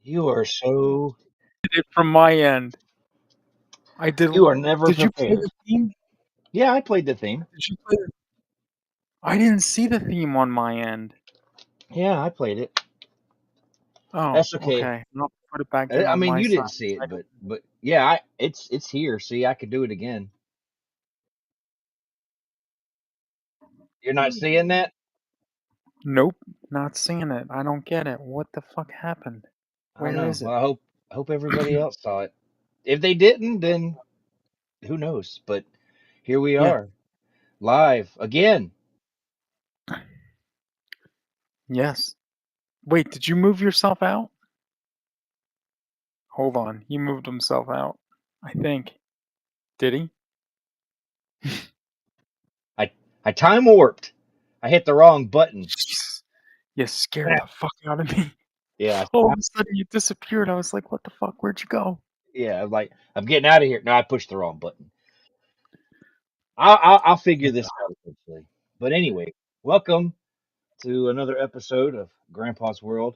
You are so. Did it from my end. I did. You are never Did you play prepared. the theme? Yeah, I played the theme. Did you play? I didn't see the theme on my end. Yeah, I played it. Oh, That's okay. okay. I'll put it back I in I on mean, my you side. didn't see it, but yeah, it's here. See, I could do it again. You're not seeing that? Nope, not seeing it. I don't get it. What the fuck happened? I don't Where know. is Well, it? I hope everybody else saw it. If they didn't, then who knows? But here we Yeah. are, live again. Yes. Wait, did you move yourself out? Hold on. He moved himself out. I think. Did he? I I time warped. I hit the wrong button. Jeez. You scared the fuck out of me. Yeah, All of a sudden you disappeared. I was like, what the fuck? Where'd you go? yeah. I'm getting out of here. No, I pushed the wrong button. I'll figure Thank this God. out eventually. But anyway, welcome to another episode of Grandpa's World.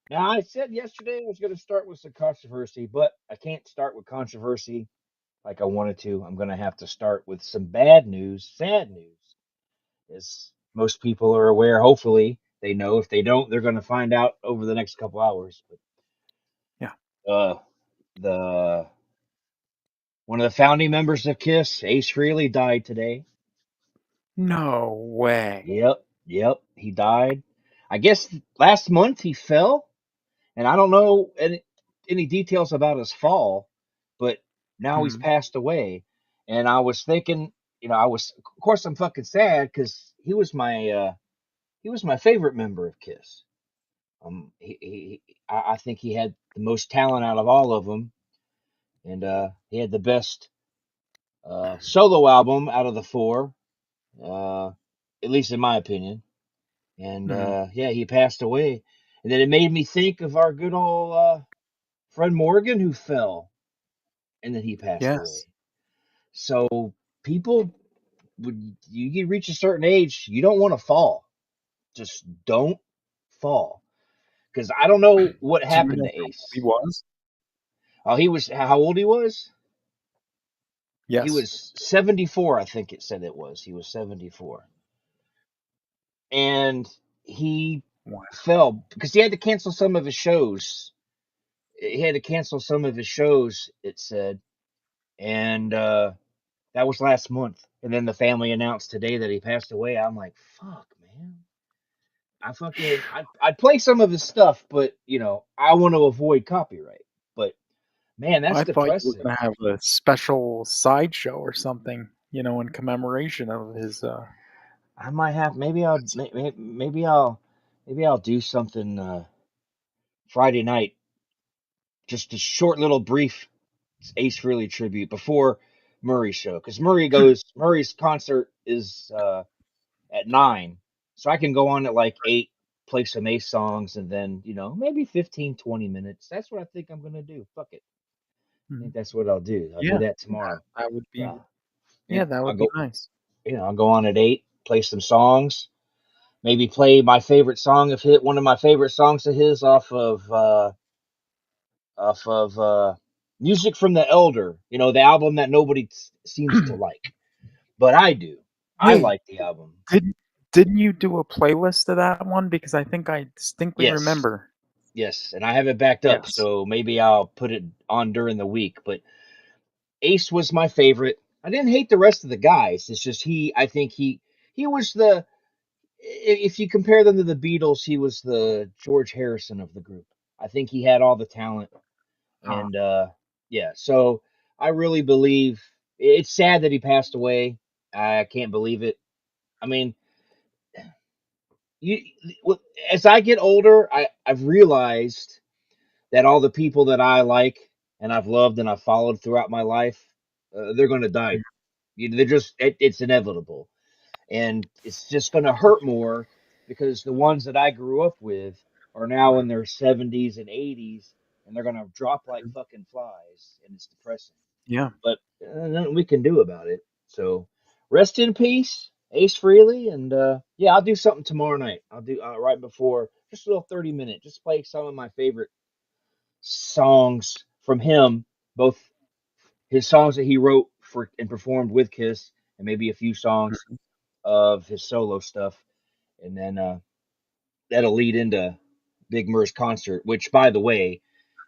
Now, I said yesterday I was going to start with some controversy, but I can't start with controversy like I wanted to. I'm going to have to start with some bad news, sad news. As most people are aware, hopefully they know. If they don't, they're going to find out over the next couple hours. Yeah. But the one of the founding members of Kiss, Ace Frehley, died today. No way. Yep, he died. I guess last month he fell, and I don't know any details about his fall, but now he's Hmm. passed away. And I was thinking, of course, I'm fucking sad because he was my favorite member of Kiss. I think he had the most talent out of all of them, and he had the best solo album out of the four, uh, at least in my opinion. And Hmm. yeah, he passed away. And then it made me think of our good old Fred Morgan who fell, and then he passed away. Yes. So people, when you reach a certain age, you don't want to fall. Just don't fall. Because I don't know what Do you happened know to how old he Ace. was? Oh, he was how old he was? He Yes. was 74, I think it said it was. He was 74. And he Wow. fell because he had to cancel some of his shows. He had to cancel some of his shows, it said. And that was last month. And then the family announced today that he passed away. I'm like, fuck, man. I'd play some of his stuff, but I want to avoid copyright. But man, that's I thought you were depressing. gonna have a special sideshow or something, in commemoration of his, I might have passing. maybe I'll do something Friday night, just a short little brief Ace Frehley tribute before Murray's show because Murray's concert is at 9, so I can go on at like 8, play some Ace songs, and then maybe 15-20 minutes. That's what I think I'm gonna do. Fuck it. I think Mhm. that's what I'll do. I'll do Yeah, that that tomorrow. that would be Yeah, yeah, that I'll would be go. nice. I'll go on at 8, play some songs, maybe play my favorite song of hit one of my favorite songs of his off of Music from the Elder. The album that nobody seems to like, but I do. I Wait, like the album. didn't you do a playlist of that one? Because I think I distinctly Yes, remember. yes, and I have it backed up, Yes. so maybe I'll put it on during the week. But Ace was my favorite. I didn't hate the rest of the guys. It's just I think he was if you compare them to the Beatles, he was the George Harrison of the group. I think he had all the talent, Ah, and yeah. So I really believe it's sad that he passed away. I can't believe it. I mean, you as I get older, I've realized that all the people that I like and I've loved and I've followed throughout my life, they're going to die. They're it's inevitable, and it's just going to hurt more because the ones that I grew up with are now in their 70s and 80s, and they're going to drop like mhm. fucking flies, and it's depressing. Yeah. But nothing we can do about it. So rest in peace, Ace Frehley, and yeah, I'll do something tomorrow night. I'll do right before, just a little 30-minute, just play some of my favorite songs from him, both his songs that he wrote for and performed with Kiss, and maybe a few songs Mhm. of his solo stuff, and then that'll lead into Big Mur's concert, which, by the way,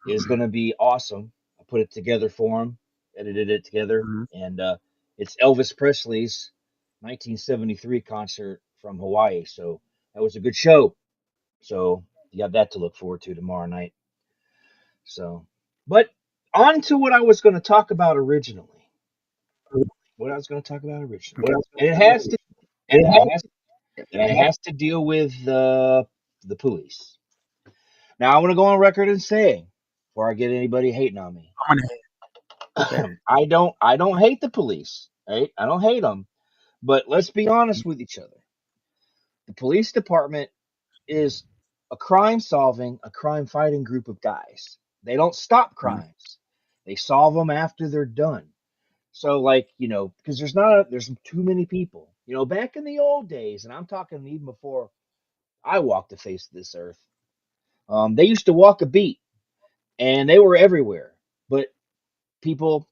is going to be awesome. I put it together for him, edited it together, Mhm. and it's Elvis Presley's 1973 concert from Hawaii. So that was a good show. So you got that to look forward to tomorrow night. So, but on to what I was going to talk about originally. What I was going to talk about originally, and it has to, and it has, and it has to deal with the police. Now, I want to go on record and say, before I get anybody hating on me, I'm gonna okay. I don't hate the police, right? I don't hate them, but let's be honest with each other. The police department is a crime solving, a crime fighting group of guys. They don't stop Mhm. crimes. They solve them after they're done. So like, because there's too many people. Back in the old days, and I'm talking even before I walked the face of this earth, they used to walk a beat and they were everywhere. But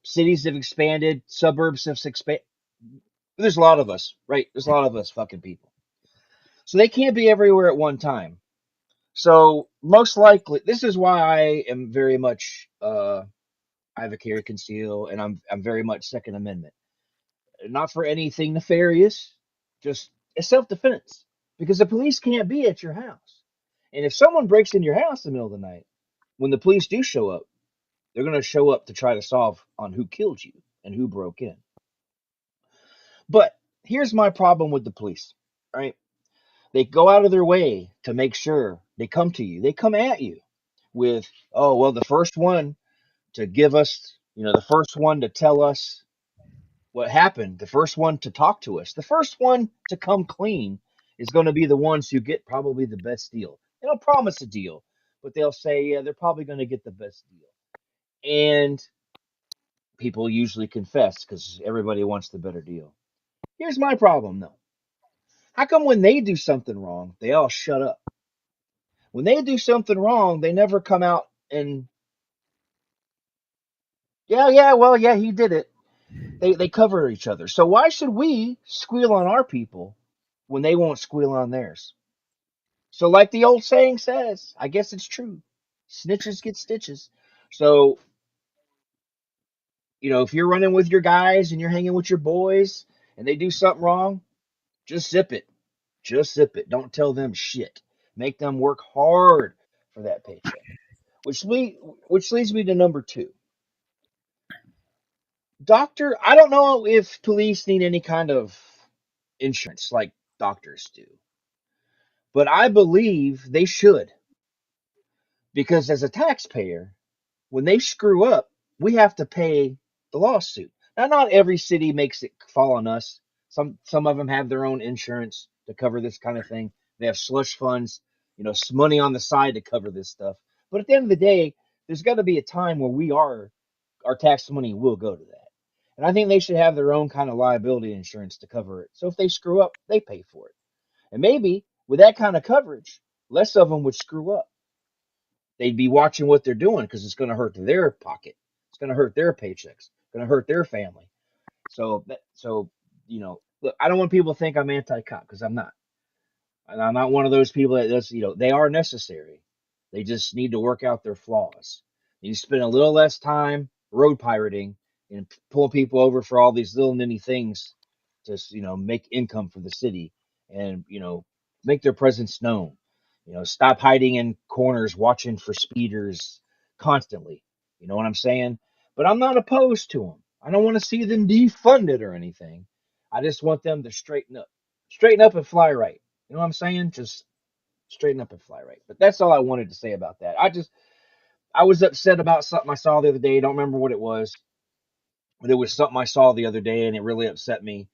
cities have expanded, suburbs have expanded. There's a lot of us, right? There's a lot of us fucking people. So they can't be everywhere at one time. So most likely, this is why I am very much I have a carry conceal, and I'm very much Second Amendment. Not for anything nefarious, just a self defense. Because the police can't be at your house, and if someone breaks in your house in the middle of the night, when the police do show up, they're going to show up to try to solve on who killed you and who broke in. But here's my problem with the police, right? They go out of their way to make sure they come to you. They come at you with, oh, well, the first one to give us, the first one to tell us what happened, the first one to talk to us, the first one to come clean is going to be the ones who get probably the best deal. They don't promise a deal, but they'll say, yeah, they're probably going to get the best deal. And people usually confess because everybody wants the better deal. Here's my problem, though. How come when they do something wrong, they all shut up? When they do something wrong, they never come out and, yeah, yeah, well, yeah, he did it. They cover each other. So why should we squeal on our people when they won't squeal on theirs? So, like the old saying says, I guess it's true. Snitches get stitches. So, if you're running with your guys and you're hanging with your boys and they do something wrong, just zip it. Just zip it. Don't tell them shit. Make them work hard for that paycheck. Which which leads me to number two. Doctor, I don't know if police need any kind of insurance like doctors do, but I believe they should because as a taxpayer, when they screw up, we have to pay the lawsuit. Now, not every city makes it fall on us. Some of them have their own insurance to cover this kind of thing. They have slush funds, some money on the side to cover this stuff. But at the end of the day, there's got to be a time where our tax money will go to that. And I think they should have their own kind of liability insurance to cover it. So if they screw up, they pay for it. And maybe with that kind of coverage, less of them would screw up. They'd be watching what they're doing because it's going to hurt their pocket. It's going to hurt their paychecks. It's going to hurt their family. So look, I don't want people to think I'm anti-cop because I'm not. And I'm not one of those people that does, they are necessary. They just need to work out their flaws. You spend a little less time road pirating and pulling people over for all these little ninny things to, make income for the city and, make their presence known. Stop hiding in corners watching for speeders constantly. You know what I'm saying? But I'm not opposed to them. I don't want to see them defunded or anything. I just want them to straighten up and fly right. You know what I'm saying? Just straighten up and fly right. But that's all I wanted to say about that. I was upset about something I saw the other day. I don't remember what it was, but it was something I saw the other day and it really upset me.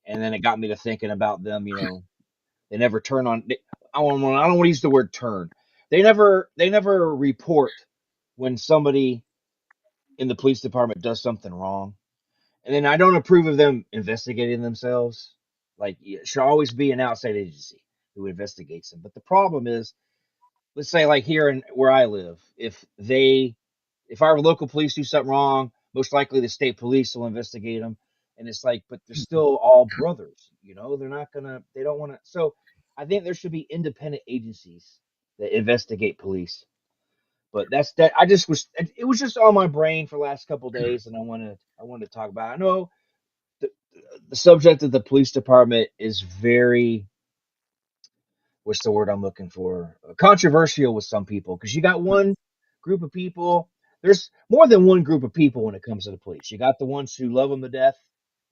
And then it got me to thinking about them. They never turn on. I don't want to use the word turn. They never report when somebody in the police department does something wrong. And then I don't approve of them investigating themselves. Like it should always be an outside agency who investigates them. But the problem is let's say like here in where I live, if our local police do something wrong, most likely the state police will investigate them. And it's like, but they're still all brothers, they're not gonna, they don't want to. So I think there should be independent agencies that investigate police. But that's that. I just was, it was just on my brain for the last couple of days, and I wanted to talk about it. I know the, the subject of the police department is very, what's the word I'm looking for? Controversial with some people because you got one group of people. There's more than one group of people when it comes to the police. You got the ones who love them to death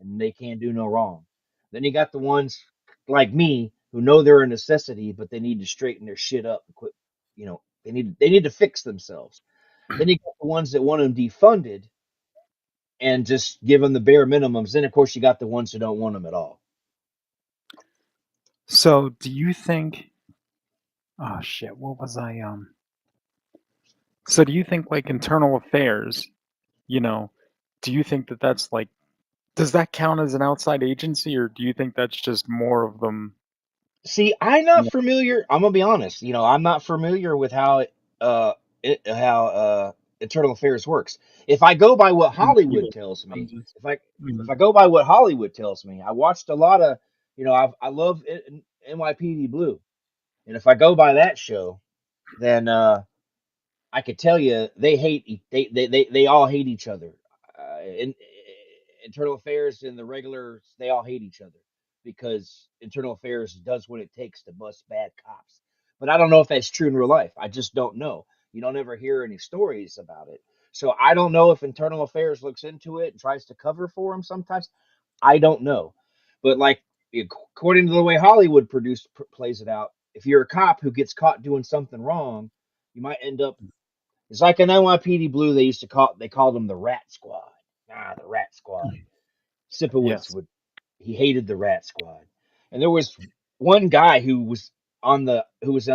and they can't do no wrong. Then you got the ones like me who know they're a necessity, but they need to straighten their shit up and quit. They need to fix themselves. Then you got the ones that want them defunded and just give them the bare minimums. Then of course you got the ones who don't want them at all. So, do you think? Oh shit! What was I? So, do you think like internal affairs? You know, do you think that that's like? Does that count as an outside agency, or do you think that's just more of them? See, I'm not You familiar. I'm gonna be honest. I'm not familiar with uh how internal affairs works. If I go by what know, Hollywood either. tells I'm me, just. if I go by what Hollywood tells me, I watched a lot of, I love NYPD Blue, and if I go by that show, then I could tell you they hate they all hate each other. In internal affairs and the regulars, they all hate each other because internal affairs does what it takes to bust bad cops. But I don't know if that's true in real life. I just don't know. You don't ever hear any stories about it. So I don't know if internal affairs looks into it and tries to cover for them sometimes. I don't know. But like according to the way Hollywood plays it out, if you're a cop who gets caught doing something wrong, you might end up, it's like an NYPD Blue. They called them the Rat Squad. The Rat Squad. Sipowicz Yes. he hated the Rat Squad, and there was one guy who was on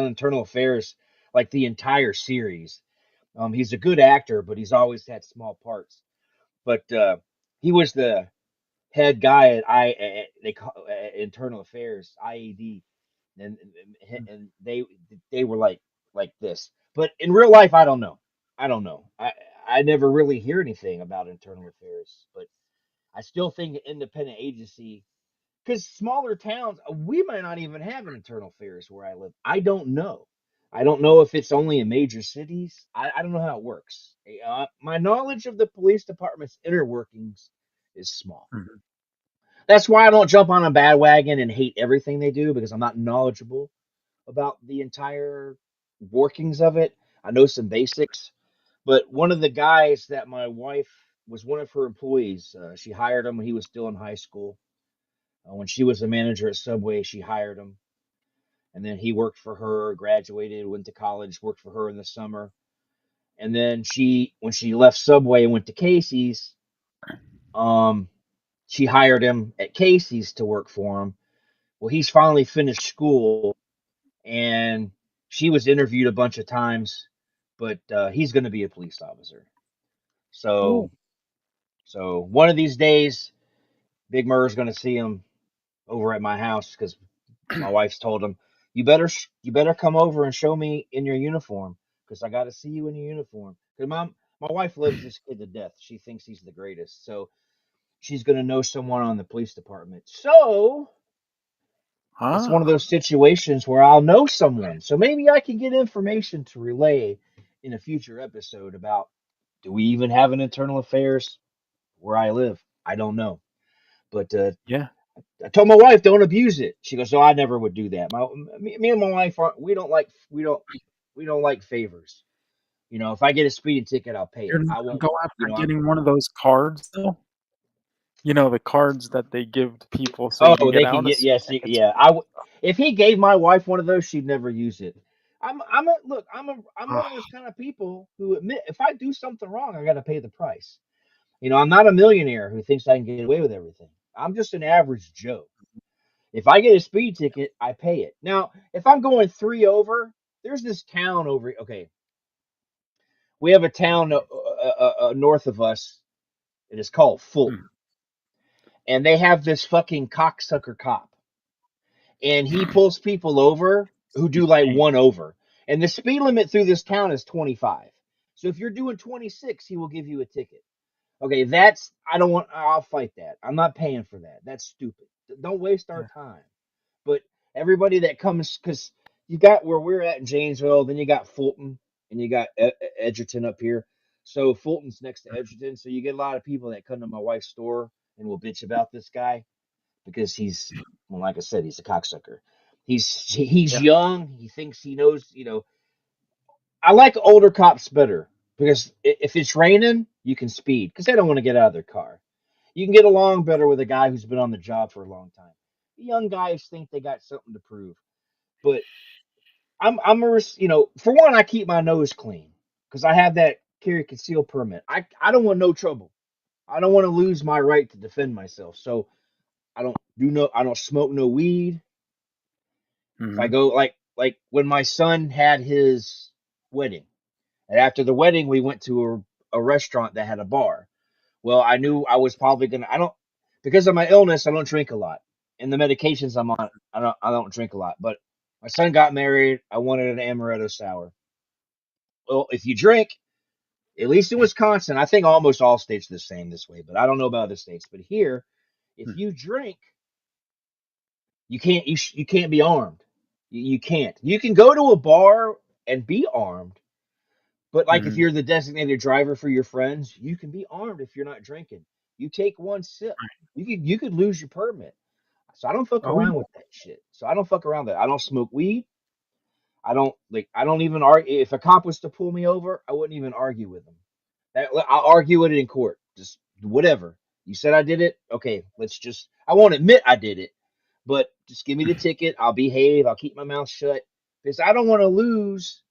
Internal Affairs like the entire series. He's a good actor, but he's always had small parts. But he was the head guy at they call Internal Affairs IAD, and and they were like this. But in real life, I don't know. I don't know. I never really hear anything about internal affairs, but I still think an independent agency, because smaller towns, we might not even have an internal affairs where I live. I don't know. I don't know if it's only in major cities. I don't know how it works. My knowledge of the police department's inner workings is small. Mhm. That's why I don't jump on a bandwagon and hate everything they do because I'm not knowledgeable about the entire workings of it. I know some basics, but one of the guys that my wife was one of her employees, she hired him when he was still in high school. When she was a manager at Subway, she hired him, and then he worked for her, graduated, went to college, worked for her in the summer, and then when she left Subway and went to Casey's, um, she hired him at Casey's to work for him. Well, he's finally finished school, and she was interviewed a bunch of times, but he's going to be a police officer. Cool. So, so one of these days, Big Mur's going to see him over at my house because my wife's told him, you better come over and show me in your uniform because I got to see you in your uniform. Because my wife loves this kid to death. She thinks he's the greatest. So she's going to know someone on the police department. So it's one of Ah, those situations where I'll know someone. So maybe I can get information to relay in a future episode about, do we even have an internal affairs where I live? I don't know. But yeah. I told my wife, don't abuse it. She goes, "Oh, I never would do that." Me and my wife we don't like favors. If I get a speeding ticket, I'll pay You're it. not I gonna won't. go You after know, I'm. getting one of those cards, though? You know, the cards that they give to people so you can Oh, get they can out of get, yes, tickets. yeah. If he gave my wife one of those, she'd never use it. I'm one of Ah, those kind of people who admit if I do something wrong, I got to pay the price. I'm not a millionaire who thinks I can get away with everything. I'm just an average Joe. If I get a speed ticket, I pay it. Now, if I'm going three over, there's this town over. Okay, we have a town north of us. It is called mm, Fulton, and they have this fucking cocksucker cop, and he pulls people over who do his like name. one over. And the speed limit through this town is 25. So if you're doing 26, he will give you a ticket. Okay, I don't want, I'll fight that. I'm not paying for that. That's stupid. Don't waste our Yeah. time. But everybody that comes, because you got where we're at in Janesville, then you got Fulton, and you got Edgerton up here. So Fulton's next to Edgerton. So you get a lot of people that come to my wife's store and will bitch about this guy because he's, well, like I said, he's a cocksucker. He's Yeah. young. He thinks he knows. I like older cops better because if it's raining, you can speed because they don't want to get out of their car. You can get along better with a guy who's been on the job for a long time. The young guys think they got something to prove, but for one, I keep my nose clean because I have that carry conceal permit. I don't want no trouble. I don't want to lose my right to defend myself. So I don't smoke no weed. If I Hmm. go like when my son had his wedding, and after the wedding we went to a restaurant that had a bar. Well, I knew I was probably gonna. I don't because of my illness. I don't drink a lot, and the medications I'm on. I don't drink a lot. But my son got married. I wanted an amaretto sour. Well, if you drink, at least in Wisconsin, I think almost all states are the same this way, but I don't know about other states. But here, if you drink, you can't be armed. You can't. You can go to a bar and be armed, but like if Hmm. you're the designated driver for your friends, you can be armed if you're not drinking. You take one sip, you could lose your permit. So I don't fuck Oh around yeah. with that shit. So I don't fuck around that. I don't smoke weed. I don't even argue. If a cop was to pull me over, I wouldn't even argue with him. I'll argue it in court. Just whatever. You said I did it. Okay, I won't admit I did it, but just give me the ticket. I'll behave. I'll keep my mouth shut because I don't want to lose.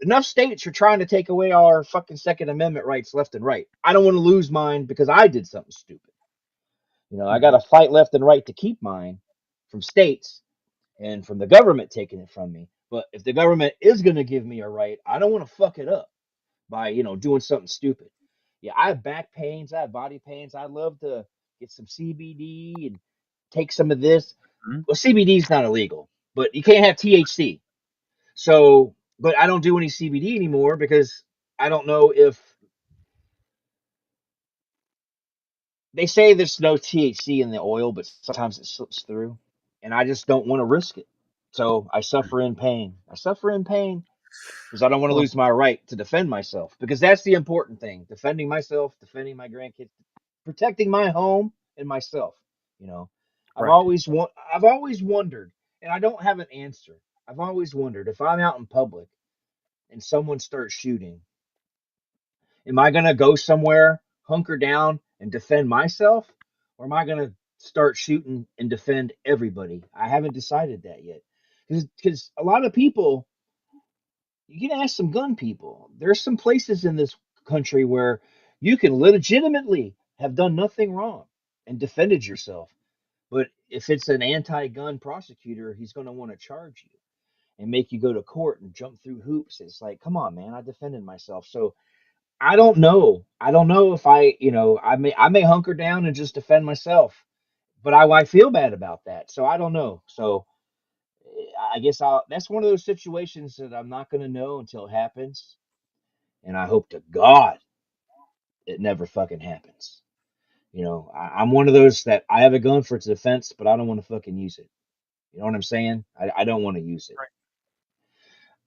Enough states are trying to take away our fucking Second Amendment rights left and right. I don't want to lose mine because I did something stupid. I got Hmm. to fight left and right to keep mine from states and from the government taking it from me. But if the government is going to give me a right, I don't want to fuck it up by, doing something stupid. Yeah, I have back pains, I have body pains. I'd love to get some CBD and take some of this. Hmm. Well, CBD is not illegal, but you can't have THC. So, but I don't do any CBD anymore because I don't know if they say there's no THC in the oil, but sometimes it slips through, and I just don't want to risk it. So I suffer in pain. I suffer in pain because I don't want to Well, lose my right to defend myself because that's the important thing: defending myself, defending my grandkids, protecting my home and myself. You know, correct. I've always wondered, and I don't have an answer. I've always wondered if I'm out in public and someone starts shooting, am I gonna go somewhere, hunker down, and defend myself, or am I gonna start shooting and defend everybody? I haven't decided that yet, because a lot of people, you can ask some gun people. There's some places in this country where you can legitimately have done nothing wrong and defended yourself. But if it's an anti-gun prosecutor, he's going to want to charge you and make you go to court and jump through hoops. It's like, come on, man, I defended myself. So I don't know. I don't know if I may hunker down and just defend myself, but I feel bad about that. So I don't know. So I guess that's one of those situations that I'm not going to know until it happens, and I hope to God it never fucking happens. I'm one of those that I have a gun for its defense, but I don't want to fucking use it. You know what I'm saying? I don't want to use it. Right.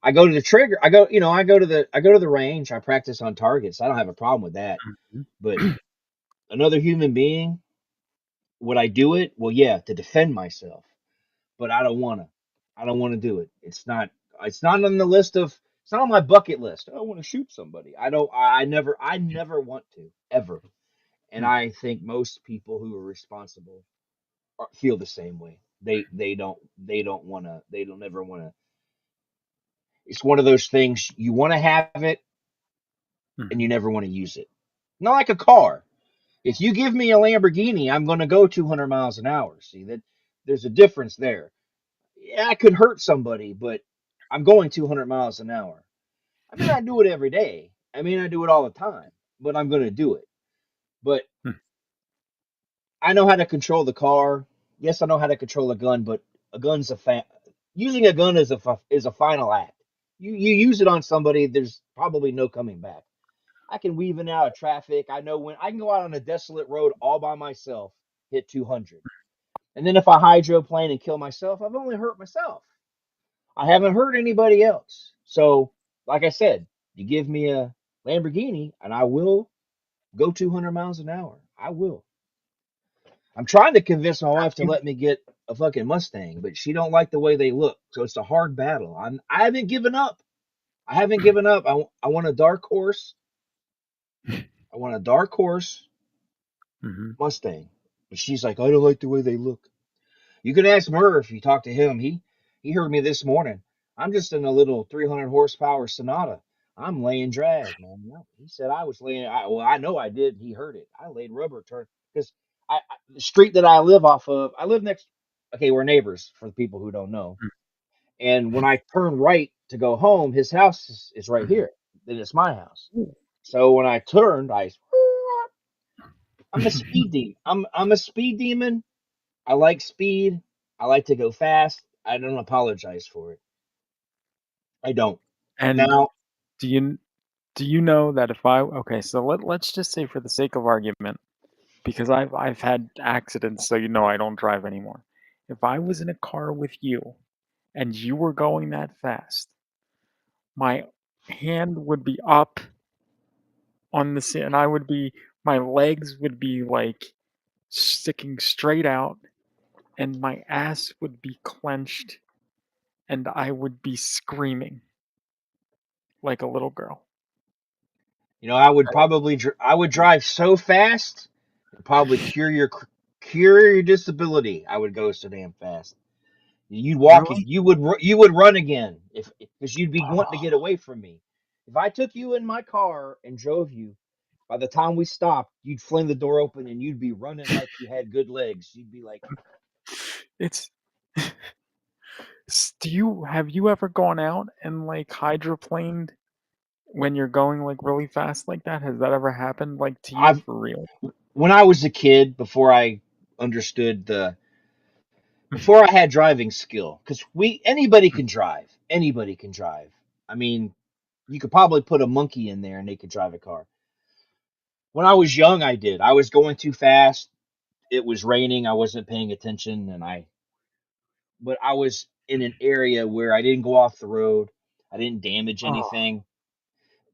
I go to the trigger. I go to the range. I practice on targets. I don't have a problem with that. But Mhm. another human being, would I do it? Well, yeah, to defend myself. But I don't wanna. I don't want to do it. It's not on the list of. It's not on my bucket list. I want to shoot somebody. I don't. I never want to ever. And I think most people who are responsible feel the same way. They don't want to. They don't ever want to. It's one of those things you want to have it and you Mhm. never want to use it. Not like a car. If you give me a Lamborghini, I'm going to go 200 miles an hour. See that there's a difference there. Yeah, I could hurt somebody, but I'm going 200 miles an hour. I mean, I do it every day. I mean, I do it all the time, but I'm going to do it. But Mhm. I know how to control the car. Yes, I know how to control a gun, but a gun's a using a gun is a final act. You use it on somebody, there's probably no coming back. I can weave in and out of traffic. I know when I can go out on a desolate road all by myself, hit 200. And then if I hydroplane and kill myself, I've only hurt myself. I haven't hurt anybody else. So, like I said, you give me a Lamborghini and I will go 200 miles an hour. I will. I'm trying to convince my wife to let me get a fucking Mustang, but she don't like the way they look. So it's a hard battle. I haven't given up. I haven't given up. I want a dark horse. I want a dark horse Hmm. Mustang. But she's like, I don't like the way they look. You can ask Murr if you talk to him. He heard me this morning. I'm just in a little 300 horsepower Sonata. I'm laying drag, man. No, he said I was laying. Well, I know I did. He heard it. I laid rubber turn because the street that I live off of. I live next. Okay, we're neighbors for the people who don't know. And when I turn right to go home, his house is right Hmm. here. Then it's my house. So when I turned, I'm a speed demon. I'm a speed demon. I like speed. I like to go fast. I don't apologize for it. I don't. And Now, do you do you know that if I okay, so let's just say for the sake of argument, because I've had accidents, so you know I don't drive anymore. If I was in a car with you and you were going that fast, my hand would be up on the seat, and I would be my legs would be like sticking straight out, and my ass would be clenched, and I would be screaming like a little girl. I would drive so fast, it'd probably cure your disability. I would go so damn fast. You'd walk. Really? You would run again if because you'd be wanting to get away from me. If I took you in my car and drove you, by the time we stopped, you'd fling the door open and you'd be running like you had good legs. You'd be like, It's do you have you ever gone out and like hydroplaned when you're going like really fast like that? Has that ever happened like to you I've for real? when I was a kid, understood the before I had driving skill, because anybody can drive. Anybody can drive. I mean, you could probably put a monkey in there and they could drive a car. When I was young, I did. I was going too fast. It was raining. I wasn't paying attention, but I was in an area where I didn't go off the road. I didn't damage Oh, anything,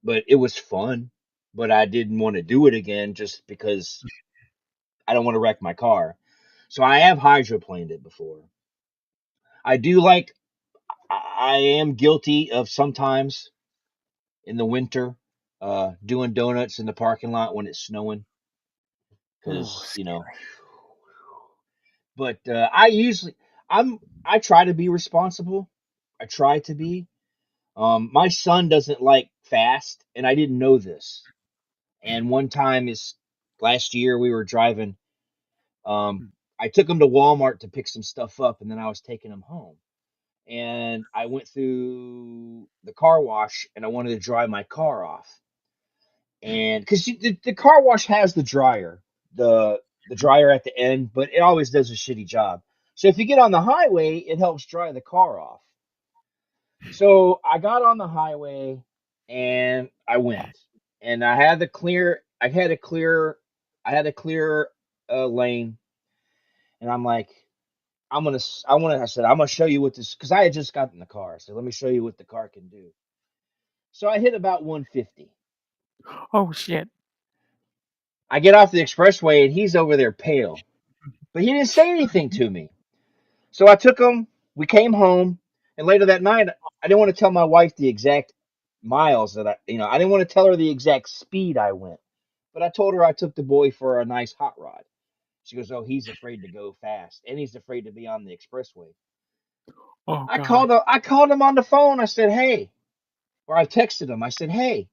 but it was fun. But I didn't want to do it again just because I don't want to wreck my car. So I have hydroplaned it before. I do like I am guilty of sometimes in the winter doing donuts in the parking lot when it's snowing oh, because but I try to be responsible. I try to be. My son doesn't like fast, and I didn't know this. And one time is last year we were driving. Um, I took him to Walmart to pick some stuff up, and then I was taking him home. And I went through the car wash, and I wanted to dry my car off. And because the car wash has the dryer at the end, but it always does a shitty job. So if you get on the highway, it helps dry the car off. So I got on the highway and I went, and I had a clear lane, and I'm like, I said, I'm gonna show you what this, because I had just gotten in the car. So let me show you what the car can do. So I hit about 150. oh shit. I get off the expressway and he's over there pale, but he didn't say anything to me. So I took him. We came home, and later that night, I didn't want to tell my wife the exact miles I didn't want to tell her the exact speed I went, but I told her I took the boy for a nice hot rod. She goes, "Oh, he's afraid to go fast, and he's afraid to be on the expressway." Oh god. I called him on the phone. I said, "Hey," or I texted him. I said, "Hey,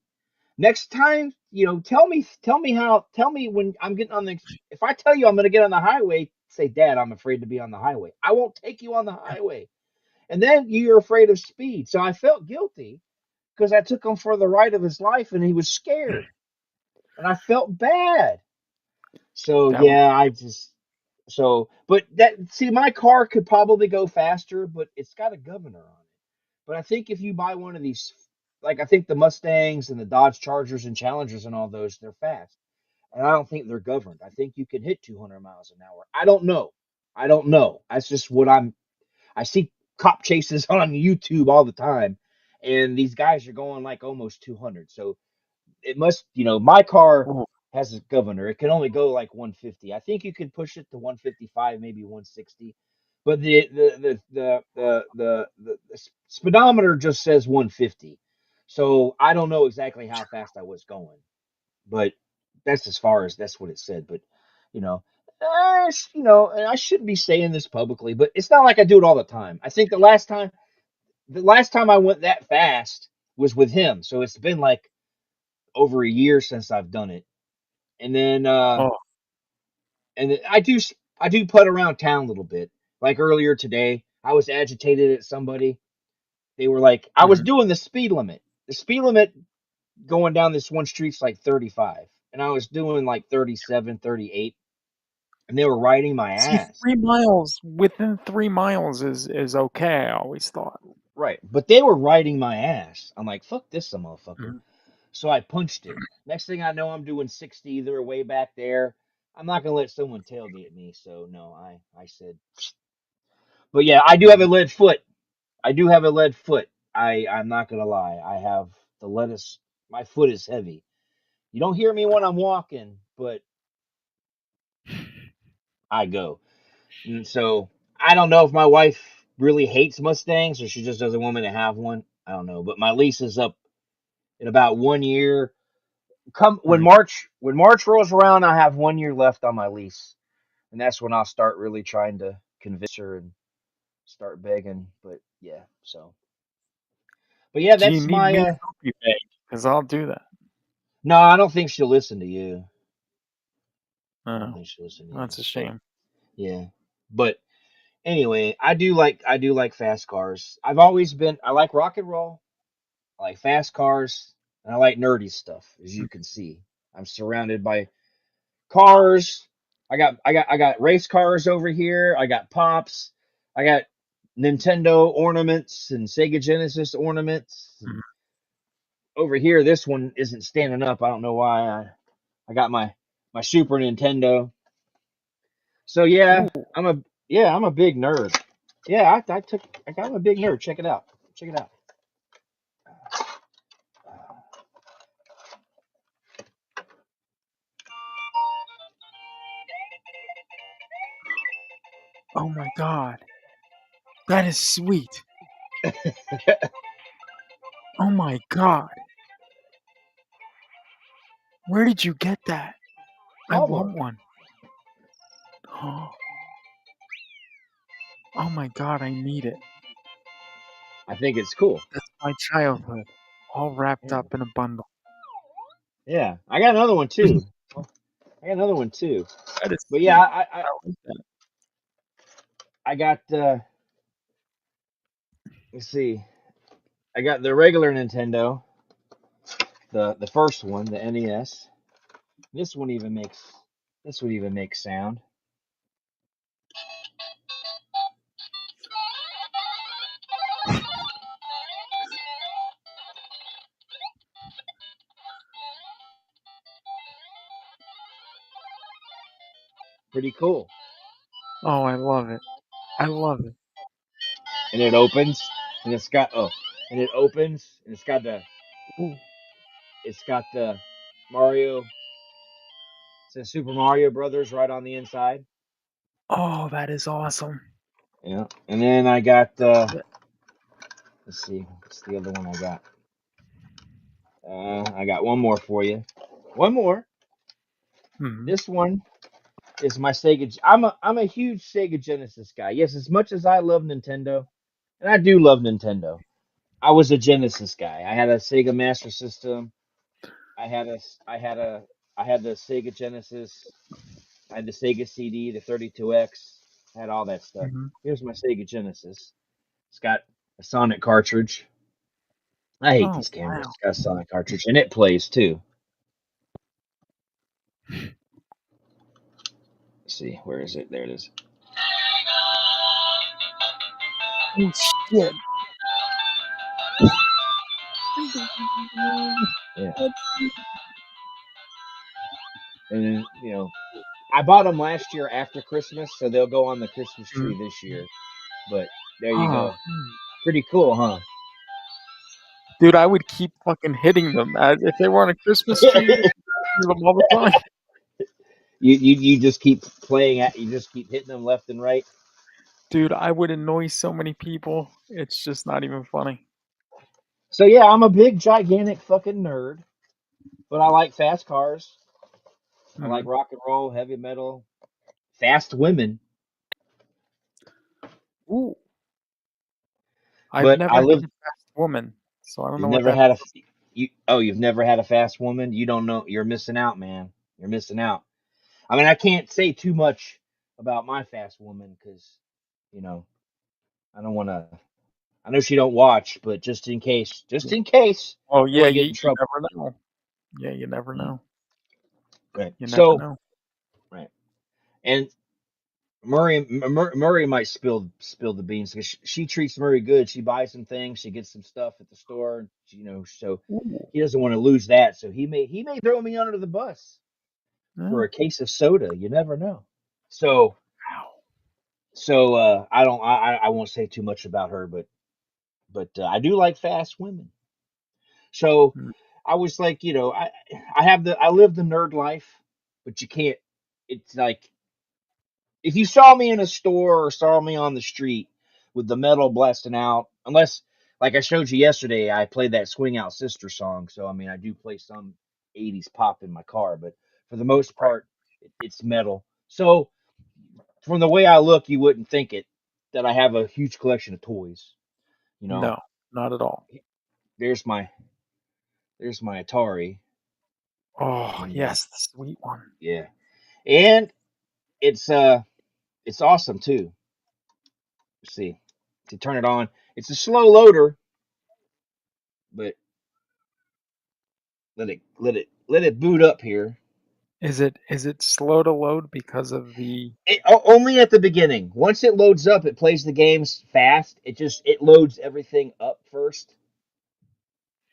next time, tell me when I'm getting on the. If I tell you I'm going to get on the highway, say, Dad, I'm afraid to be on the highway. I won't take you on the highway." And then you're afraid of speed. So I felt guilty because I took him for the ride of his life, and he was scared, and I felt bad. So That was yeah, So, but my car could probably go faster, but it's got a governor on it. But I think if you buy one of these, like I think the Mustangs and the Dodge Chargers and Challengers and all those, they're fast. And I don't think they're governed. I think you can hit 200 miles an hour. I don't know. I don't know. That's just what I see cop chases on YouTube all the time, and these guys are going like almost 200. So it must, my car Oh, has a governor. It can only go like 150. I think you can push it to 155, maybe 160. But the speedometer just says 150. So I don't know exactly how fast I was going, but that's what it said. But you know, and I shouldn't be saying this publicly, but it's not like I do it all the time. I think the last time I went that fast was with him, so it's been like over a year since I've done it. And then oh, I do putt around town a little bit. Like earlier today, I was agitated at somebody. They were like, I was mhm. doing the speed limit. The speed limit going down this one street's like 35, and I was doing like 37, 38, and they were riding my See, ass. 3 miles within 3 miles is okay. I always thought. Right, but they were riding my ass. I'm like, fuck this, motherfucker. Mhm. So I punched it. Next thing I know, I'm doing 60. They're way back there. I'm not gonna let someone tailgate me. So no, I said, but yeah, I do have a Mhm. lead foot. I do have a lead foot. I'm not gonna lie. I have the lettuce. My foot is heavy. You don't hear me when I'm walking, but I go. And so I don't know if my wife really hates Mustangs or she just doesn't want me to have one. I don't know. But my lease is up in about 1 year. Come Mhm. when March rolls around, I have 1 year left on my lease, and that's when I'll start really trying to convince her and start begging. But yeah, but yeah, Do you that's need my. me to help you beg? Because I'll do that. No, I don't think she'll listen to you. I don't Oh, think she'll listen to you. that's a But shame. yeah, but anyway, I do like fast cars. I like rock and roll. I like fast cars, and I like nerdy stuff. As you Mm, can see, I'm surrounded by cars. I got race cars over here. I got pops. I got Nintendo ornaments and Sega Genesis ornaments. And mhm. over here, this one isn't standing up. I don't know why. I got my Super Nintendo. So Ooh, I'm a big nerd. Yeah, I'm a big nerd. Check it out. Check it out. oh my God, that is sweet. Oh my God, where did you get that? I Walmart. want one. Oh my God, I need it. I think it's cool. That's my childhood, all wrapped Yeah. up in a bundle. Yeah. I got another one too. I got another one too. That is But yeah, sweet. I I, I like that. I got let's see. I got the regular Nintendo, the first one, the NES. This one even makes sound. Pretty cool. Oh, I love it. I love it. And it opens and it opens and Ooh. it's got the Mario, it says Super Mario Brothers right on the inside. Oh, that is awesome. Yeah. And then I got Yeah. let's see, what's the other one I got? I got one more for you. One more. Mhm. This one is my Sega. I'm a huge Sega Genesis guy. Yes, as much as I love Nintendo, and I do love Nintendo, I was a Genesis guy. I had a Sega Master System. I had a I had a I had the Sega Genesis. I had the Sega CD, the 32X. I had all that stuff. Mhm. Here's my Sega Genesis. It's got a Sonic cartridge. I hate Oh, these cameras. wow. It's got a Sonic cartridge, and it plays too. see. Where is it? There it is. Oh shit! Yeah. Let's see. And then, I bought them last year after Christmas, so they'll go on the Christmas Mm. tree this year. But there you Oh, go. Pretty cool, huh? dude, I would keep fucking hitting them as if they were on a Christmas tree. Just hitting them all the time. You just keep playing at you just keep hitting them left and right. Dude, I would annoy so many people. It's just not even funny. So yeah, I'm a big gigantic fucking nerd, but I like fast cars. I like Mhm. rock and roll, heavy metal, fast women. Ooh, I've But never I had live a fast woman, so I don't you've know what never that. had a you've never had a fast woman? You don't know, you're missing out, man. You're missing out. I mean, I can't say too much about my fast woman cuz you know, I don't want to I know she don't watch, but just in case, Oh I don't yeah, want to get in you trouble. never know. Yeah, you never Mm, know. right. You never So, know. right. And Murray might spill the beans because she treats Murray good. She buys some things, she gets some stuff at the store, so Ooh, he doesn't want to lose that. So he may throw me under the bus yeah. for a case of soda. You never know. So Wow. I don't I won't say too much about her, but I do like fast women. So Mm. I was like, I live the nerd life, but you can't. It's like if you saw me in a store or saw me on the street with the metal blasting out, unless like I showed you yesterday, I played that Swing Out Sister song. So I mean, I do play some '80s pop in my car, but for the most Right. part, it's metal. So from the way I look, you wouldn't think it that I have a huge collection of toys. You know, No, not at all. there's my there's my Atari, Oh and yes, the sweet one. yeah, and it's uh it's awesome too. Let's see, to turn it on, it's a slow loader, but let it boot up here. Is it slow to load because of the? Only at the beginning. Once it loads up, it plays the games fast. It loads everything up first,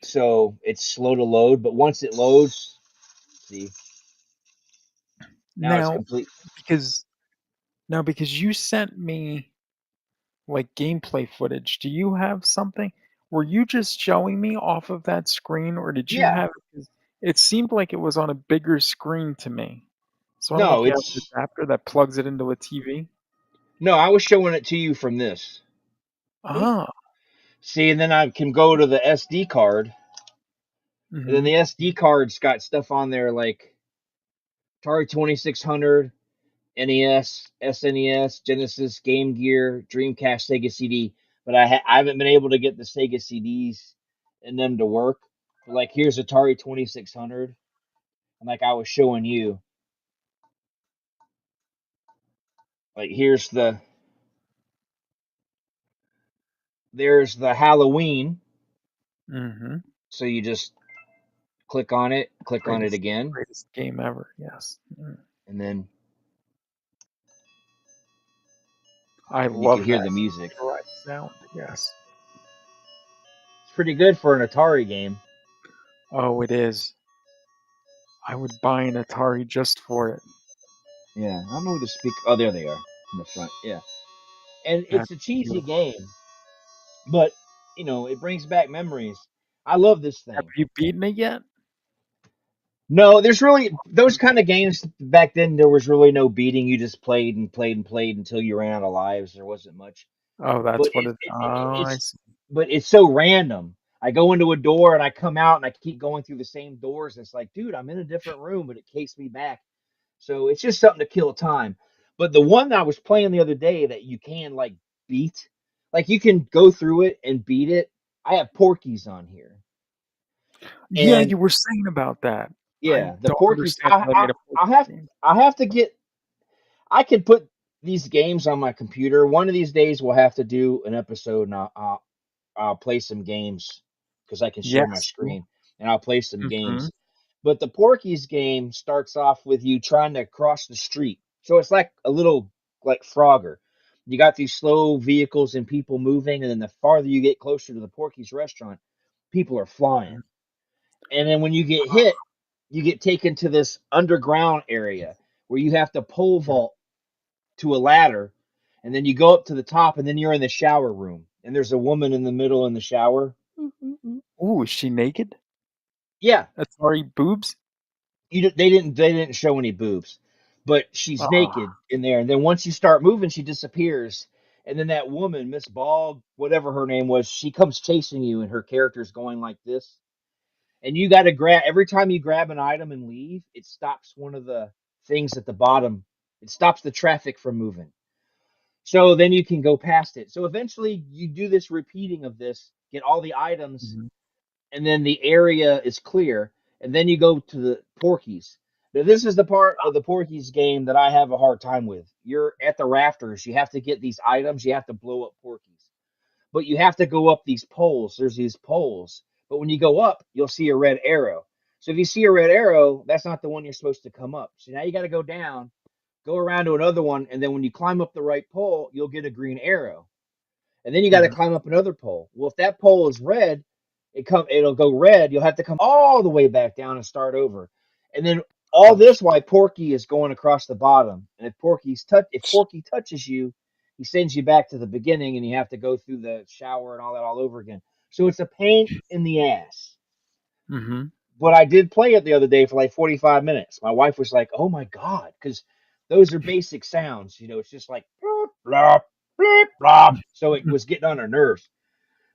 so it's slow to load. But once it loads, see, now it's Now complete. because because you sent me like gameplay footage. Do you have something? Were you just showing me off of that screen, or did you Yeah, have? 'Cause it seemed like it was on a bigger screen to me. So I don't know no, if you have an it's adapter that plugs it into a TV. no. I was showing it to you from this. Ah, See, and then I can go to the SD card, and then mhm. the SD card's got stuff on there like Atari 2600, NES, SNES, Genesis, Game Gear, Dreamcast, Sega CD. But I haven't been able to get the Sega CDs in them to work. But like here's Atari 2600, and like I was showing you, like there's the Halloween. Mhm. So you just click on it Greatest again, greatest game ever. Yes. Mm. and then I you can love hear that the music. computerized sound. Yes. It's pretty good for an Atari game. Oh, it is. I would buy an Atari just for it. Yeah, I don't know where the speaker. Oh, there they are in the front. Yeah, and That's it's a cheesy beautiful. game, but it brings back memories. I love this Have thing. you beaten it yet? No, there's really those kind of games back then. There was really no beating. You just played and played and played until you ran out of lives. There wasn't much, Oh, but that's what it. Oh, I it's see. it's so random. I go into a door and I come out and I keep going through the same doors. It's like, dude, I'm in a different room, but it takes me back. So it's just something to kill time. But the one that I was playing the other day that you can like beat, like you can go through it and beat it. I have Porky's on here, Yeah, and you were saying about that. I yeah, the don't Porky's. understand how they made a I Fortnite have game. I have to get. I can put these games on my computer. One of these days we'll have to do an episode, and I'll play some games because I can share my Yes. screen and I'll play some Mhm. games. But the Porky's game starts off with you trying to cross the street. So it's like a little like Frogger. You got these slow vehicles and people moving, and then the farther you get closer to the Porky's restaurant, people are flying. Mhm. And then when you get hit, you get taken to this underground area where you have to pole vault to a ladder, and then you go up to the top, and then you're in the shower room, and there's a woman in the middle in the shower. Ooh, is she naked? Yeah, Atari boobs? they didn't show any boobs, but she's Ah. naked in there. And then once you start moving, she disappears. And then that woman, Miss Ball, whatever her name was, she comes chasing you, and her character's going like this. And you got to grab every time you grab an item and leave, it stops one of the things at the bottom. It stops the traffic from moving. So then you can go past it. So eventually you do this repeating of this, get all the items, Mhm. and then the area is clear, and then you go to the Porkies. Now, this is the part of the Porkies game that I have a hard time with. You're at the rafters. You have to get these items. You have to blow up Porkies, but you have to go up these poles. There's these poles, but when you go up, you'll see a red arrow. So if you see a red arrow, that's not the one you're supposed to come up. So now you got to go down, go around to another one, and then when you climb up the right pole, you'll get a green arrow. And then you got to Mhm. climb up another pole. Well, if that pole is red, it'll go red. You'll have to come all the way back down and start over. And then all Oh. this while Porky is going across the bottom. And if Porky touches you, he sends you back to the beginning, and you have to go through the shower and all that all over again. So it's a pain in the ass. Mhm. But I did play it the other day for like 45 minutes. My wife was like, "Oh my god," because those are basic sounds. It's just like blop, blop, bleep, blop. So it was getting on her nerves.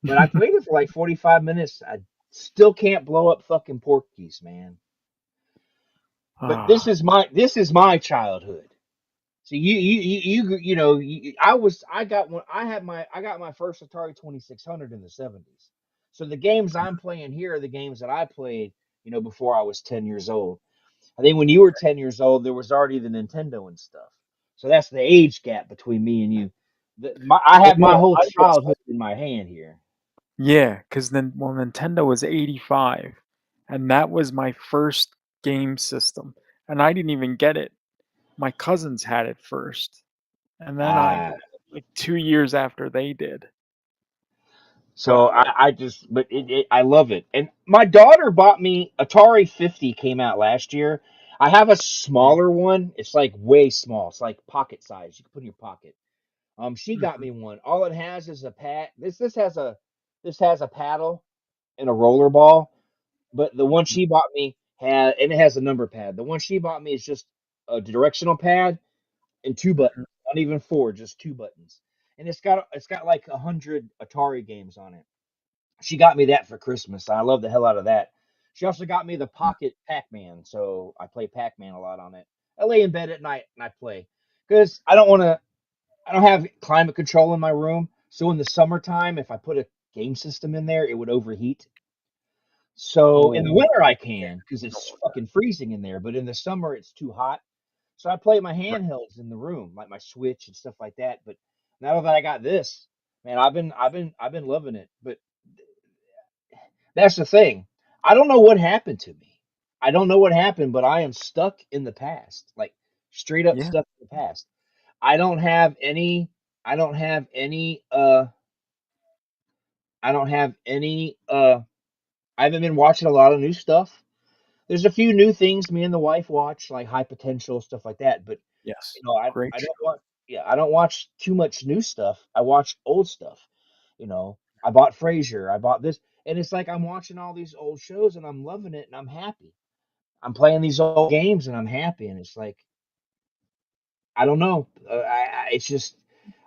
But I played it for like 45 minutes. I still can't blow up fucking Porkies, man. But Ah. this is my childhood. So I got my first Atari 2600 in the 70s. So the games I'm playing here are the games that I played, before I was 10 years old. I think when you were 10 years old, there was already the Nintendo and stuff. So that's the age gap between me and you. I Well, have my no, whole I was childhood in my hand here. yeah, 'cause then well, Nintendo was '85, and that was my first game system, and I didn't even get it. My cousins had it first, and then I Ah. got it, like, 2 years after they did. But, So but I love it. And my daughter bought me Atari 50 came out last year. I have a mhm, smaller one. It's like way small. It's like pocket size. You can put in your pocket. She got mhm, me one. All it has is a pad. This has a paddle and a roller ball. But the one mhm, she bought me and it has a number pad. The one she bought me is just a directional pad and two buttons. mhm. Not even four, just two buttons. And it's got like 100 Atari games on it. She got me that for Christmas. I love the hell out of that. She also got me the Pocket Pac-Man, so I play Pac-Man a lot on it. I lay in bed at night and I play because I don't have climate control in my room. So in the summertime, if I put a game system in there, it would overheat. So in the Oh, winter I yeah, can because I don't it's want that. fucking freezing in there, but in the summer it's too hot. So I play my Right. handhelds in the room, like my Switch and stuff like that. But now that I got this, man, I've been loving it. But that's the thing. I don't know what happened to me. I don't know what happened, but I am stuck in the past. Like straight up Yeah. stuck in the past. I don't have any I don't have any I don't have any I haven't been watching a lot of new stuff. There's a few new things me and the wife watch, like High Potential stuff like that, but Yes. Great I don't show. want yeah, I don't watch too much new stuff. I watch old stuff. I bought Frasier, I bought this, and it's like I'm watching all these old shows and I'm loving it and I'm happy. I'm playing these old games and I'm happy, and it's like I don't know. It's just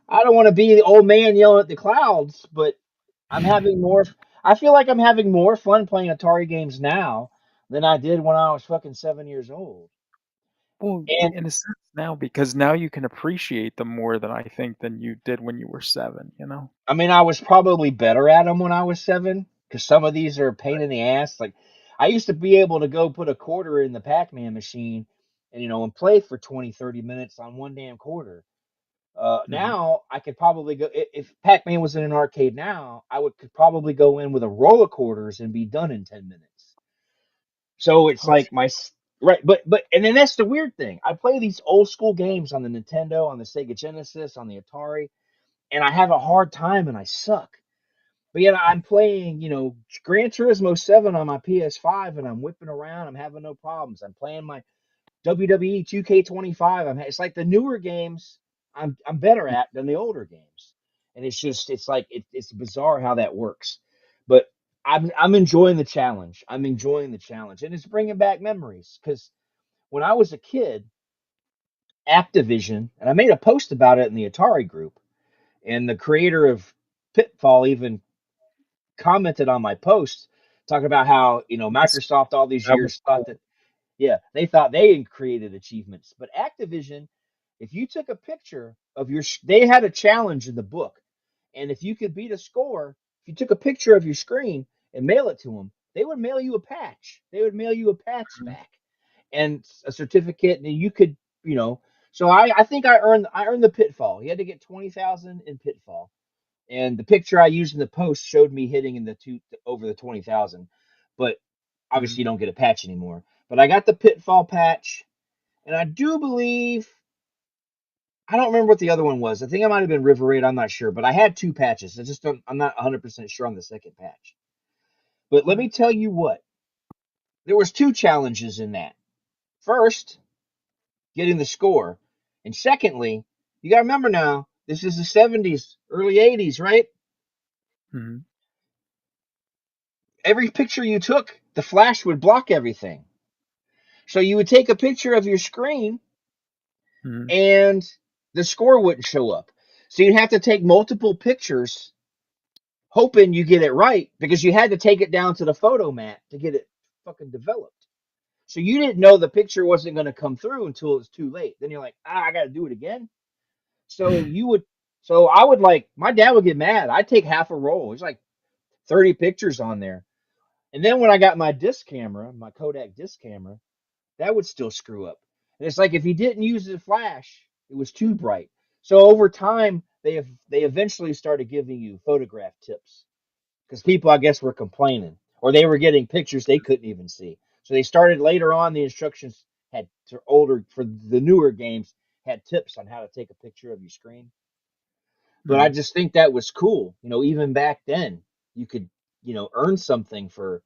I don't want to be the old man yelling at the clouds, but I'm having more. I feel like I'm having more fun playing Atari games now than I did when I was fucking 7 years old. Well, And in a sense now, because now you can appreciate them more than I think than you did when you were 7, you know? I mean, I was probably better at them when I was 7 because some of these are a pain in the ass. Like I used to be able to go put a quarter in the Pac-Man machine and play for 20, 30 minutes on one damn quarter. Mhm. Now I could probably go if Pac-Man was in an arcade now, could probably go in with a roll of quarters and be done in 10 minutes. So it's Oh, like Right, but and then that's the weird thing. I play these old school games on the Nintendo, on the Sega Genesis, on the Atari, and I have a hard time and I suck. But yet I'm playing, Gran Turismo 7 on my PS5 and I'm whipping around. I'm having no problems. I'm playing my WWE 2K25. It's like the newer games I'm better at than the older games. And it's like it's bizarre how that works. But I'm enjoying the challenge. I'm enjoying the challenge and it's bringing back memories cuz when I was a kid, Activision, and I made a post about it in the Atari group, and the creator of Pitfall even commented on my post talking about how Yes, Microsoft all these that was years thought cool. that they thought they created achievements, but Activision, if you took a picture of they had a challenge in the book, and if you could beat a score, if you took a picture of your screen and mail it to them, they would mail you a patch. They would mail you a patch Mhm. back and a certificate, and you could you know. So I think I earned the Pitfall. You had to get 20,000 in Pitfall, and the picture I used in the post showed me hitting in the two over the 20,000. But obviously, Mhm. you don't get a patch anymore. But I got the Pitfall patch, and I do believe I don't remember what the other one was. I think it might have been River Raid. I'm not sure, but I had two patches. I just don't. I'm not 100% sure on the second patch. But let Mhm. me tell you what. There was two challenges in that. First, getting the score, and secondly, you got to remember now. This is the 70s, early 80s, right? Mhm. Every picture you took, the flash would block everything. So you would take a picture of your screen Mhm. and the score wouldn't show up. So you'd have to take multiple pictures hoping you get it right because you had to take it down to the photo mat to get it fucking developed. So you didn't know the picture wasn't going to come through until it was too late. Then you're like, I got to do it again. So you would, so I would like, my dad would get mad. I'd take half a roll. There's like 30 pictures on there. And then when I got my disc camera, my Kodak disc camera, that would still screw up. And it's like if you didn't use the flash, it was too bright. So over time, they eventually started giving you photograph tips because people, I guess, were complaining or they were getting pictures they couldn't even see. So they started later on. The instructions had for older for the newer games had tips on how to take a picture of your screen. But I Mhm. just think that was cool. Even back then, you could earn something for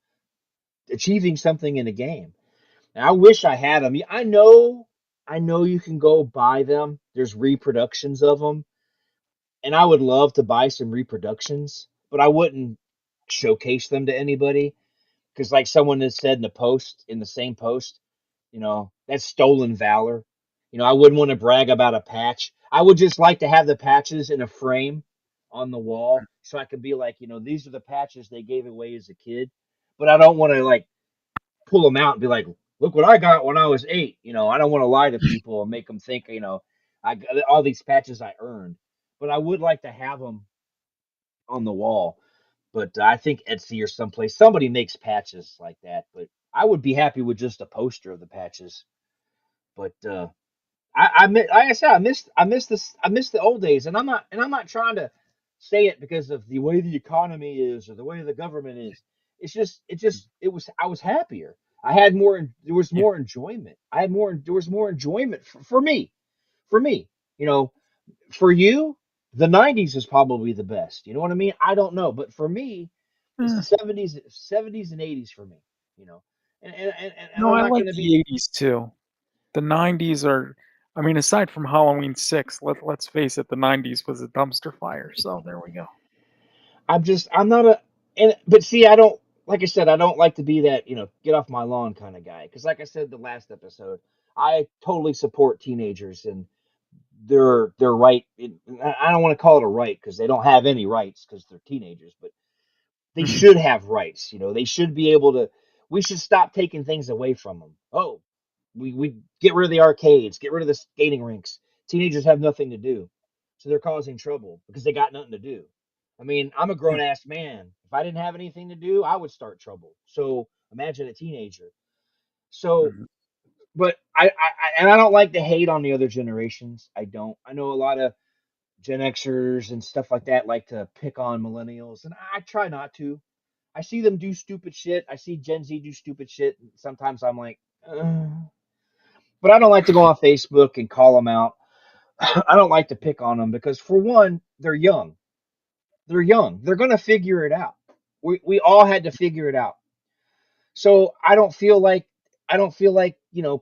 achieving something in a game. And I wish I had them. I know you can go buy them. There's reproductions of them, and I would love to buy some reproductions, but I wouldn't showcase them to anybody because, like someone has said in the post, in the same post, that's stolen valor. I wouldn't want to brag about a patch. I would just like to have the patches in a frame on the wall so I could be like, these are the patches they gave away as a kid. But I don't want to like pull them out and be like, look what I got when I was 8. I don't want to lie to people and make them think, I got all these patches I earned. But I would like to have them on the wall. But I think Etsy or someplace somebody makes patches like that. But I would be happy with just a poster of the patches. But like I said, I miss the old days, and I'm not trying to say it because of the way the economy is or the way the government is. I was happier. I had more. There was Yeah. more enjoyment. I had more. There was more enjoyment for me. For me, you know, for you, the '90s is probably the best. You know what I mean? I don't know, but for me, it's the Eh, '70s and '80s for me. You know, and no, I'm I not like going to be. the '80s too. The '90s are, I mean, aside from Halloween 6, let's face it, the '90s was a dumpster fire. So there we go. I'm not a, and but see, I don't, like I said, I don't like to be that, get off my lawn kind of guy. Because like I said the last episode, I totally support teenagers and their right. I don't want to call it a right because they don't have any rights because they're teenagers, but they should have rights. They should be able to. We should stop taking things away from them. Oh, we get rid of the arcades, get rid of the skating rinks. Teenagers have nothing to do, so they're causing trouble because they got nothing to do. I mean, I'm a Yeah. grown ass man. If I didn't have anything to do, I would start trouble. So imagine a teenager. So, Mhm. but and I don't like to hate on the other generations. I don't. I know a lot of Gen Xers and stuff like that like to pick on millennials, and I try not to. I see them do stupid shit. I see Gen Z do stupid shit. And sometimes I'm like, uh, but I don't like to go on Facebook and call them out. I don't like to pick on them because, for one, they're young. They're young. They're gonna figure it out. We all had to figure it out. So I don't feel like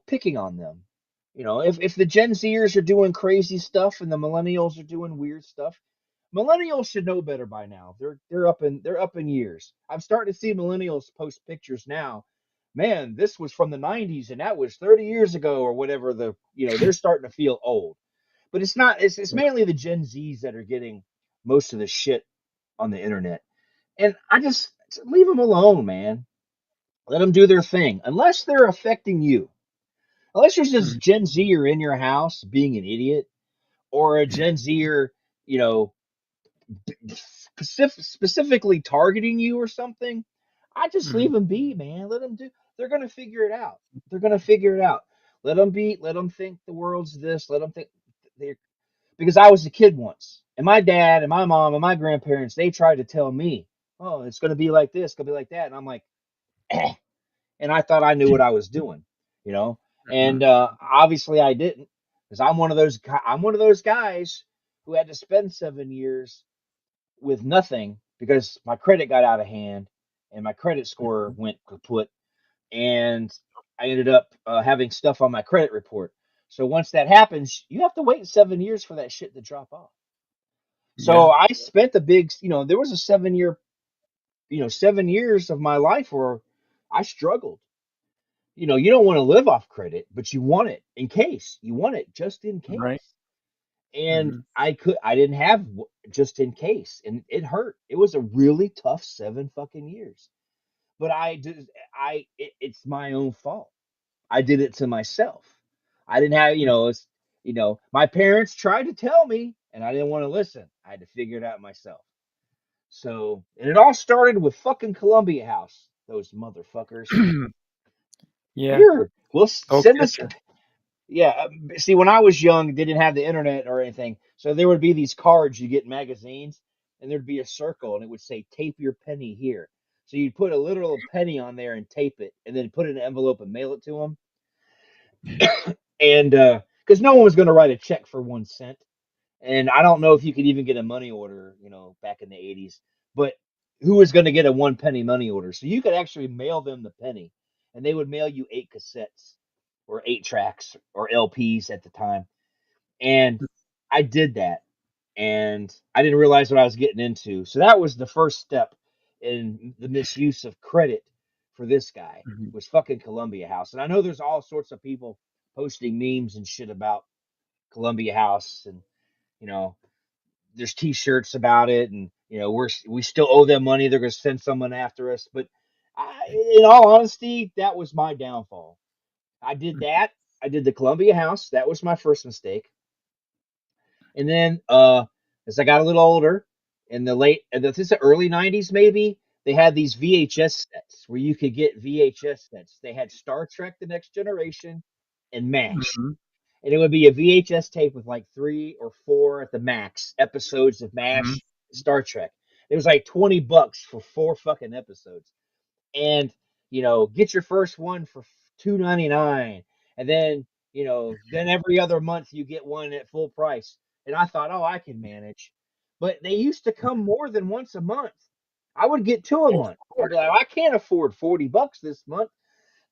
picking on them. If the Gen Zers are doing crazy stuff and the millennials are doing weird stuff, millennials should know better by now. They're up in years. I'm starting to see millennials post pictures now. Man, this was from the 90s and that was 30 years ago or whatever. They're starting to feel old. But it's not. It's mainly the Gen Zs that are getting most of the shit on the internet. And I just leave them alone, man. Let them do their thing, unless they're affecting you. Unless there's this Mhm. Gen Zer in your house being an idiot, or a Gen Zer, you know, specifically targeting you or something. I just Mhm. leave them be, man. Let them do. They're gonna figure it out. They're gonna figure it out. Let them be. Let them think the world's this. Let them think. They're, because I was a kid once, and my dad and my mom and my grandparents, they tried to tell me, "Oh, it's gonna be like this. It's gonna be like that," and I'm like, and I thought I knew what I was doing, you know. Mhm. And obviously I didn't, because I'm one of those guys who had to spend 7 years with nothing because my credit got out of hand and my credit score Mhm. went kaput, and I ended up having stuff on my credit report. So once that happens, you have to wait 7 years for that shit to drop off. So Yeah. I spent a big, there was a 7 year, 7 years of my life where I struggled. You don't want to live off credit, but you want it in case. You want it just in Right. case. And Mhm. I didn't have just in case, and it hurt. It was a really tough 7 fucking years. But it's my own fault. I did it to myself. I didn't have, my parents tried to tell me, and I didn't want to listen. I had to figure it out myself. So, and it all started with fucking Columbia House. Those motherfuckers. Yeah. Here, we'll They'll send get us. you. Yeah, see, when I was young, they didn't have the internet or anything, so there would be these cards you get in magazines, and there'd be a circle, and it would say "tape your penny here." So you'd put a literal penny on there and tape it, and then put it in an envelope and mail it to them. And because no one was going to write a check for 1 cent, and I don't know if you could even get a money order, back in the '80s, but who was going to get a 1 penny money order? So you could actually mail them the penny, and they would mail you 8 cassettes or 8 tracks or LPs at the time. And I did that, and I didn't realize what I was getting into. So that was the first step in the misuse of credit for this guy, Mhm. was fucking Columbia House. And I know there's all sorts of people posting memes and shit about Columbia House, and you know, there's T-shirts about it, and we still owe them money. They're gonna send someone after us, but in all honesty, that was my downfall. I did that. I did the Columbia House. That was my first mistake. And then as I got a little older, in this is the early '90s maybe, they had these VHS sets where you could get VHS sets. They had Star Trek: The Next Generation and MASH, Mhm. and it would be a VHS tape with like 3 or 4 at the max episodes of Mhm. MASH Star Trek. It was like $20 for 4 fucking episodes, and get your first one for 2.99, and then every other month you get one at full price. And I thought, oh, I can manage, but they used to come more than once a month. I would get two a Of month. I'd be course. like, I can't afford $40 this month,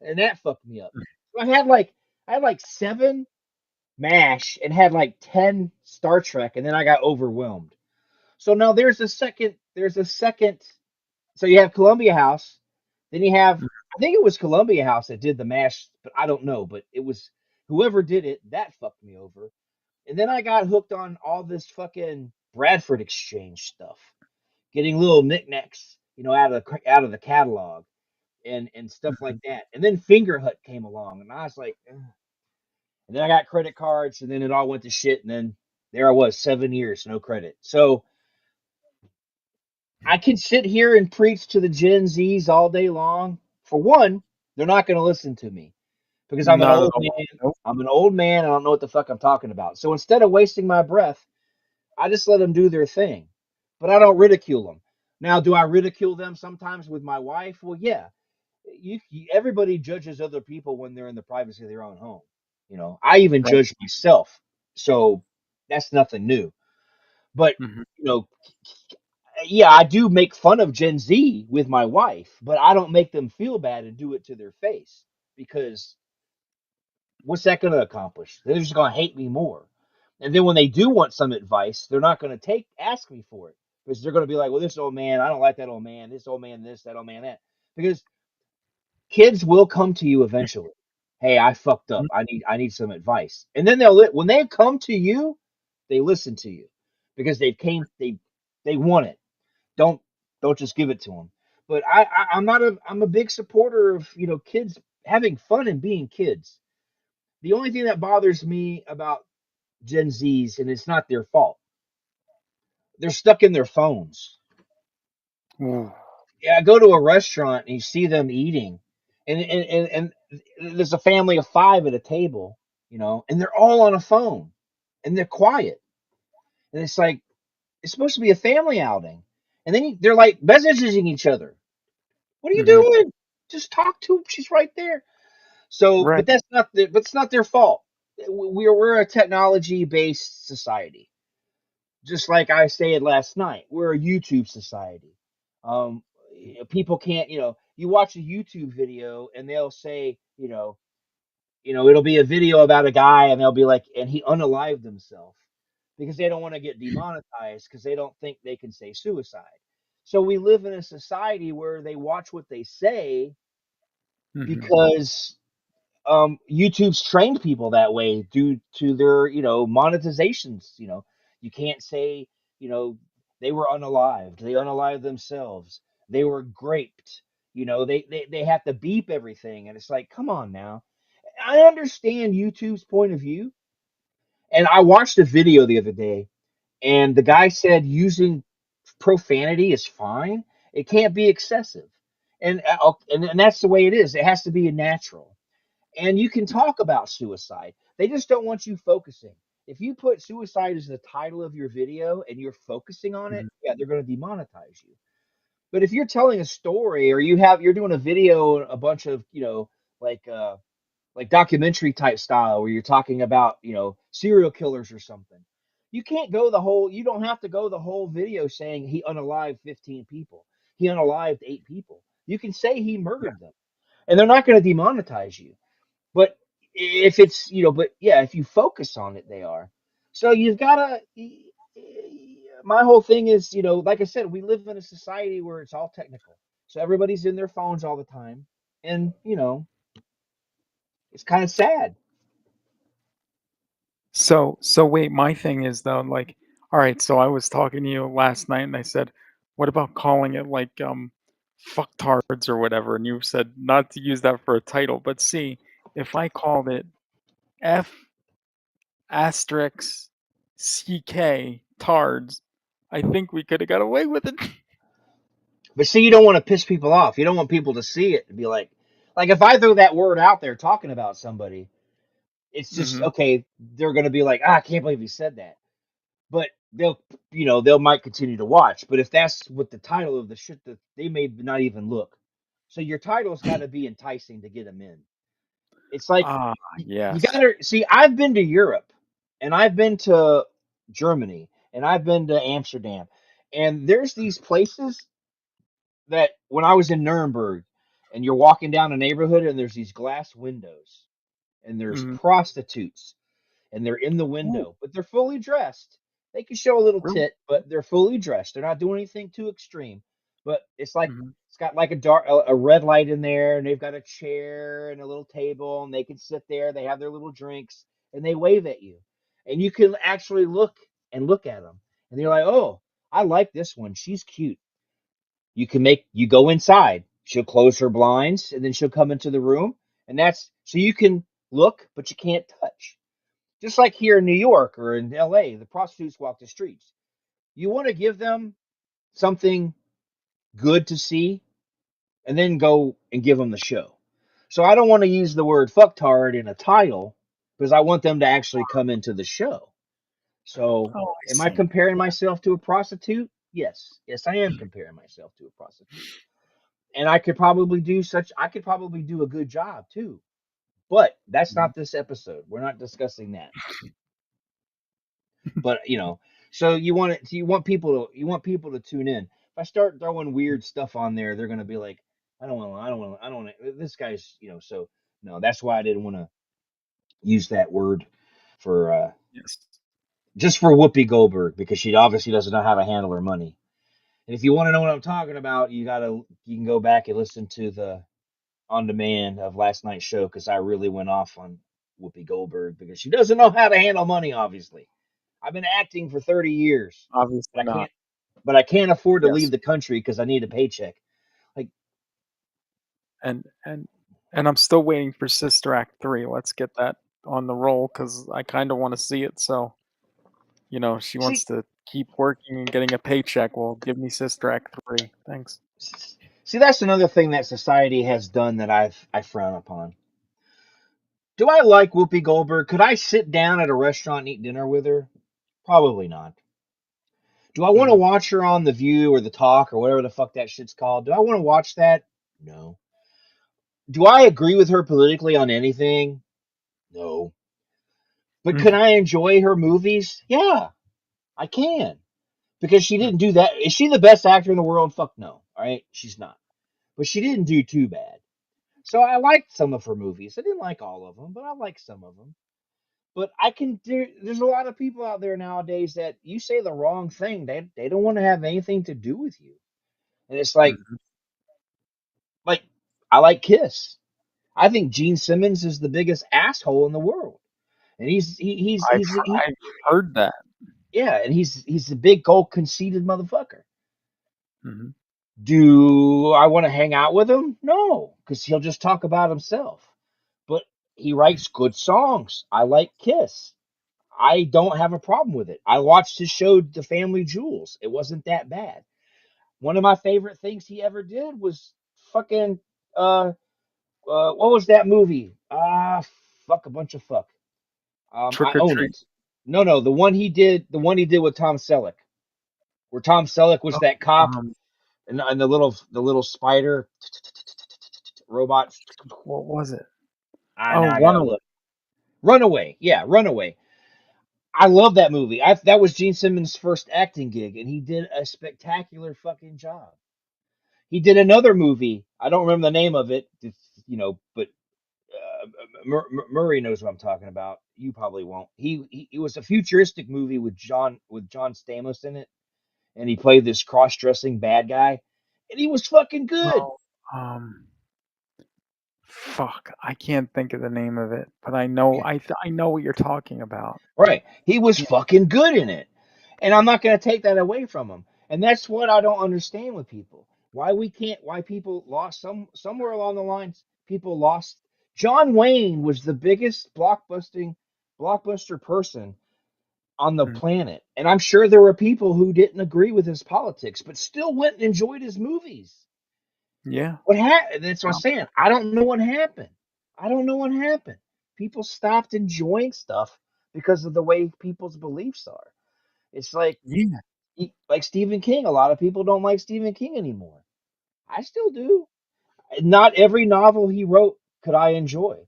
and that fucked me up. I had like 7 MASH and had like 10 Star Trek, and then I got overwhelmed. So now there's a second. So you have Columbia House, then you have, I think it was Columbia House that did the MASH, but I don't know. But it was whoever did it that fucked me over. And then I got hooked on all this fucking Bradford Exchange stuff, getting little knickknacks, out of the catalog, and stuff like Mhm. that. And then Fingerhut came along, and I was like, ugh. And then I got credit cards, and then it all went to shit. And then there I was, 7 years, no credit. So I can sit here and preach to the Gen Zs all day long. For one, they're not going to listen to me because I'm an Not at old all. man. Nope. I'm an old man. I don't know what the fuck I'm talking about. So instead of wasting my breath, I just let them do their thing. But I don't ridicule them. Now, do I ridicule them sometimes with my wife? Well, yeah. everybody judges other people when they're in the privacy of their own home. I even Right. judge myself, so that's nothing new. But Hmm. you know, yeah, I do make fun of Gen Z with my wife, but I don't make them feel bad and do it to their face because what's that going to accomplish? They're just going to hate me more. And then when they do want some advice, they're not going to ask me for it because they're going to be like, "Well, this old man, I don't like that old man. This old man, this, that old man, that." Because kids will come to you eventually. Hey, I fucked up. I need some advice. And then when they come to you, they listen to you because they want it. Don't don't just give it to them. But I'm a big supporter of kids having fun and being kids. The only thing that bothers me about Gen Zs, and it's not their fault, they're stuck in their phones. Ooh. Yeah, I go to a restaurant and you see them eating, and there's a family of five at a table, and they're all on a phone, and they're quiet, and it's like it's supposed to be a family outing, and then they're like messaging each other. What are you Hmm. doing? Just talk to her. She's right there. So, Right. but it's not their fault. We're a technology based society. Just like I said last night, we're a YouTube society. Um, People can't, you watch a YouTube video and they'll say, it'll be a video about a guy and they'll be like, and he unalived himself because they don't want to get demonetized because they don't think they can say suicide. So we live in a society where they watch what they say Hmm. because YouTube's trained people that way due to their, monetizations. You can't say, you know, they were unalived. They unalived themselves. They were graped. They have to beep everything, and it's like, come on now. I understand YouTube's point of view, and I watched a video the other day, and the guy said using profanity is fine. It can't be excessive, and that's the way it is. It has to be natural, and you can talk about suicide. They just don't want you focusing. If you put suicide as the title of your video and you're focusing on it, Hmm. yeah, they're going to demonetize you. But if you're telling a story or you're doing a video, a bunch of like like documentary type style where you're talking about serial killers or something, you don't have to go the whole video saying he unalived 15 people, he unalived 8 people. You can say he murdered them, and they're not going to demonetize you. But if it's, but yeah, if you focus on it, they are. So you've got to. My whole thing is, like I said, we live in a society where it's all technical. So everybody's in their phones all the time, and it's kind of sad. So wait, my thing is though, like, all right, so I was talking to you last night and I said, what about calling it like fucktards or whatever? And you said not to use that for a title, but see, if I called it F asterisk CK tards, I think we could have got away with it. But see, you don't want to piss people off. You don't want people to see it and be like if I throw that word out there talking about somebody, it's just Hmm. okay. They're gonna be like, I can't believe he said that. But they'll might continue to watch. But if that's what the title of the shit, that they may not even look. So your title's got to be enticing to get them in. It's like Ah, you yes. gotta see. I've been to Europe, and I've been to Germany, and I've been to Amsterdam, and there's these places that when I was in Nuremberg, and you're walking down a neighborhood, and there's these glass windows, and there's Hmm. prostitutes and they're in the Ooh, window, but they're fully dressed. They can show a little really? tit, but they're fully dressed. They're not doing anything too extreme. But it's like Hmm. it's got like a red light in there, and they've got a chair and a little table, and they can sit there. They have their little drinks, and they wave at you, and you can actually look at them, and you're like, oh, I like this one. She's cute. You go inside. She'll close her blinds, and then she'll come into the room, and that's so you can look, but you can't touch. Just like here in New York or in LA, the prostitutes walk the streets. You want to give them something good to see and then go and give them the show. So I don't want to use the word fucktard in a title because I want them to actually come into the show. So Oh, I am I see. comparing Yeah. myself to a prostitute? Yes. Yes, I am comparing myself to a prostitute. and I could probably do a good job too. But that's Mhm. not this episode. We're not discussing that. But so you want people to tune in. If I start throwing weird stuff on there, they're gonna be like, I don't want this guy's, so no, that's why I didn't want to use that word for Yes. just for Whoopi Goldberg, because she obviously doesn't know how to handle her money. And if you want to know what I'm talking about, you can go back and listen to the on demand of last night's show, because I really went off on Whoopi Goldberg because she doesn't know how to handle money. Obviously, I've been acting for 30 years, but Obviously not. I can't afford to leave Yes. the country because I need a paycheck. Like, And I'm still waiting for Sister Act 3. Let's get that on the roll because I kinda wanna see it, so, she wants see, to keep working and getting a paycheck. Well, give me Sister Act 3. Thanks. see, that's another thing that society has done that I frown upon. Do I like Whoopi Goldberg? Could I sit down at a restaurant and eat dinner with her? Probably not. Do I want to Mhm. watch her on The View or The Talk or whatever the fuck that shit's called? Do I want to watch that? No. Do I agree with her politically on anything? No. But can Mm. I enjoy her movies? Yeah, I can. Because she Mm. didn't do that. Is she the best actor in the world? Fuck no. All right, she's not. But she didn't do too bad. So I liked some of her movies. I didn't like all of them, but I liked some of them. But there's a lot of people out there nowadays that you say the wrong thing, they don't want to have anything to do with you. And it's Mhm. like I like Kiss. I think Gene Simmons is the biggest asshole in the world. And I've heard that. yeah, and he's a big old conceited motherfucker. Mhm. Do I want to hang out with him? No, because he'll just talk about himself. But he writes good songs. I like Kiss. I don't have a problem with it. I watched his show, The Family Jewels. It wasn't that bad. One of my favorite things he ever did was fucking uh what was that movie? Fuck, a bunch of fuck. I Trick or own treat. it. No, the one he did with Tom Selleck, where Tom Selleck was Oh, that cop, um, and the little spider robot. what was it? Now Oh, I gotta Runaway. look. Runaway, yeah, Runaway. I love that movie. That was Gene Simmons' first acting gig, and he did a spectacular fucking job. He did another movie. I don't remember the name of it, but Murray knows what I'm talking about. You probably won't. It was a futuristic movie with John Stamos in it, and he played this cross-dressing bad guy, and he was fucking good. Oh, fuck, I can't think of the name of it, but I know what you're talking about. Right. He was Yeah. fucking good in it. And I'm not going to take that away from him. And that's what I don't understand with people. Why people lost somewhere along the lines, people lost. John Wayne was the biggest blockbuster person on the Mm. planet. And I'm sure there were people who didn't agree with his politics, but still went and enjoyed his movies. Yeah. What happened? That's what I'm Um, saying. I don't know what happened. I don't know what happened. People stopped enjoying stuff because of the way people's beliefs are. It's yeah. like Stephen King. A lot of people don't like Stephen King anymore. I still do. Not every novel he wrote could I enjoy.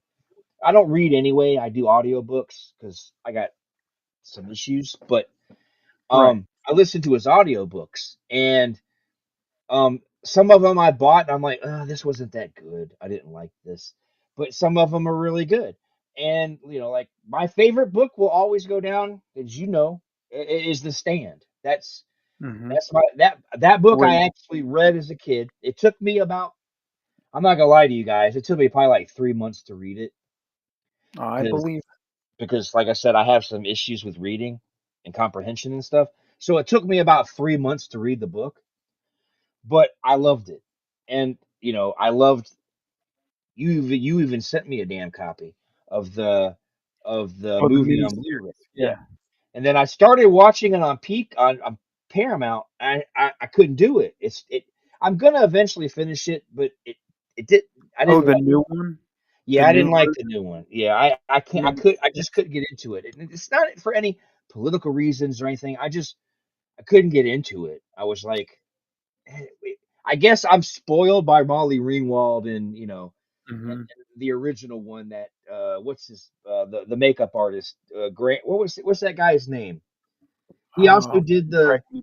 I don't read anyway. I do audiobooks because I got some issues, but Right. I listen to his audiobooks, and some of them I bought, and I'm like, oh, this wasn't that good. I didn't like this. But some of them are really good. And, like my favorite book will always go down, as is The Stand. Mhm. That book Great. I actually read as a kid. It took me about, I'm not gonna lie to you guys, it took me probably like 3 months to read it I because believe. like I said, I have some issues with reading and comprehension and stuff. So it took me about 3 months to read the book, but I loved it. And I loved you even sent me a damn copy of the Oh, the movie mini on Blu-ray. series. Yeah. Yeah. And then I started watching it on Paramount. I couldn't do it. I'm gonna eventually finish it, but it did I Oh, didn't the like new one? The yeah, I new didn't like the version? new one. Yeah, I can't Yeah. I just couldn't get into it. It's not for any political reasons or anything. I couldn't get into it. I was like, I guess I'm spoiled by Molly Ringwald and and Hmm. the original one that what's his the makeup artist Grant. What's that guy's name? He also did Greg, the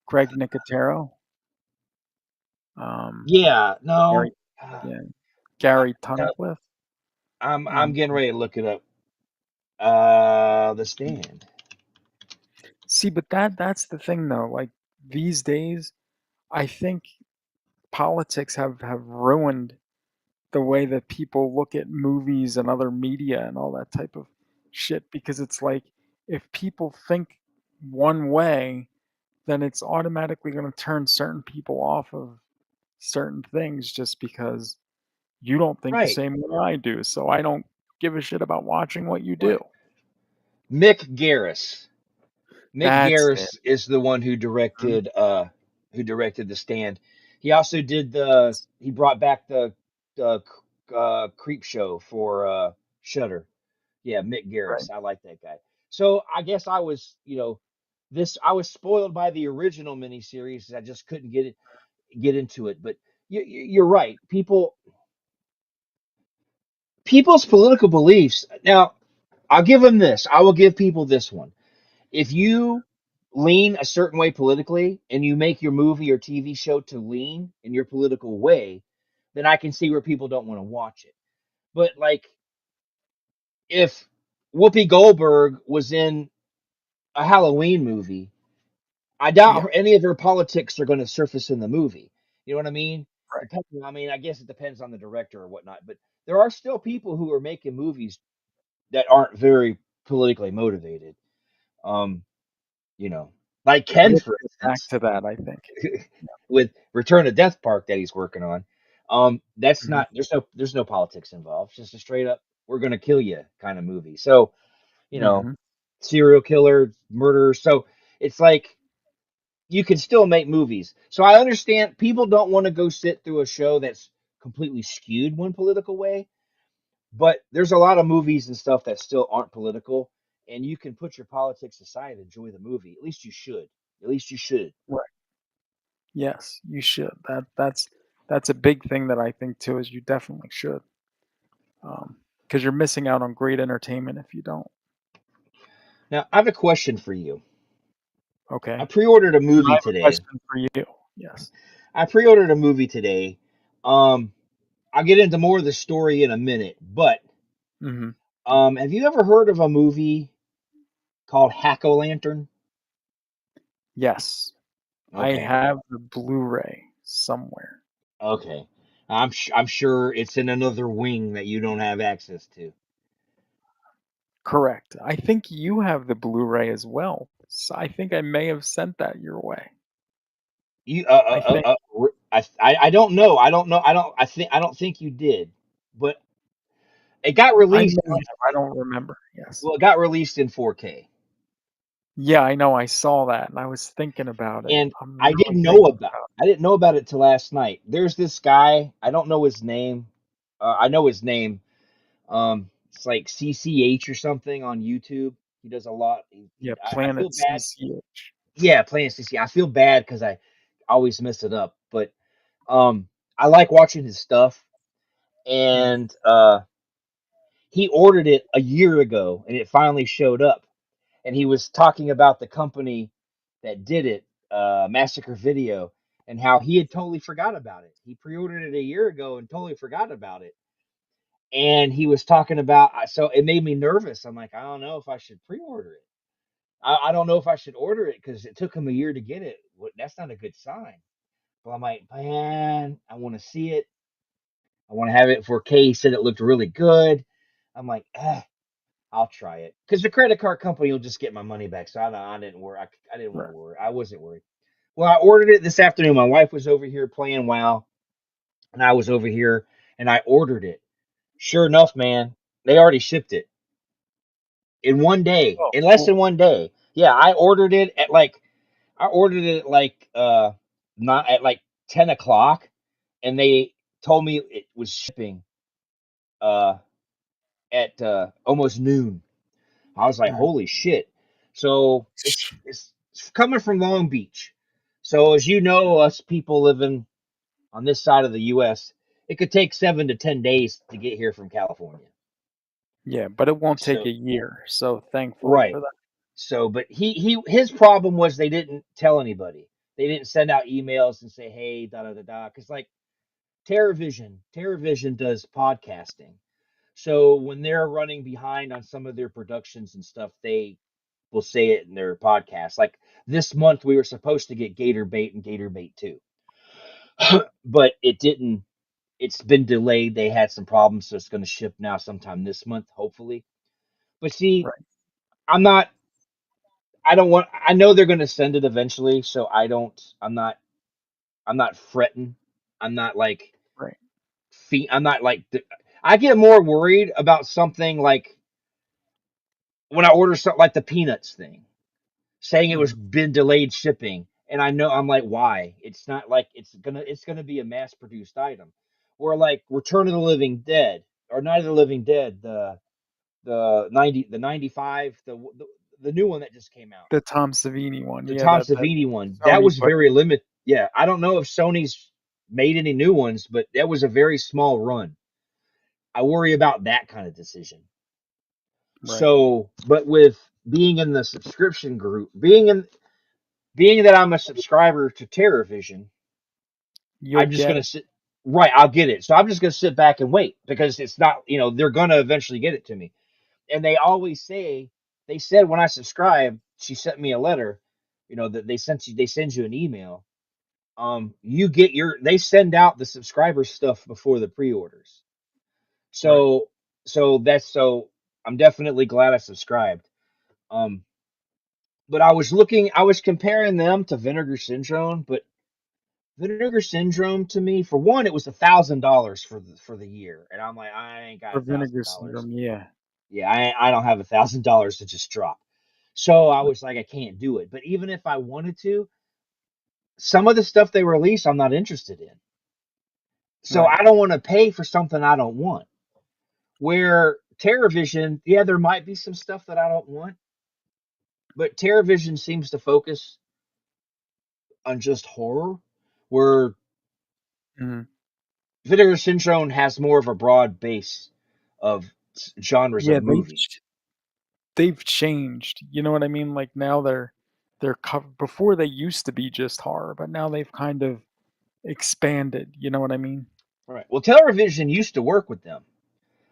Greg Nicotero, um, yeah no Gary, yeah, Gary no Tunnicliffe. I'm Um, getting ready to look it up. The Stand. See, but that's the thing though. Like these days, I think politics have ruined the way that people look at movies and other media and all that type of shit because it's like if people think one way, then it's automatically going to turn certain people off of certain things just because you don't think the Right. same way I do. So I don't give a shit about watching what you do. Right. Mick Garris. Mick That's it. Garris is the one Mhm. who directed The Stand. He also did the he brought back the Creep Show for Shudder. Yeah, Mick Right. Garris. I like that guy. So I guess I was, I was spoiled by the original miniseries. I just couldn't get into it. But you're right. People's political beliefs. Now, I'll give them this. I will give people this one. If you lean a certain way politically and you make your movie or TV show to lean in your political way, then I can see where people don't want to watch it. But like if Whoopi Goldberg was in a Halloween movie, I doubt Yep. any of her politics are going to surface in the movie. You know what I mean? Right. Depending, I mean, I guess it depends on the director or whatnot, but there are still people who are making movies that aren't very politically motivated. Um, like Ken, We'll for get back instance, to that, I think. with Return to Death Park that he's working on. That's Mhm. not there's no politics involved. It's just a straight up we're gonna kill you kind of movie. So you know, Mhm. serial killer, murder. So it's like you can still make movies. So I understand people don't want to go sit through a show that's completely skewed one political way, but there's a lot of movies and stuff that still aren't political, and you can put your politics aside and enjoy the movie. At least you should. At least you should. Right. Yes, you should. That's a big thing that I think too is you definitely should. Because you're missing out on great entertainment if you don't. Now, I have a question for you. I Okay. pre-ordered a And I movie have a today. question for you. Yes. I pre-ordered a movie today. Um, I'll get into more of the story in a minute, but Hmm. have you ever heard of a movie called Hack-O-Lantern? Yes. I Okay, have the Blu-ray somewhere. okay. I'm sure it's in another wing that you don't have access to. Correct. I think you have the Blu-ray as well. So I think I may have sent that your way. You I think I don't know. I don't know. I don't think you did, but it got I released. may have. I don't remember. Yes. Well, it got released in 4K. Yeah, I know. I saw that and I was thinking about it. And I'm I really didn't know thinking about about I didn't know about it till last night. There's this guy, I don't know his name. I know his name. It's like CCH or something on YouTube. He does a lot. yeah, I feel Planet bad. CCH. Yeah, playing CC. I feel bad because I always mess it up. But I like watching his stuff. Mhm. And he ordered it a year ago, and it finally showed up. And he was talking about the company that did it, Massacre Video, and how he had totally forgot about it. He pre-ordered it a year ago and totally forgot about it. And he was talking about, so it made me nervous. I'm like, I don't know if I should pre-order it. I don't know if I should order it because it took him a year to get it. That's not a good sign. But I'm like, man, I want to see it. I want to have it 4K. He said it looked really good. I'm like, I'll try it because the credit card company will just get my money back. So I didn't worry. I didn't want to Right. worry. I wasn't worried. Well, I ordered it this afternoon. My wife was over here playing WoW, and I was over here, and I ordered it. Sure enough, man, they already shipped it in one day, Oh, in less cool. than one day. Yeah, I ordered it at like not at like 10 o'clock, and they told me it was shipping uh at almost noon. I was like, Mhm. holy shit. So it's coming from Long Beach. So as you know, us people living on this side of the U.S., it could take 7 to 10 days to get here from California. Yeah, but it won't take So a year, so thankfully right. for that. So, but his problem was they didn't tell anybody. They didn't send out emails and say, "Hey, da da da da," because like TerraVision does podcasting. So when they're running behind on some of their productions and stuff, they will say it in their podcast. Like this month, we were supposed to get Gator Bait and Gator Bait 2, but it didn't. It's been delayed. They had some problems, so it's going to ship now sometime this month, hopefully. But see, Right, I'm not. I don't want. I know they're going to send it eventually, so I don't. I'm not. I'm not fretting. I'm not like. right. I'm not like. I get more worried about something like when I order something like the peanuts thing, saying it was Mhm. been delayed shipping, and I know I'm like, why? It's not like it's gonna be a mass produced item. Or like Return of the Living Dead or Night of the Living Dead, the 95, the new one that just came out, The Tom Savini one, the yeah, Tom that Savini one. That Sony was put very limited. Yeah, I don't know if Sony's made any new ones, but that was a very small run. I worry about that kind of decision. right. So, but with being in the subscription group, being that I'm a subscriber to TerraVision, You'll I'm just get gonna it. sit. Right, I'll get it. So I'm just gonna sit back and wait because it's not, they're gonna eventually get it to me. And they always say, they said when I subscribed, she sent me a letter, that they send you an email. You get they send out the subscriber stuff before the pre-orders. Right. So, so I'm definitely glad I subscribed. Um, but I was comparing them to Vinegar Syndrome, but Vinegar Syndrome to me, for one, it was $1,000 for the year, and I'm like, I ain't got For a thousand Vinegar dollars. Syndrome, yeah. Yeah, I don't have $1,000 to just drop. So I was like, I can't do it. But even if I wanted to, some of the stuff they release, I'm not interested in. So Right. I don't want to pay for something I don't want. Where TerraVision, yeah, there might be some stuff that I don't want, but TerraVision seems to focus on just horror, where Mhm. Vinegar Syndrome has more of a broad base of genres of Yeah, movie. they've changed, you know what I mean? Like, now they're before they used to be just horror, but now they've kind of expanded, you know what I mean? All right. Well, TerraVision used to work with them.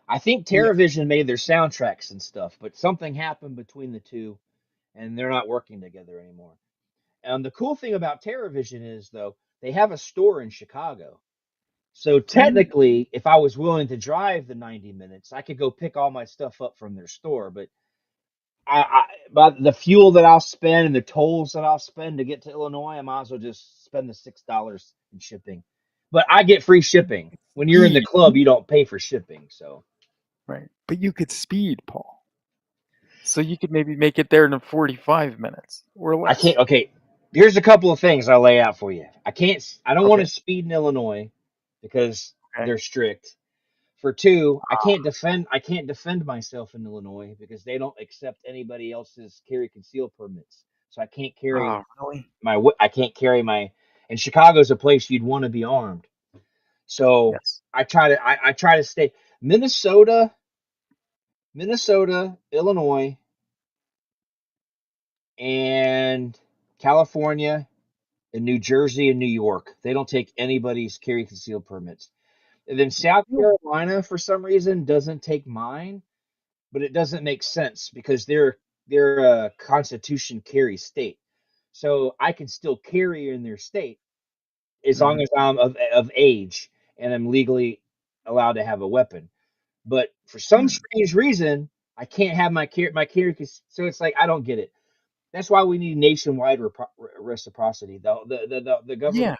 I think Yeah. TerraVision made their soundtracks and stuff, but something happened between the two, and they're not working together anymore. And the cool thing about TerraVision is, though, they have a store in Chicago. So Mm, technically, if I was willing to drive the 90 minutes, I could go pick all my stuff up from their store. But but the fuel that I'll spend and the tolls that I'll spend to get to Illinois, I might as well just spend the $6 in shipping. But I get free shipping. When you're in the speed, club, you don't pay for shipping. So right. But you could speed, Paul. So you could maybe make it there in 45 minutes or I less. can't. Okay, here's a couple of things I'll lay out for you. I don't want Okay. to speed in Illinois because Okay. they're strict. For two, Ah, I can't defend myself in Illinois because they don't accept anybody else's carry conceal permits. So I can't carry really? I can't carry my. And Chicago's a place you'd want to be armed. So Yes. I try to stay Minnesota, Illinois, and California and New Jersey and New York. They don't take anybody's carry concealed permits. And then South You Carolina, for some reason, doesn't take mine, but it doesn't make sense because they're a Constitution carry state, so I can still carry in their state as long mhm. as I'm of age and I'm legally allowed to have a weapon. But for some Hmm. strange reason, I can't have my carry. So it's like I don't get it. That's why we need nationwide reciprocity. The Yeah. government,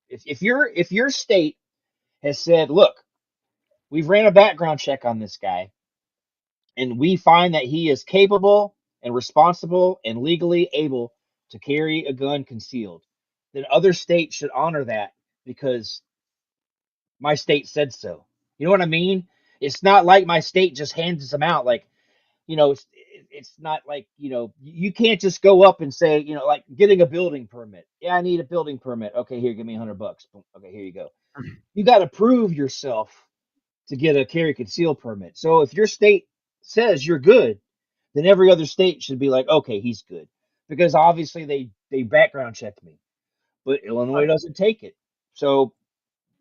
if your state has said, look, we've ran a background check on this guy, and we find that he is capable and responsible and legally able to carry a gun concealed, then other states should honor that because my state said so. You know what I mean? It's not like my state just hands them out like, you know, it's not like, you can't just go up and say, like getting a building permit. Yeah, I need a building permit. Okay, here, give me $100. Okay, here you go. You got to prove yourself to get a carry conceal permit. So if your state says you're good, then every other state should be like, okay, he's good, because obviously they background checked me, but Illinois Right. doesn't take it. So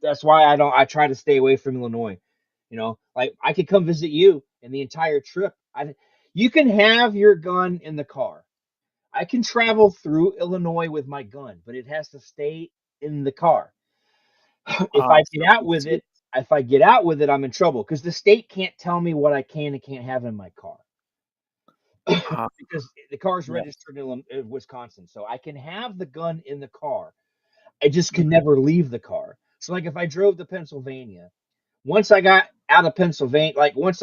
that's why I try to stay away from Illinois. Like I could come visit you, and the entire trip, you can have your gun in the car. I can travel through Illinois with my gun, but it has to stay in the car. If I get So out with it, if I get out with it, I'm in trouble because the state can't tell me what I can and can't have in my car uh, because the car's yeah. registered in Wisconsin. So I can have the gun in the car. I just can Mhm. never leave the car. So like if I drove to Pennsylvania, once I got out of Pennsylvania, like once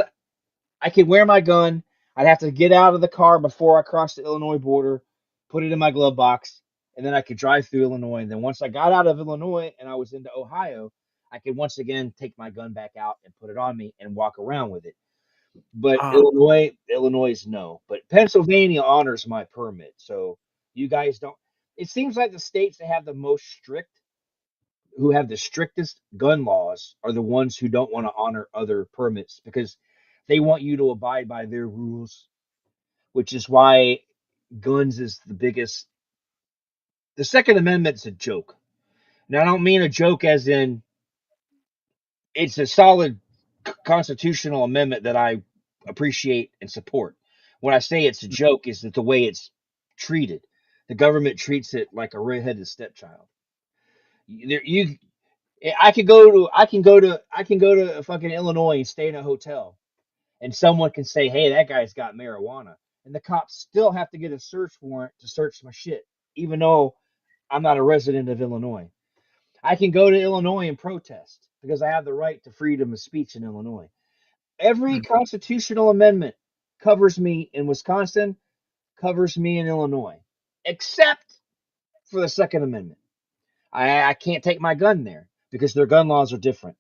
I could wear my gun, I'd have to get out of the car before I crossed the Illinois border, put it in my glove box, and then I could drive through Illinois. And then once I got out of Illinois and I was into Ohio, I could once again take my gun back out and put it on me and walk around with it. But Uh, Illinois is no. But Pennsylvania honors my permit. So you guys don't. It seems like the states that have the most strict, who have the strictest gun laws, are the ones who don't want to honor other permits because they want you to abide by their rules, which is why guns is the biggest. The Second Amendment's a joke. Now, I don't mean a joke as in it's a solid constitutional amendment that I appreciate and support. When I say it's a joke, is that the way it's treated. The government treats it like a redheaded stepchild. You, I can go to fucking Illinois and stay in a hotel, and someone can say, "Hey, that guy's got marijuana," and the cops still have to get a search warrant to search my shit, even though I'm not a resident of Illinois. I can go to Illinois and protest because I have the right to freedom of speech in Illinois. Every mm, constitutional amendment covers me in Wisconsin, covers me in Illinois, except for the Second Amendment. I can't take my gun there because their gun laws are different.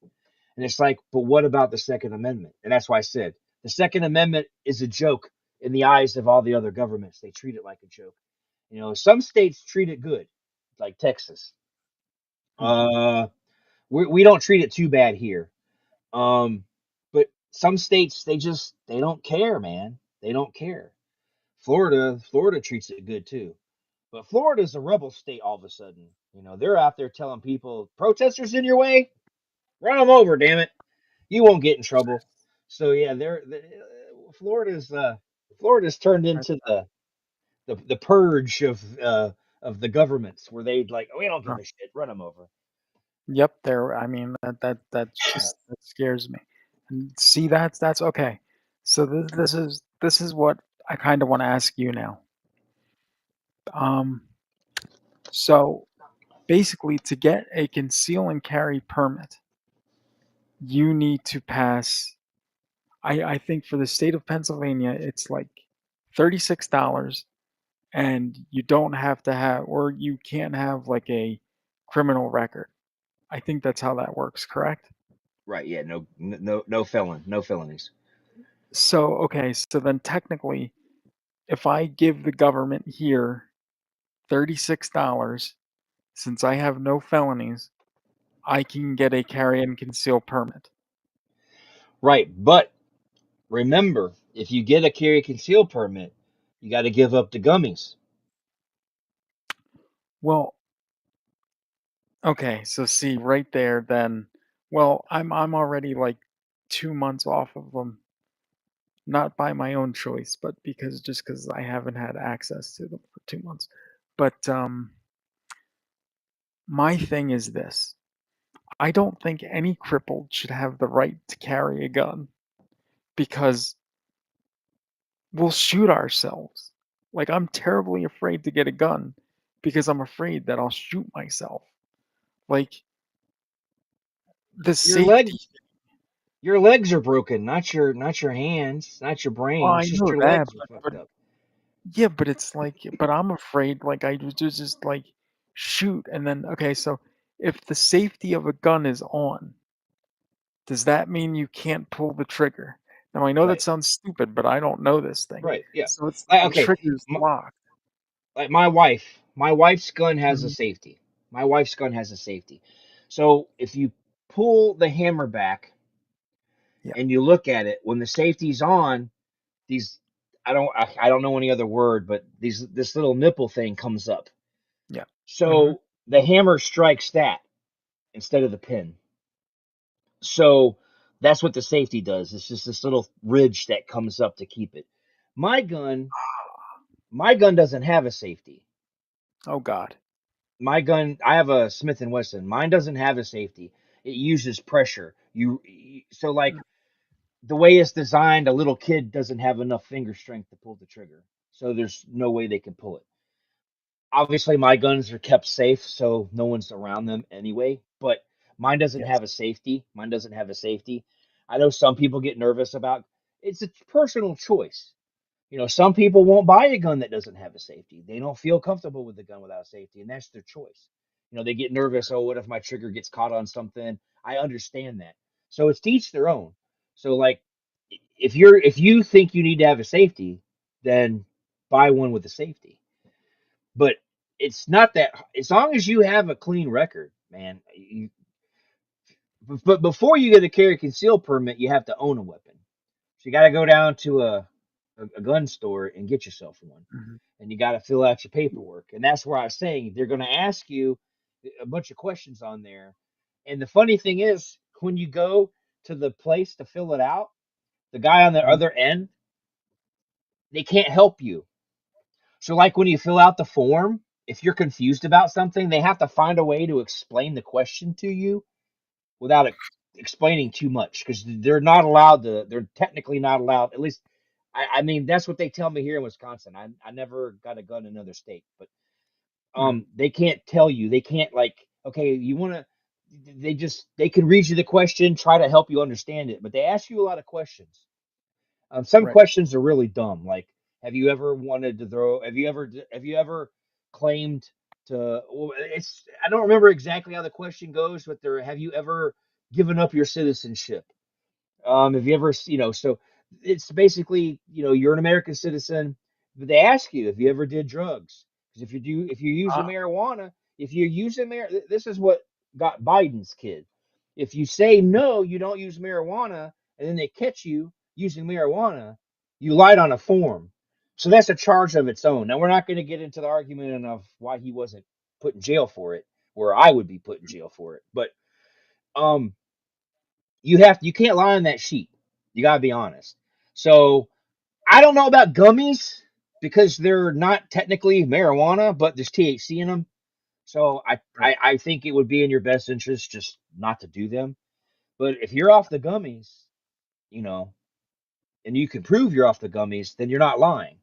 And it's like, but what about the Second Amendment? And that's why I said the Second Amendment is a joke in the eyes of all the other governments. They treat it like a joke. Some states treat it good, like Texas. mhm. Uh, we don't treat it too bad here. Um, but some states they don't care, man. They don't care. Florida treats it good too. But Florida's a rebel state all of a sudden. They're out there telling people, protesters in your way, run them over, damn it. You won't get in trouble. So yeah, Florida's Florida's turned Right. into the purge of the governments where they like, oh, we don't Uh, give a shit, run them over. yep. There. I mean, that scares me. And see, that's okay. So this is what I kind of want to ask you now. Um. So basically, to get a conceal and carry permit, you need to pass. I think for the state of Pennsylvania, it's like $36, and you don't have to have, or you can't have like a criminal record. I think that's how that works, correct? Right? Yeah. No felonies. So, okay, so then technically, if I give the government here $36, since I have no felonies, I can get a carry and conceal permit. Right. But remember, if you get a carry conceal permit, you got to give up the gummies. Well, okay, so see right there then, well, I'm already like 2 months off of them, not by my own choice, but because just because I haven't had access to them for 2 months. But, my thing is this, I don't think any crippled should have the right to carry a gun because we'll shoot ourselves. Like, I'm terribly afraid to get a gun because I'm afraid that I'll shoot myself. Like, the Your safety. legs, your legs are broken, not your hands, not your Well, brain. It's I just know your that, legs are but fucked up. yeah, but it's like, but I'm afraid, like, I would just like shoot, and then okay, so if the safety of a gun is on, does that mean you can't pull the trigger? Now I know that Right. sounds stupid, but I don't know this thing. Right. Yeah. So it's Like, the okay. trigger's locked. Like my wife's gun has a Mhm. safety. My wife's gun has a safety. So if you pull the hammer back Yeah. and you look at it, when the safety's on, these I don't know any other word, but this little nipple thing comes up. Yeah. Mhm. So the hammer strikes that instead of the pin. So that's what the safety does. It's just this little ridge that comes up to keep it. My gun, my gun doesn't have a safety. Oh God. My gun, I have a Smith and Wesson. Mine doesn't have a safety. It uses pressure. So like the way it's designed, a little kid doesn't have enough finger strength to pull the trigger. So there's no way they can pull it. Obviously my guns are kept safe, so no one's around them anyway, but mine doesn't Yes. have a safety. Mine doesn't have a safety. I know some people get nervous about it's a personal choice. Some people won't buy a gun that doesn't have a safety. They don't feel comfortable with the gun without safety, and that's their choice. They get nervous. Oh, what if my trigger gets caught on something? I understand that. So it's to each their own. So like, if you think you need to have a safety, then buy one with a safety. But it's not that. As long as you have a clean record, man. But before you get a carry conceal permit, you have to own a weapon. So you got to go down to a gun store and get yourself one. Mhm. And you got to fill out your paperwork. And that's where I was saying they're going to ask you a bunch of questions on there. And the funny thing is, when you go to the place to fill it out, the guy on the Mhm. other end, they can't help you. So, like when you fill out the form, if you're confused about something, they have to find a way to explain the question to you without explaining too much because they're not allowed to. They're technically not allowed. At least, I mean, that's what they tell me here in Wisconsin. I never got a gun in another state, but Mhm. they can't tell you. They can't like, okay, you want to. They can read you the question, try to help you understand it, but they ask you a lot of questions. Some Right. questions are really dumb. Like, have you ever wanted to throw? Have you ever claimed to? Well, it's I don't remember exactly how the question goes, but there. Have you ever given up your citizenship? Have you ever, so it's basically, you're an American citizen, but they ask you if you ever did drugs. Because if you're using Ah. marijuana, if you're using this is what got Biden's kid. If you say no, you don't use marijuana, and then they catch you using marijuana, you lied on a form. So that's a charge of its own. Now we're not going to get into the argument of why he wasn't put in jail for it, where I would be put in jail for it. But um, you can't lie on that sheet. You gotta be honest. So I don't know about gummies because they're not technically marijuana, but there's THC in them. So I, Right. I, I think it would be in your best interest just not to do them. But if you're off the gummies, you know, and you can prove you're off the gummies, then you're not lying.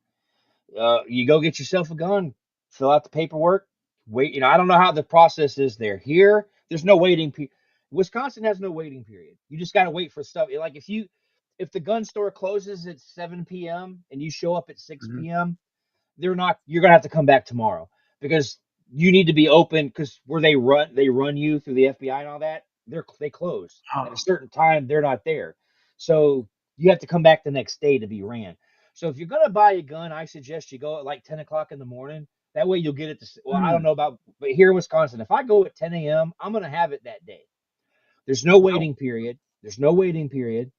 You go get yourself a gun, fill out the paperwork, wait. I don't know how the process is there. Here, there's no waiting. Wisconsin has no waiting period. You just got to wait for stuff. Like if the gun store closes at 7 p.m. and you show up at 6 Mhm. p.m., they're not. You're gonna have to come back tomorrow because you need to be open. Because where they run you through the FBI and all that, they close at a Ah. certain time. They're not there, so you have to come back the next day to be ran. So if you're gonna buy a gun, I suggest you go at like 10 o'clock in the morning. That way you'll get it. Well, I don't Mm. know about, but here in Wisconsin, if I go at 10 a.m., I'm gonna have it that day. There's no Wow. waiting period. There's no waiting period,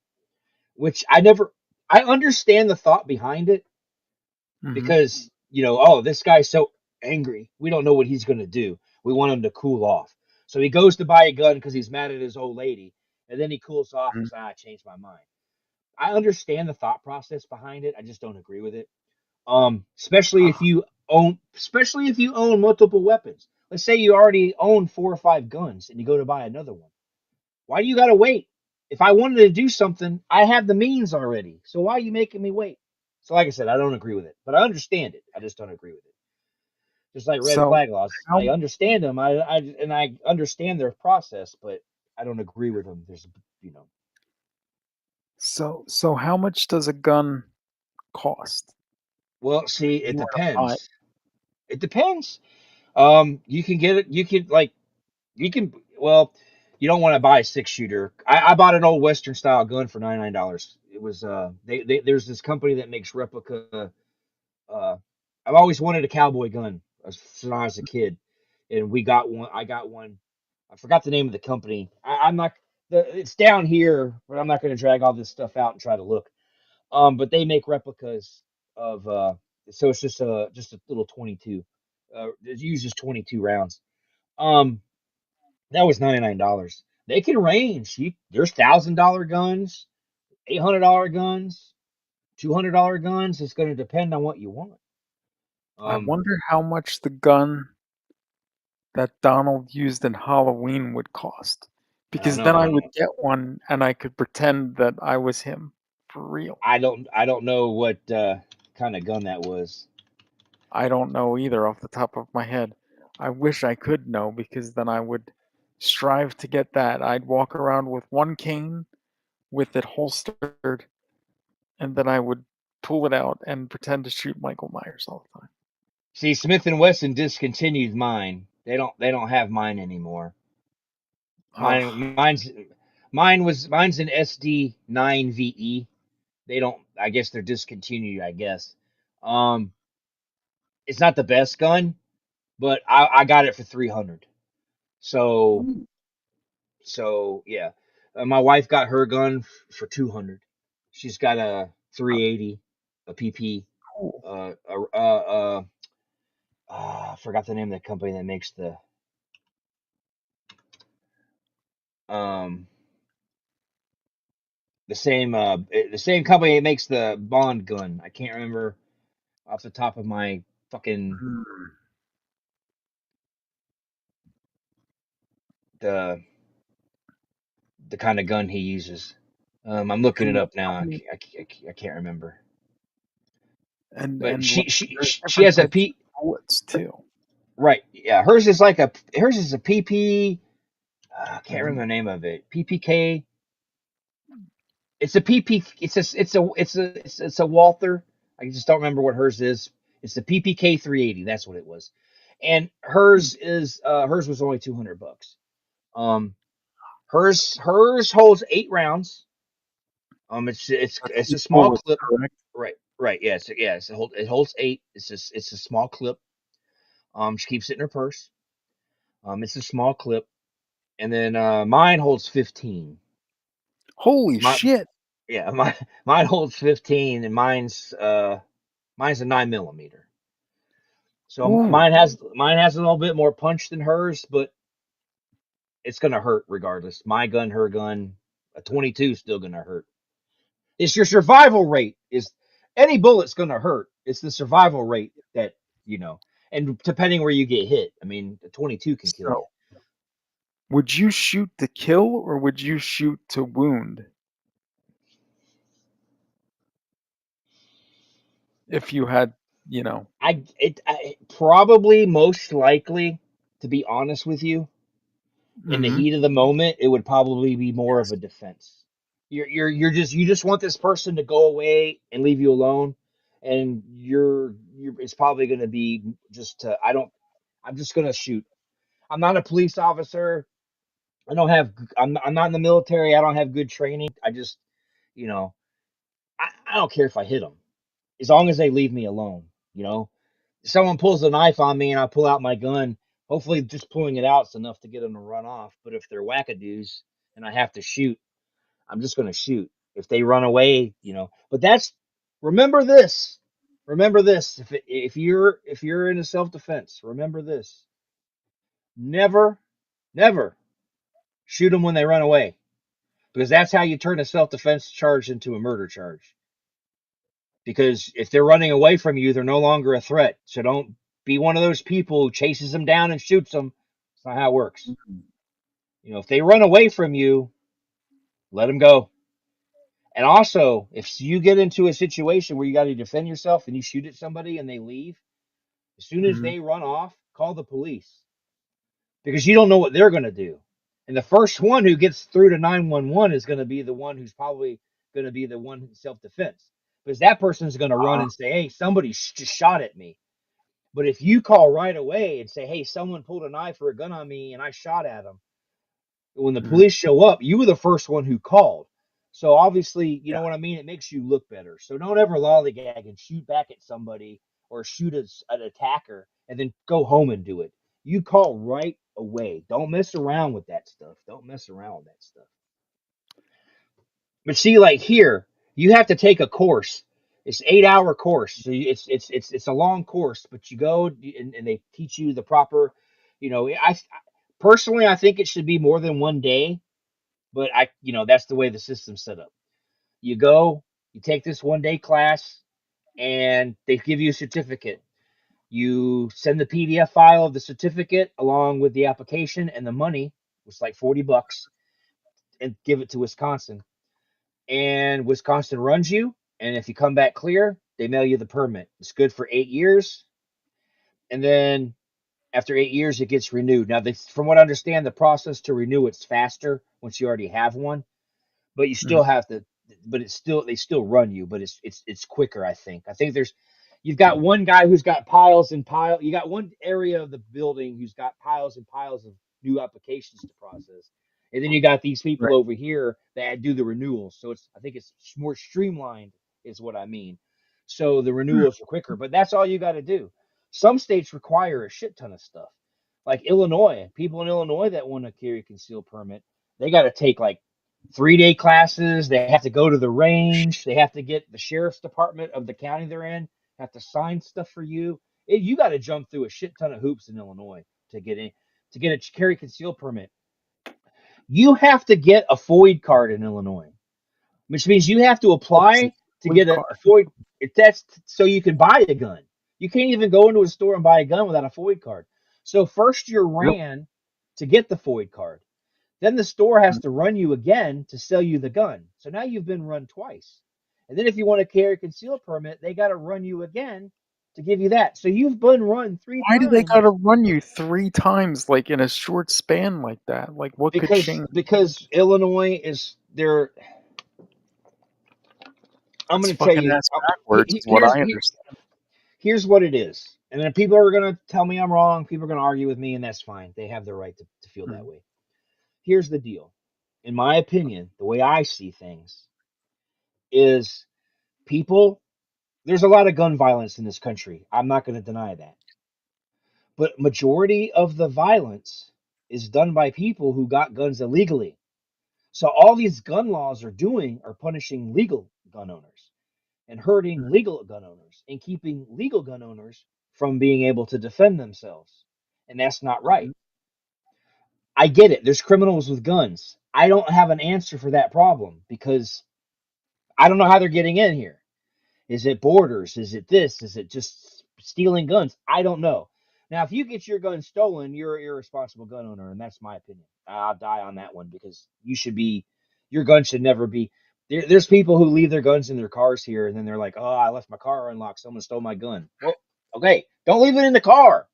which I never. I understand the thought behind it Mhm. because oh, this guy's so angry. We don't know what he's going to do. We want him to cool off. So he goes to buy a gun because he's mad at his old lady, and then he cools off and Mhm. says, "I changed my mind." I understand the thought process behind it. I just don't agree with it. Ah. Especially if you own multiple weapons. Let's say you already own 4 or 5 guns and you go to buy another one. Why do you got to wait? If I wanted to do something, I have the means already. So why are you making me wait? So like I said, I don't agree with it, but I understand it. I just don't agree with it. Just like red So flag laws, how I understand them. I understand their process, but I don't agree with them. You know, so how much does a gun cost well, see, if it you were to buy it? depends. It depends. You can get it. You can like you can. Well, you don't want to buy a 6 shooter. I bought an old Western style gun for $99. It was there's this company that makes replica. Uh, I've always wanted a cowboy gun since I was a kid, and we got one. I got one. I forgot the name of the company. I'm not. It's down here, but I'm not going to drag all this stuff out and try to look. But they make replicas of. So it's just a little 22. It uses 22 rounds. Um, that was $99. They can range. There's $1,000 guns, $800 guns, $200 guns. It's going to depend on what you want. I Um, wonder how much the gun that Donald used in Halloween would cost. I Because then know. I would get one and I could pretend that I was him for real. I don't know what kind of gun that was. I don't know either off the top of my head. I wish I could know because then I would strive to get that. I'd walk around with one cane with it holstered, and then I would pull it out and pretend to shoot Michael Myers all the time. See, Smith and Wesson discontinued mine. They don't have mine anymore. Oh, Mine's an SD9VE. They don't. I guess they're discontinued. I guess. Um, it's not the best gun, but I got it for 300. So so yeah, my wife got her gun for 200. She's got a 380, a PP. cool. I forgot the name of the company that makes um the same company that makes the Bond gun. I can't remember off the top of my fucking Hmm. the the kind of gun he uses. I'm looking it And up now. how many? I can't remember. But And like, there's she different has a types P. of bullets too. Right, yeah. Hers is a PP. I can't Hmm. remember the name of it. PPK. It's a PP. It's a Walther. I just don't remember what hers is. It's the PPK 380. That's what it was. And hers was only $200. Um, hers holds 8 rounds. That's It's a each small bullet, clip. correct? Right. Yeah. It holds 8. It's a small clip. She keeps it in her purse. It's a small clip, and then mine holds 15. Holy My shit! Yeah, mine holds 15, and mine's a 9 millimeter. So Ooh, mine has a little bit more punch than hers, but it's gonna hurt regardless. My gun, her gun, a 22 is still gonna hurt. It's your survival rate. Is Any bullet's gonna hurt. It's the survival rate that you know, and depending where you get hit. I mean, a 22 can kill you. so would you shoot to kill or would you shoot to wound if you had, you know? I probably most likely, to be honest with you, in the Hmm. heat of the moment, it would probably be more of Yes. a defense. You just want this person to go away and leave you alone, and you're it's probably going to be just to I don't I'm just going to shoot. I'm not a police officer. I don't have I'm not in the military. I don't have good training. I just you know I don't care if I hit them as long as they leave me alone. You know, if someone pulls a knife on me and I pull out my gun, hopefully just pulling it out is enough to get them to run off. But if they're wackadoos and I have to shoot, I'm just going to shoot. If they run away, But remember this. Remember this. If you're in a self defense, remember this. Never, never shoot them when they run away, because that's how you turn a self defense charge into a murder charge. Because if they're running away from you, they're no longer a threat. So don't be one of those people who chases them down and shoots them. That's not how it works. If they run away from you, let them go. And also, if you get into a situation where you got to defend yourself and you shoot at somebody and they leave, as soon as Hmm. they run off, call the police, because you don't know what they're going to do. And the first one who gets through to 911 is going to be the one who's probably going to be the one in self defense, because that person's going to run Uh, and say, "Hey, somebody just shot at me." But if you call right away and say, "Hey, someone pulled a knife or a gun on me and I shot at them," when the mhm. police show up, you were the first one who called. So obviously, you Yeah. know what I mean? It makes you look better. So don't ever lollygag and shoot back at somebody or shoot an attacker and then go home and do it. You call right away. Don't mess around with that stuff. Don't mess around with that stuff. But see, like here, you have to take a course. It's 8 hour course, so it's a long course. But you go and they teach you the proper, I personally I think it should be more than 1 day, but that's the way the system's set up. You go, you take this 1 day class, and they give you a certificate. You send the PDF file of the certificate along with the application and the money, which is like $40, and give it to Wisconsin. And Wisconsin runs you. And if you come back clear, they mail you the permit. It's good for 8 years. And then after 8 years, it gets renewed. Now, from what I understand, the process to renew it's faster once you already have one, but you still Mm. have to. But it's still they still run you, but it's quicker. I think you've got one guy who's got piles and piles. You got one area of the building who's got piles and piles of new applications to process, and then you got these people Right. over here that do the renewals. So I think it's more streamlined, is what I mean. So the Mm. renewals are quicker, but that's all you got to do. Some states require a shit ton of stuff, like Illinois. People in Illinois that want to carry a concealed permit, they got to take like 3 day classes. They have to go to the range. They have to get the sheriff's department of the county they're in, have to sign stuff for you. You got to jump through a shit ton of hoops in Illinois to get in, to get a carry concealed permit. You have to get a FOID card in Illinois, which means you have to What's a apply to fleet get a card? FOID test so you can buy a gun. You can't even go into a store and buy a gun without a FOID card. So first you're Yep. ran to get the FOID card. Then the store has Mm. to run you again to sell you the gun. So now you've been run twice. And then if you want to carry a concealed permit, they got to run you again to give you that. So you've been run three Why do they gotta times run you 3 times, like, in a short span like that? Like, what could because change? because Illinois is there. I'm It's going to tell fucking you. ass backwards is what I understand. Here's what it is. And then people are going to tell me I'm wrong. People are going to argue with me, and that's fine. They have the right to feel that Mm. way. Here's the deal. In my opinion, the way I see things is people there's a lot of gun violence in this country. I'm not going to deny that. But majority of the violence is done by people who got guns illegally. So all these gun laws are doing are punishing legal gun owners and hurting Mm. legal gun owners and keeping legal gun owners from being able to defend themselves. And that's not right. Mhm. I get it. There's criminals with guns. I don't have an answer for that problem because I don't know how they're getting in here. Is it borders? Is it this? Is it just stealing guns? I don't know. Now, if you get your gun stolen, you're an irresponsible gun owner, and that's my opinion. I'll die on that one because your gun should never be. There's people who leave their guns in their cars here, and then they're like, "Oh, I left my car unlocked. Someone stole my gun." Well, okay, don't leave it in the car.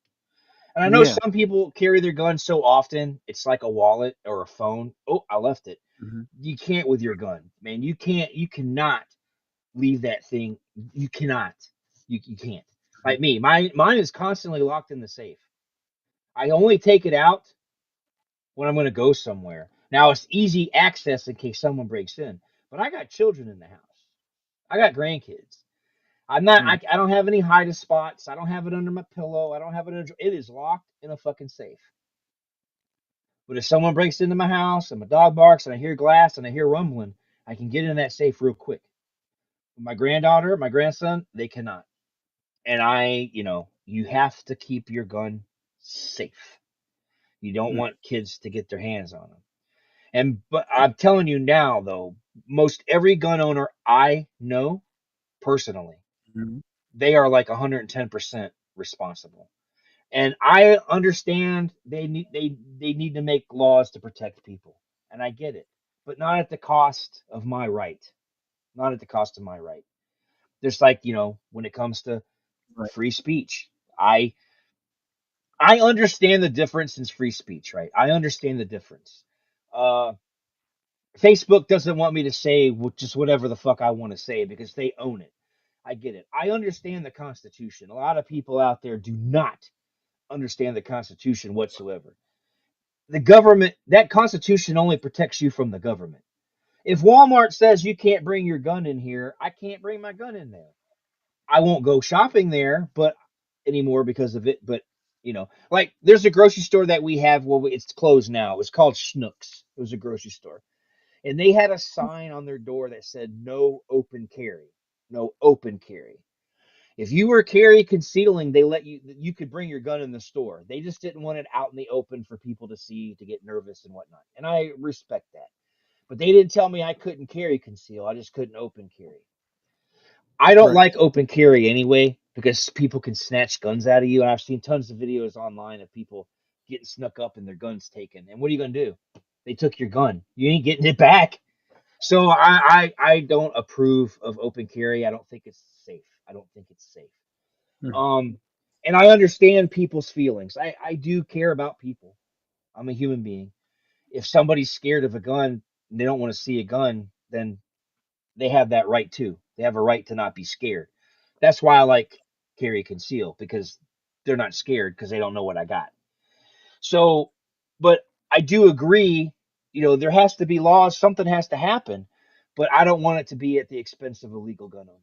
And I know Yeah. some people carry their guns so often, it's like a wallet or a phone. Oh, I left it. Mhm. You can't with your gun, man. You can't. You cannot leave that thing. You cannot. You can't. Mhm. Like me, mine is constantly locked in the safe. I only take it out when I'm going to go somewhere. Now it's easy access in case someone breaks in, but I got children in the house. I got grandkids. I'm not. Mm. I don't have any hiding spots. I don't have it under my pillow. I don't have it under. It is locked in a fucking safe. But if someone breaks into my house and my dog barks and I hear glass and I hear rumbling, I can get in that safe real quick. My granddaughter, my grandson, they cannot. And you have to keep your gun safe. You don't Mm. want kids to get their hands on them. But I'm telling you now, though, most every gun owner I know personally, Mhm. they are like 110% responsible. And I understand they need to make laws to protect people, and I get it, but not at the cost of my right. Not at the cost of my right. Just like when it comes to Right. free speech, I understand the difference in free speech, right? I understand the difference. Uh, Facebook doesn't want me to say just whatever the fuck I want to say because they own it. I get it. I understand the Constitution. A lot of people out there do not understand the Constitution whatsoever. The government, that Constitution only protects you from the government. If Walmart says you can't bring your gun in here, I can't bring my gun in there. I won't go shopping there, but anymore because of it. But like there's a grocery store that we have. Well, it's closed now. It was called Schnucks. It was a grocery store, and they had a sign on their door that said "No open carry." No open carry. If you were carry concealing, they let you could bring your gun in the store. They just didn't want it out in the open for people to see, to get nervous and whatnot. And I respect that. But they didn't tell me I couldn't carry conceal. I just couldn't open carry. I don't Right. like open carry anyway because people can snatch guns out of you. And I've seen tons of videos online of people getting snuck up and their guns taken. And what are you gonna do? They took your gun. You ain't getting it back. So I don't approve of open carry. I don't think it's safe. I don't think it's safe. Mm. Um, and I understand people's feelings. I do care about people. I'm a human being. If somebody's scared of a gun and they don't want to see a gun, then they have that right too. They have a right to not be scared. That's why I like carry conceal because they're not scared because they don't know what I got. So, but I do agree, there has to be laws, something has to happen, but I don't want it to be at the expense of a legal gun owner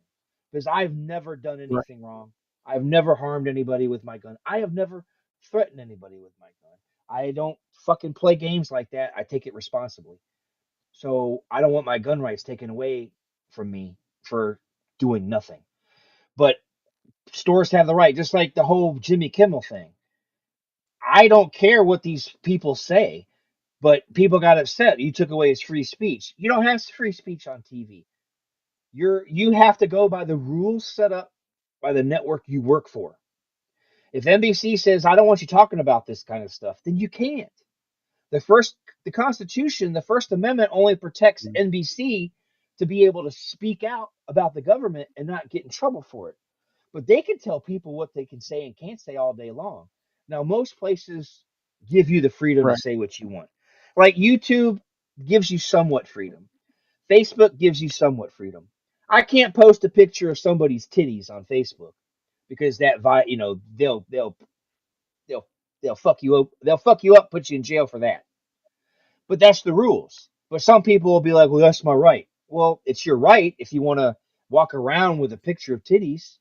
because I've never done Right. anything wrong. I've never harmed anybody with my gun. I have never threatened anybody with my gun. I don't fucking play games like that. I take it responsibly. So I don't want my gun rights taken away from me for doing nothing. But stores have the right, just like the whole Jimmy Kimmel thing. I don't care what these people say, but people got upset. You took away his free speech. You don't have free speech on TV. You have to go by the rules set up by the network you work for. If NBC says I don't want you talking about this kind of stuff, then you can't. The Constitution, the First Amendment only protects Mm. NBC to be able to speak out about the government and not get in trouble for it. But they can tell people what they can say and can't say all day long. Now, most places give you the freedom to Right. say what you want. Like YouTube gives you somewhat freedom. Facebook gives you somewhat freedom. I can't post a picture of somebody's titties on Facebook because they'll they'll fuck you up. They'll fuck you up, put you in jail for that. But that's the rules. But some people will be like, "Well, that's my right." Well, it's your right if you want to walk around with a picture of titties.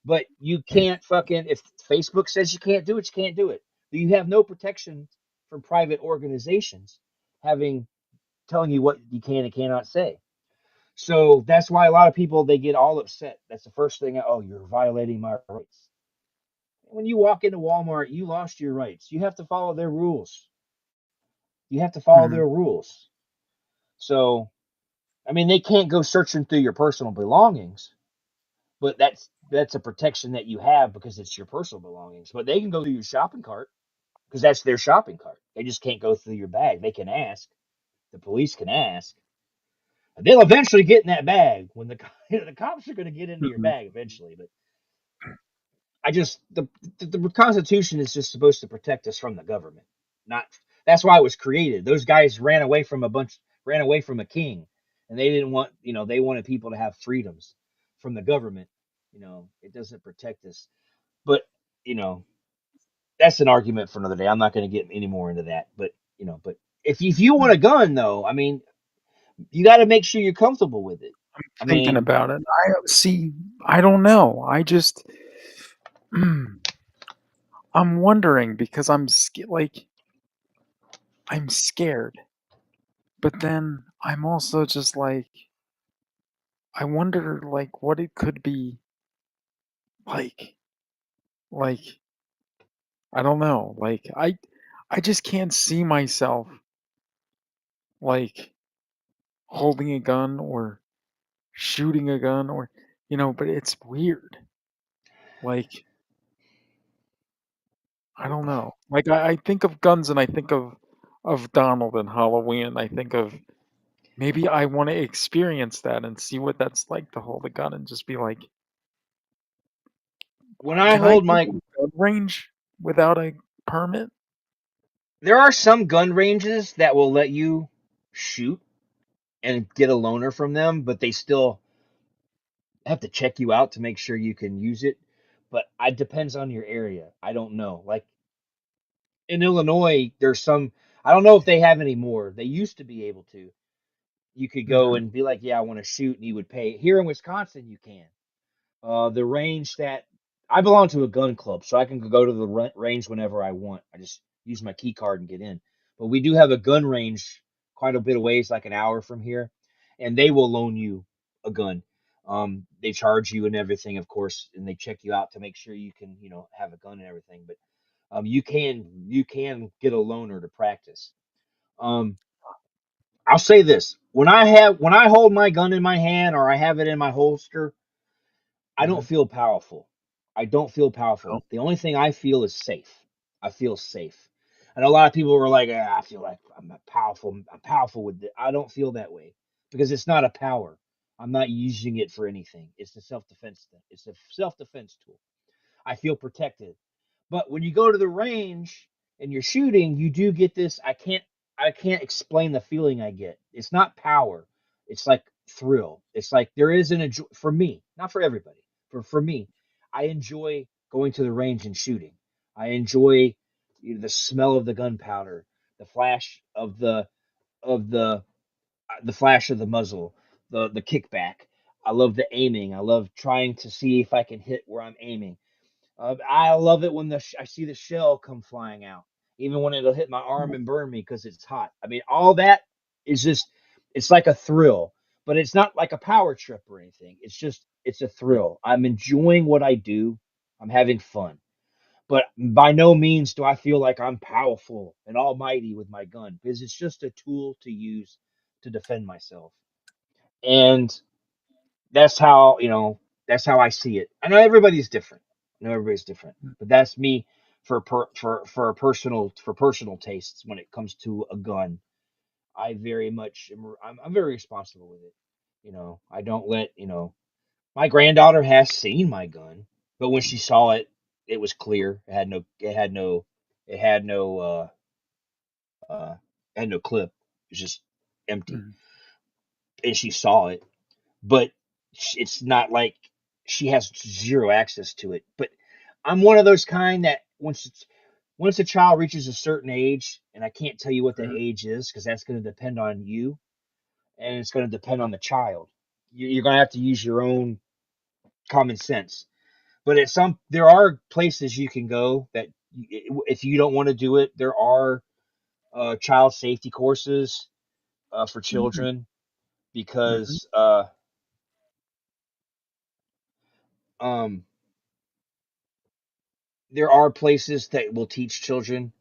But you can't fucking, if Facebook says you can't do it, you can't do it. You have no protection from private organizations having telling you what you can and cannot say. So that's why a lot of people they get all upset. That's the first thing. Oh, you're violating my rights. When you walk into Walmart, you lost your rights. You have to follow their rules. You have to follow Mm. their rules. So I mean, they can't go searching through your personal belongings, but that's a protection that you have because it's your personal belongings. But they can go through your shopping cart because that's their shopping cart. They just can't go through your bag. They can ask. The police can ask. They'll eventually get in that bag when the cops are going to get into your Mhm. bag eventually. But I just the Constitution is just supposed to protect us from the government. Not That's why it was created. Those guys ran away from a king, and they didn't want they wanted people to have freedoms from the government. It doesn't protect us. But you know that's an argument for another day. I'm not going to get any more into that. But if you want a gun though, I mean, you got to make sure you're comfortable with it. I Thinking mean, about it. I see, I don't know. I just I'm wondering because I'm scared, but then I'm also just like I wonder like what it could be like. Like I don't know. Like I just can't see myself like holding a gun or shooting a gun or but it's weird. Like I don't know. Like I think of guns and I think of Donald and Halloween. I think of maybe I want to experience that and see what that's like to hold a gun and just be like, when I can I hold go my to a gun range without a permit? there are some gun ranges that will let you shoot and get a loaner from them, but they still have to check you out to make sure you can use it. But it depends on your area. I don't know. Like in Illinois, there's some. I don't know if they have any more. They used to be able to. You could go Mhm. and be like, yeah, I want to shoot, and you would pay. Here in Wisconsin, you can. The range that I belong to a gun club, so I can go to the range whenever I want. I just use my key card and get in. But we do have a gun range quite a bit of ways, like an hour from here, and they will loan you a gun. They charge you and everything, of course, and they check you out to make sure you can, have a gun and everything. But you can get a loaner to practice. Um, I'll say this: when I hold my gun in my hand or I have it in my holster, I don't Mhm. feel powerful. I don't feel powerful. Oh. The only thing I feel is safe. I feel safe. I know a lot of people were like, I feel like I'm powerful. I'm powerful with it. I don't feel that way because it's not a power. I'm not using it for anything. It's a self defense thing. It's a self defense tool. I feel protected. But when you go to the range and you're shooting, you do get this. I can't explain the feeling I get. It's not power. It's like thrill. It's like there is for me, not for everybody. For me, I enjoy going to the range and shooting. I enjoy the smell of the gunpowder, the flash of the flash of the muzzle, the kickback. I love the aiming. I love trying to see if I can hit where I'm aiming. I love it when I see the shell come flying out, even when it'll hit my arm and burn me because it's hot. I mean, all that is just, it's like a thrill, but it's not like a power trip or anything. It's a thrill. I'm enjoying what I do. I'm having fun, but by no means do I feel like I'm powerful and almighty with my gun because it's just a tool to use to defend myself. And that's how I see it. I know everybody's different. I know everybody's different, but that's me for personal tastes when it comes to a gun. I very much I'm very responsible with it. I don't let my granddaughter has seen my gun, but when she saw it, it was clear. Uh it had no clip. It was just empty, Mhm. and she saw it, but it's not like she has zero access to it. But I'm one of those kind that once a child reaches a certain age, and I can't tell you what that Mhm. age is because that's going to depend on you and it's going to depend on the child. You're going to have to use your own common sense. But there are places you can go that if you don't want to do it, there are child safety courses for Mhm. children Mhm. because um, there are places that will teach children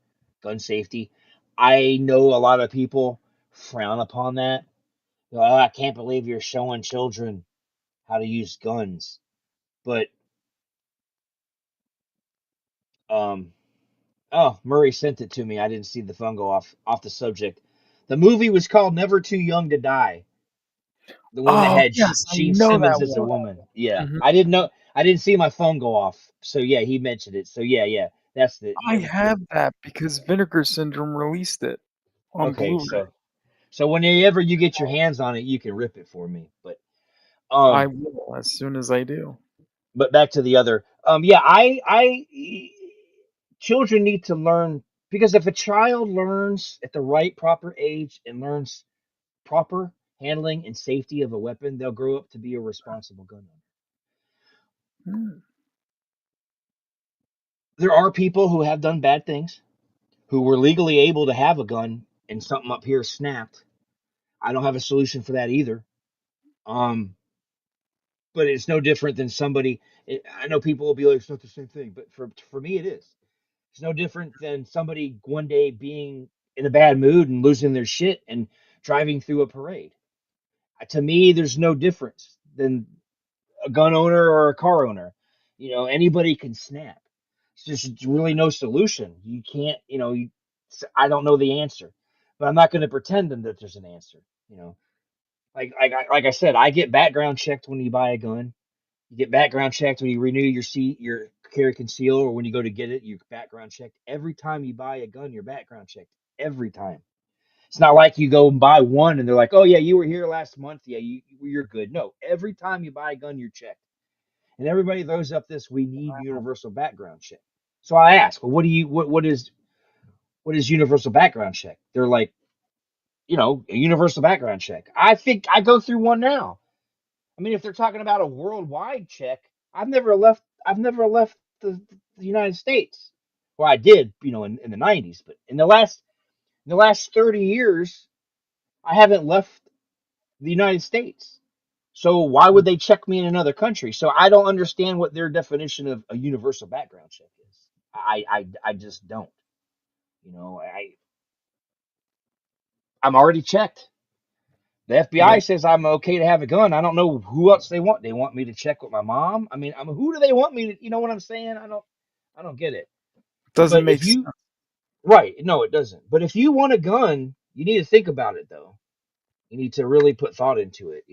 gun safety. I know a lot of people frown upon that. They're like, "Oh, I can't believe you're showing children how to use guns." But um, oh, Murray sent it to me. I didn't see the phone go off the subject. The movie was called Never Too Young to Die. The one that Oh, had yes, I Gene know that Simmons as a one. woman. Yeah, Mhm. I didn't know. I didn't see my phone go off. So yeah, he mentioned it. So yeah, yeah, that's the I Never Too. have that because Vinegar Syndrome released it on Okay, Blu-ray. so whenever you get your hands on it, you can rip it for me. But I um, will as soon as I do. but back to the other. Yeah, children need to learn because if a child learns at the right proper age and learns proper handling and safety of a weapon, they'll grow up to be a responsible gun owner. Mm. There are people who have done bad things who were legally able to have a gun and something up here snapped. I don't have a solution for that either. Um, but it's no different than somebody. I know people will be like, it's not the same thing, but for me, it is. It's no different than somebody one day being in a bad mood and losing their shit and driving through a parade. To me, there's no difference than a gun owner or a car owner. Anybody can snap. It's just really no solution. You can't, I don't know the answer, but I'm not going to pretend that there's an answer. You know, like I said, I get background checked when you buy a gun. You get background checked when you renew your carry conceal, or when you go to get it, you background checked. Every time you buy a gun, you're background checked. Every time. It's not like you go and buy one and they're like, oh yeah, you were here last month. Yeah, you're good. No, every time you buy a gun, you're checked. And everybody throws up this we need universal background check. So I ask, well, what is universal background check? They're like, a universal background check. I think I go through one now. I mean, if they're talking about a worldwide check, I've never left the United States. Well, I did, in the '90s, but in the last 30 years, I haven't left the United States. So why would they check me in another country? So I don't understand what their definition of a universal background check is. I just don't. I'm already checked. The Yeah. FBI says I'm okay to have a gun. I don't know who else they want. They want me to check with my mom. Who do they want me to? You know what I'm saying? I don't get it. Doesn't But make if sense. you, right, no, it doesn't. But if you want a gun, you need to think about it though. You need to really put thought into it.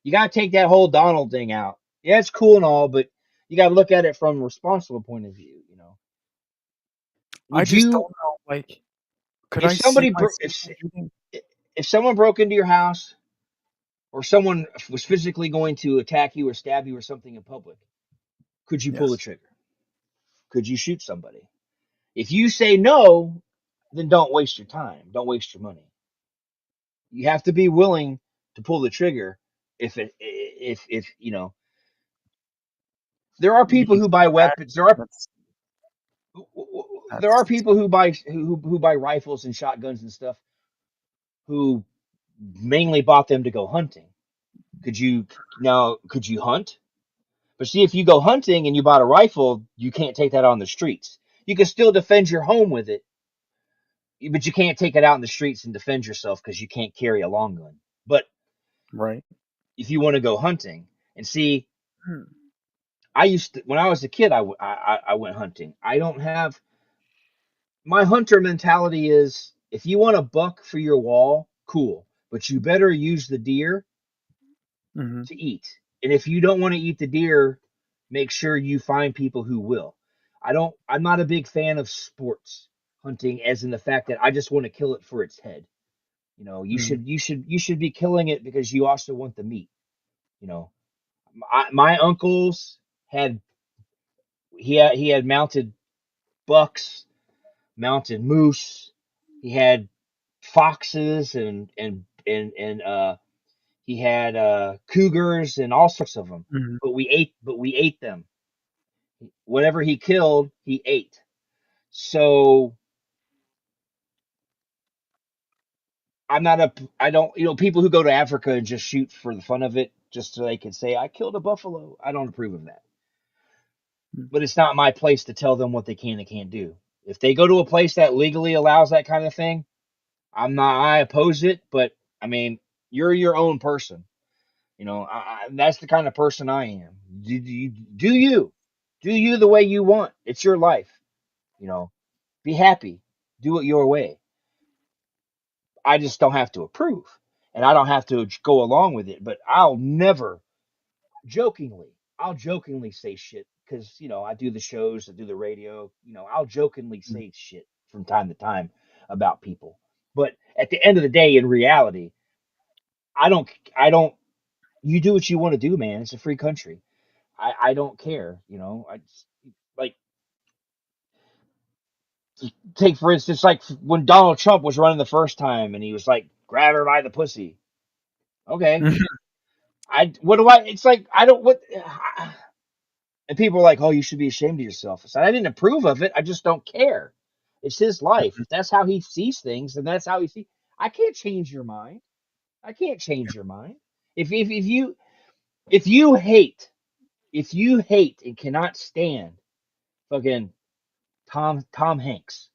You got to take that whole Donald thing out. Yeah, it's cool and all, but you got to look at it from a responsible point of view. I Would just you, don't know. Like, could if I see somebody, myself shooting? if someone broke into your house or someone was physically going to attack you or stab you or something in public, could you pull the Yes. trigger? Could you shoot somebody? If you say no, then don't waste your time. Don't waste your money. You have to be willing to pull the trigger. If there are people Being who buy sarcastic. weapons. There are That's there are that's people who buy rifles and shotguns and stuff who mainly bought them to go hunting. Could you hunt? But see, if you go hunting and you bought a rifle, you can't take that on the streets. You can still defend your home with it, but you can't take it out in the streets and defend yourself because you can't carry a long gun. But right. if you want to go hunting and see, Hmm. I used to, when I was a kid, I went hunting. I don't have my hunter mentality is if you want a buck for your wall, cool, but you better use the deer Hmm. to eat. And if you don't want to eat the deer, make sure you find people who will. I'm not a big fan of sports hunting as in the fact that I just want to kill it for its head. Hmm. You should be killing it because you also want the meat. You know, my uncles had he had mounted bucks, mounted moose. He had foxes and he had cougars and all sorts of them. Hmm. But we ate them. Whatever he killed, he ate. So I'm not a I don't people who go to Africa and just shoot for the fun of it just so they can say I killed a buffalo. I don't approve of that. But it's not my place to tell them what they can and can't do. If they go to a place that legally allows that kind of thing, I oppose it, but I mean, you're your own person. That's the kind of person I am. Do you do you the way you want? It's your life. You know, be happy. Do it your way. I just don't have to approve, and I don't have to go along with it. But jokingly, I'll jokingly say shit because I do the shows, I do the radio. I'll jokingly say shit from time to time about people. But at the end of the day, in reality, I don't. I don't. You do what you want to do, man. It's a free country. I don't care. Like take for instance, like when Donald Trump was running the first time, and he was like, "Grab her by the pussy." Okay, I what do I? It's like I don't what. And people are like, "Oh, you should be ashamed of yourself." I said, "I didn't approve of it. I just don't care. It's his life. If that's how he sees things, then that's how he sees. I can't change your mind. I can't change your mind. If you hate and cannot stand fucking Tom Hanks,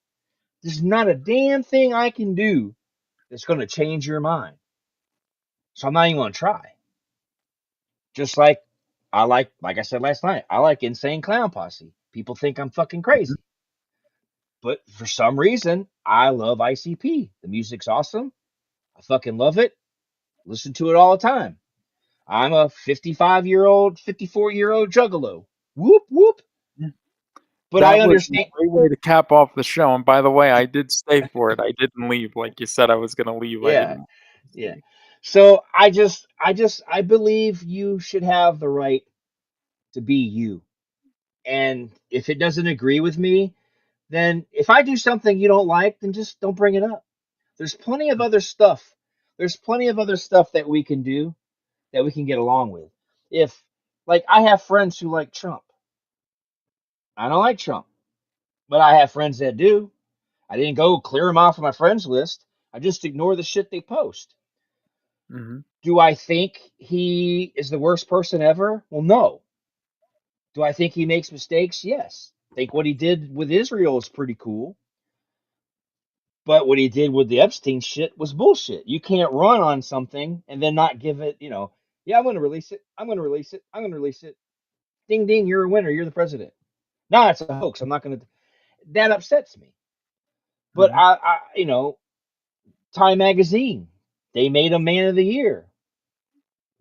there's not a damn thing I can do that's going to change your mind. So I'm not even going to try. Just like I said last night, I like Insane Clown Posse. People think I'm fucking crazy. But for some reason, I love ICP. The music's awesome. I fucking love it. Listen to it all the time. I'm a 55-year-old, 54-year-old juggalo. Whoop, whoop. But I That was a understand. great way to cap off the show. And by the way, I did stay for it. I didn't leave like you said I was going to leave. I Yeah, didn't yeah. stay. So I believe you should have the right to be you. And if it doesn't agree with me, then if I do something you don't like, then just don't bring it up. There's plenty of other stuff. There's plenty of other stuff that we can do that we can get along with. If like I have friends who like Trump. I don't like Trump, but I have friends that do. I didn't go clear them off of my friends list. I just ignore the shit they post. Mm-hmm. Do I think he is the worst person ever? Well, no. Do I think he makes mistakes? Yes. I think what he did with Israel is pretty cool. But what he did with the Epstein shit was bullshit. You can't run on something and then not give it, yeah, I'm going to release it. I'm going to release it. I'm going to release it. Ding, ding, you're a winner. You're the president. No, it's a hoax. I'm not going to. That upsets me. But Mm-hmm. Time Magazine, they made him Man of the Year.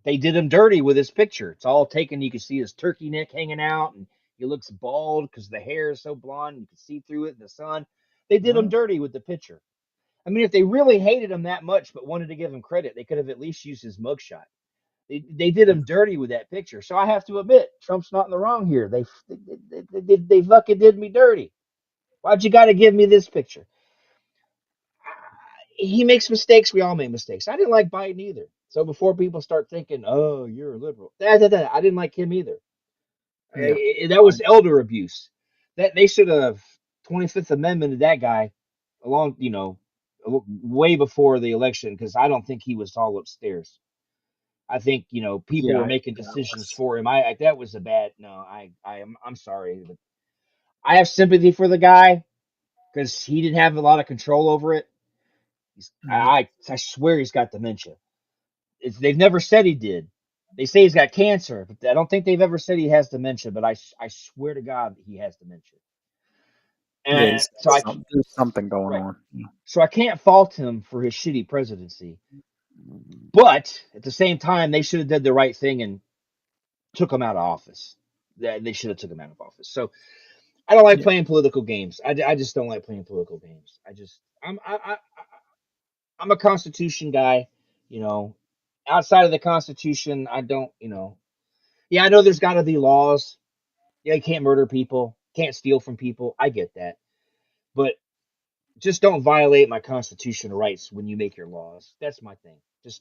They did him dirty with his picture. It's all taken. You can see his turkey neck hanging out, and he looks bald because the hair is so blonde. You can see through it in the sun. They did him Oh, dirty with the picture. I mean, if they really hated him that much but wanted to give him credit, they could have at least used his mugshot. They did him dirty with that picture. So I have to admit, Trump's not in the wrong here. They fucking did me dirty. Why'd you got to give me this picture? He makes mistakes. We all make mistakes. I didn't like Biden either. So before people start thinking, "Oh, you're a liberal," I didn't like him either. yeah. That was elder abuse. That they should have 25th Amendmented that guy along, way before the election because I don't think he was all upstairs. I think people Yeah. were I making think that decisions was. for him. That was a bad no. I'm sorry, but I have sympathy for the guy because he didn't have a lot of control over it. Mm-hmm. I swear he's got dementia. They've never said he did. They say he's got cancer, but I don't think they've ever said he has dementia. But I swear to God that he has dementia. Yeah, And he's got there's something going right, on. Yeah. so I can't fault him for his shitty presidency. But at the same time, they should have did the right thing and took him out of office. They should have took him out of office. So I don't like Yeah. playing political games. I just don't like playing political games. I'm a Constitution guy. You know, outside of the Constitution, I don't. Yeah, I know there's got to be laws. Yeah, you can't murder people, can't steal from people. I get that, but just don't violate my constitutional rights when you make your laws. That's my thing.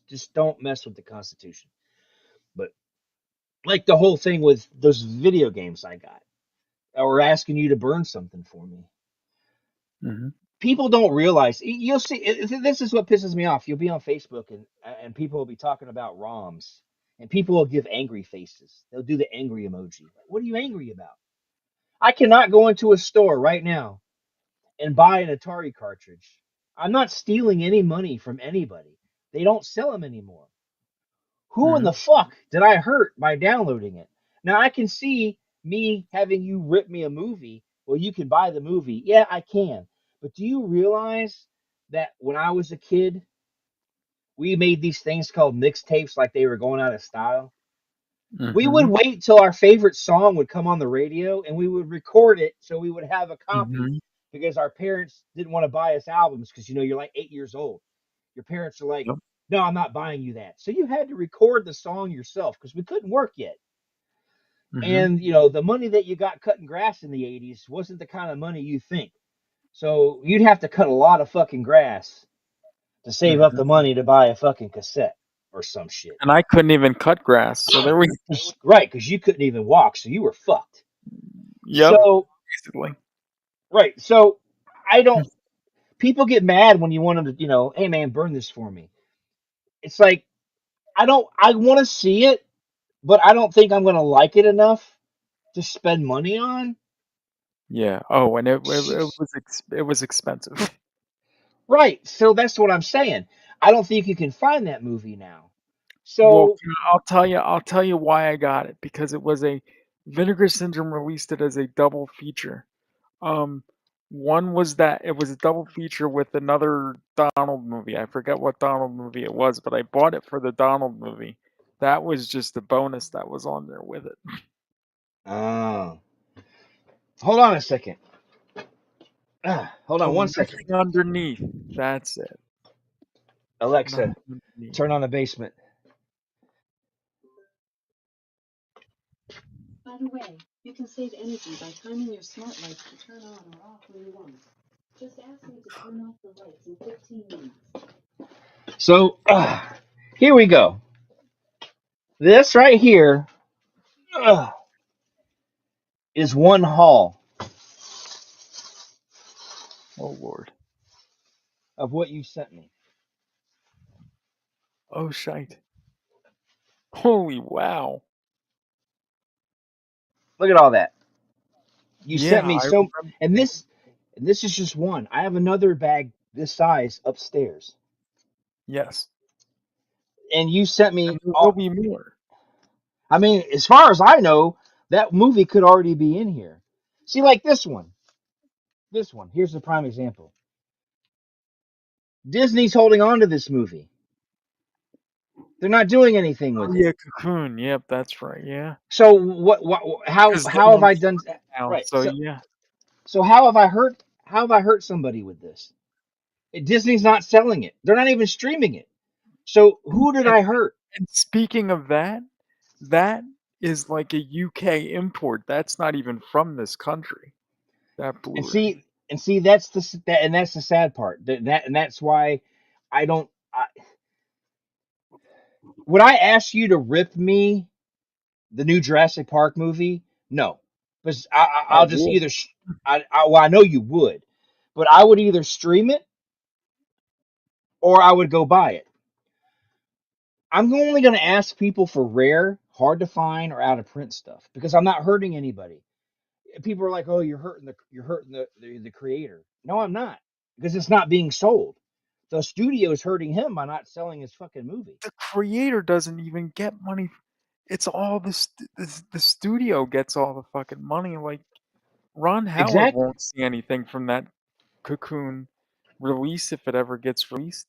Just don't mess with the Constitution. But like the whole thing with those video games I got, or asking you to burn something for me. Mm-hmm. People don't realize. You'll see. This is what pisses me off. You'll be on Facebook and people will be talking about ROMs, and people will give angry faces. They'll do the angry emoji. Like, what are you angry about? I cannot go into a store right now and buy an Atari cartridge. I'm not stealing any money from anybody. They don't sell them anymore. Who in Mm-hmm. the fuck did I hurt by downloading it? Now I can see me having you rip me a movie. Well, you can buy the movie. Yeah, I can. But do you realize that when I was a kid, we made these things called mixtapes like they were going out of style? We would Mm-hmm. wait till our favorite song would come on the radio and we would record it so we would have a copy Mm-hmm. because our parents didn't want to buy us albums because you're like 8 years old. Your parents are like, Yep. no, I'm not buying you that. So you had to record the song yourself because we couldn't work yet. Mm-hmm. And the money that you got cutting grass in the 80s wasn't the kind of money you think. So you'd have to cut a lot of fucking grass to save up Mm-hmm. the money to buy a fucking cassette or some shit. And I couldn't even cut grass, so there we. Right, because you couldn't even walk, so you were fucked. Yep. So Basically. right, so I don't. People get mad when you want them to, hey man, burn this for me. It's like I don't. I want to see it, but I don't think I'm gonna like it enough to spend money on. Yeah. Oh, and it was expensive. Right. So that's what I'm saying. I don't think you can find that movie now. Well, So, I'll tell you why I got it because it was a Vinegar Syndrome released it as a double feature. Um, one was that it was a double feature with another Donald movie. I forget what Donald movie it was, but I bought it for the Donald movie. That was just a bonus that was on there with it. uh, hold on a second. Hold on Oh, 1 second. nothing underneath. That's it. Alexa, Nothing underneath. turn on the basement. By the way, you can save energy by timing your smart lights to turn on or off when you want. So here we go. This right here is one haul Oh Lord. of what you sent me. Oh shite. Holy wow. Look at all that. You sent Yeah, me I so, remember. and this is just one. I have another bag this size upstairs, Yes. and you sent And me there will all. be more. I mean, as far as I know, that movie could already be in here. See, like this one. This one. Here's the prime example. Disney's holding on to this movie. They're not doing anything Oh with it. yeah, Cocoon. Yep, that's right. Yeah. So what Because they how have own I done Fox now. right? So yeah. So how have I hurt somebody with this? Disney's not selling it. They're not even streaming it. So who did And, I hurt? and speaking of that, that is like a UK import. That's not even from this country. That And Blu-ray. see that's that's the sad part. And that's why I don't would I ask you to rip me the new Jurassic Park movie? No. Because I I'll just would. either well I know you would, but I would either stream it or I would go buy it. I'm only going to ask people for rare, hard to find, or out of print stuff because I'm not hurting anybody. People are like, "Oh, you're hurting the creator." No, I'm not because it's not being sold. The studio is hurting him by not selling his fucking movie. The creator doesn't even get money. It's all the studio gets all the fucking money. Like Ron Howard Exactly. won't see anything from that Cocoon release if it ever gets released.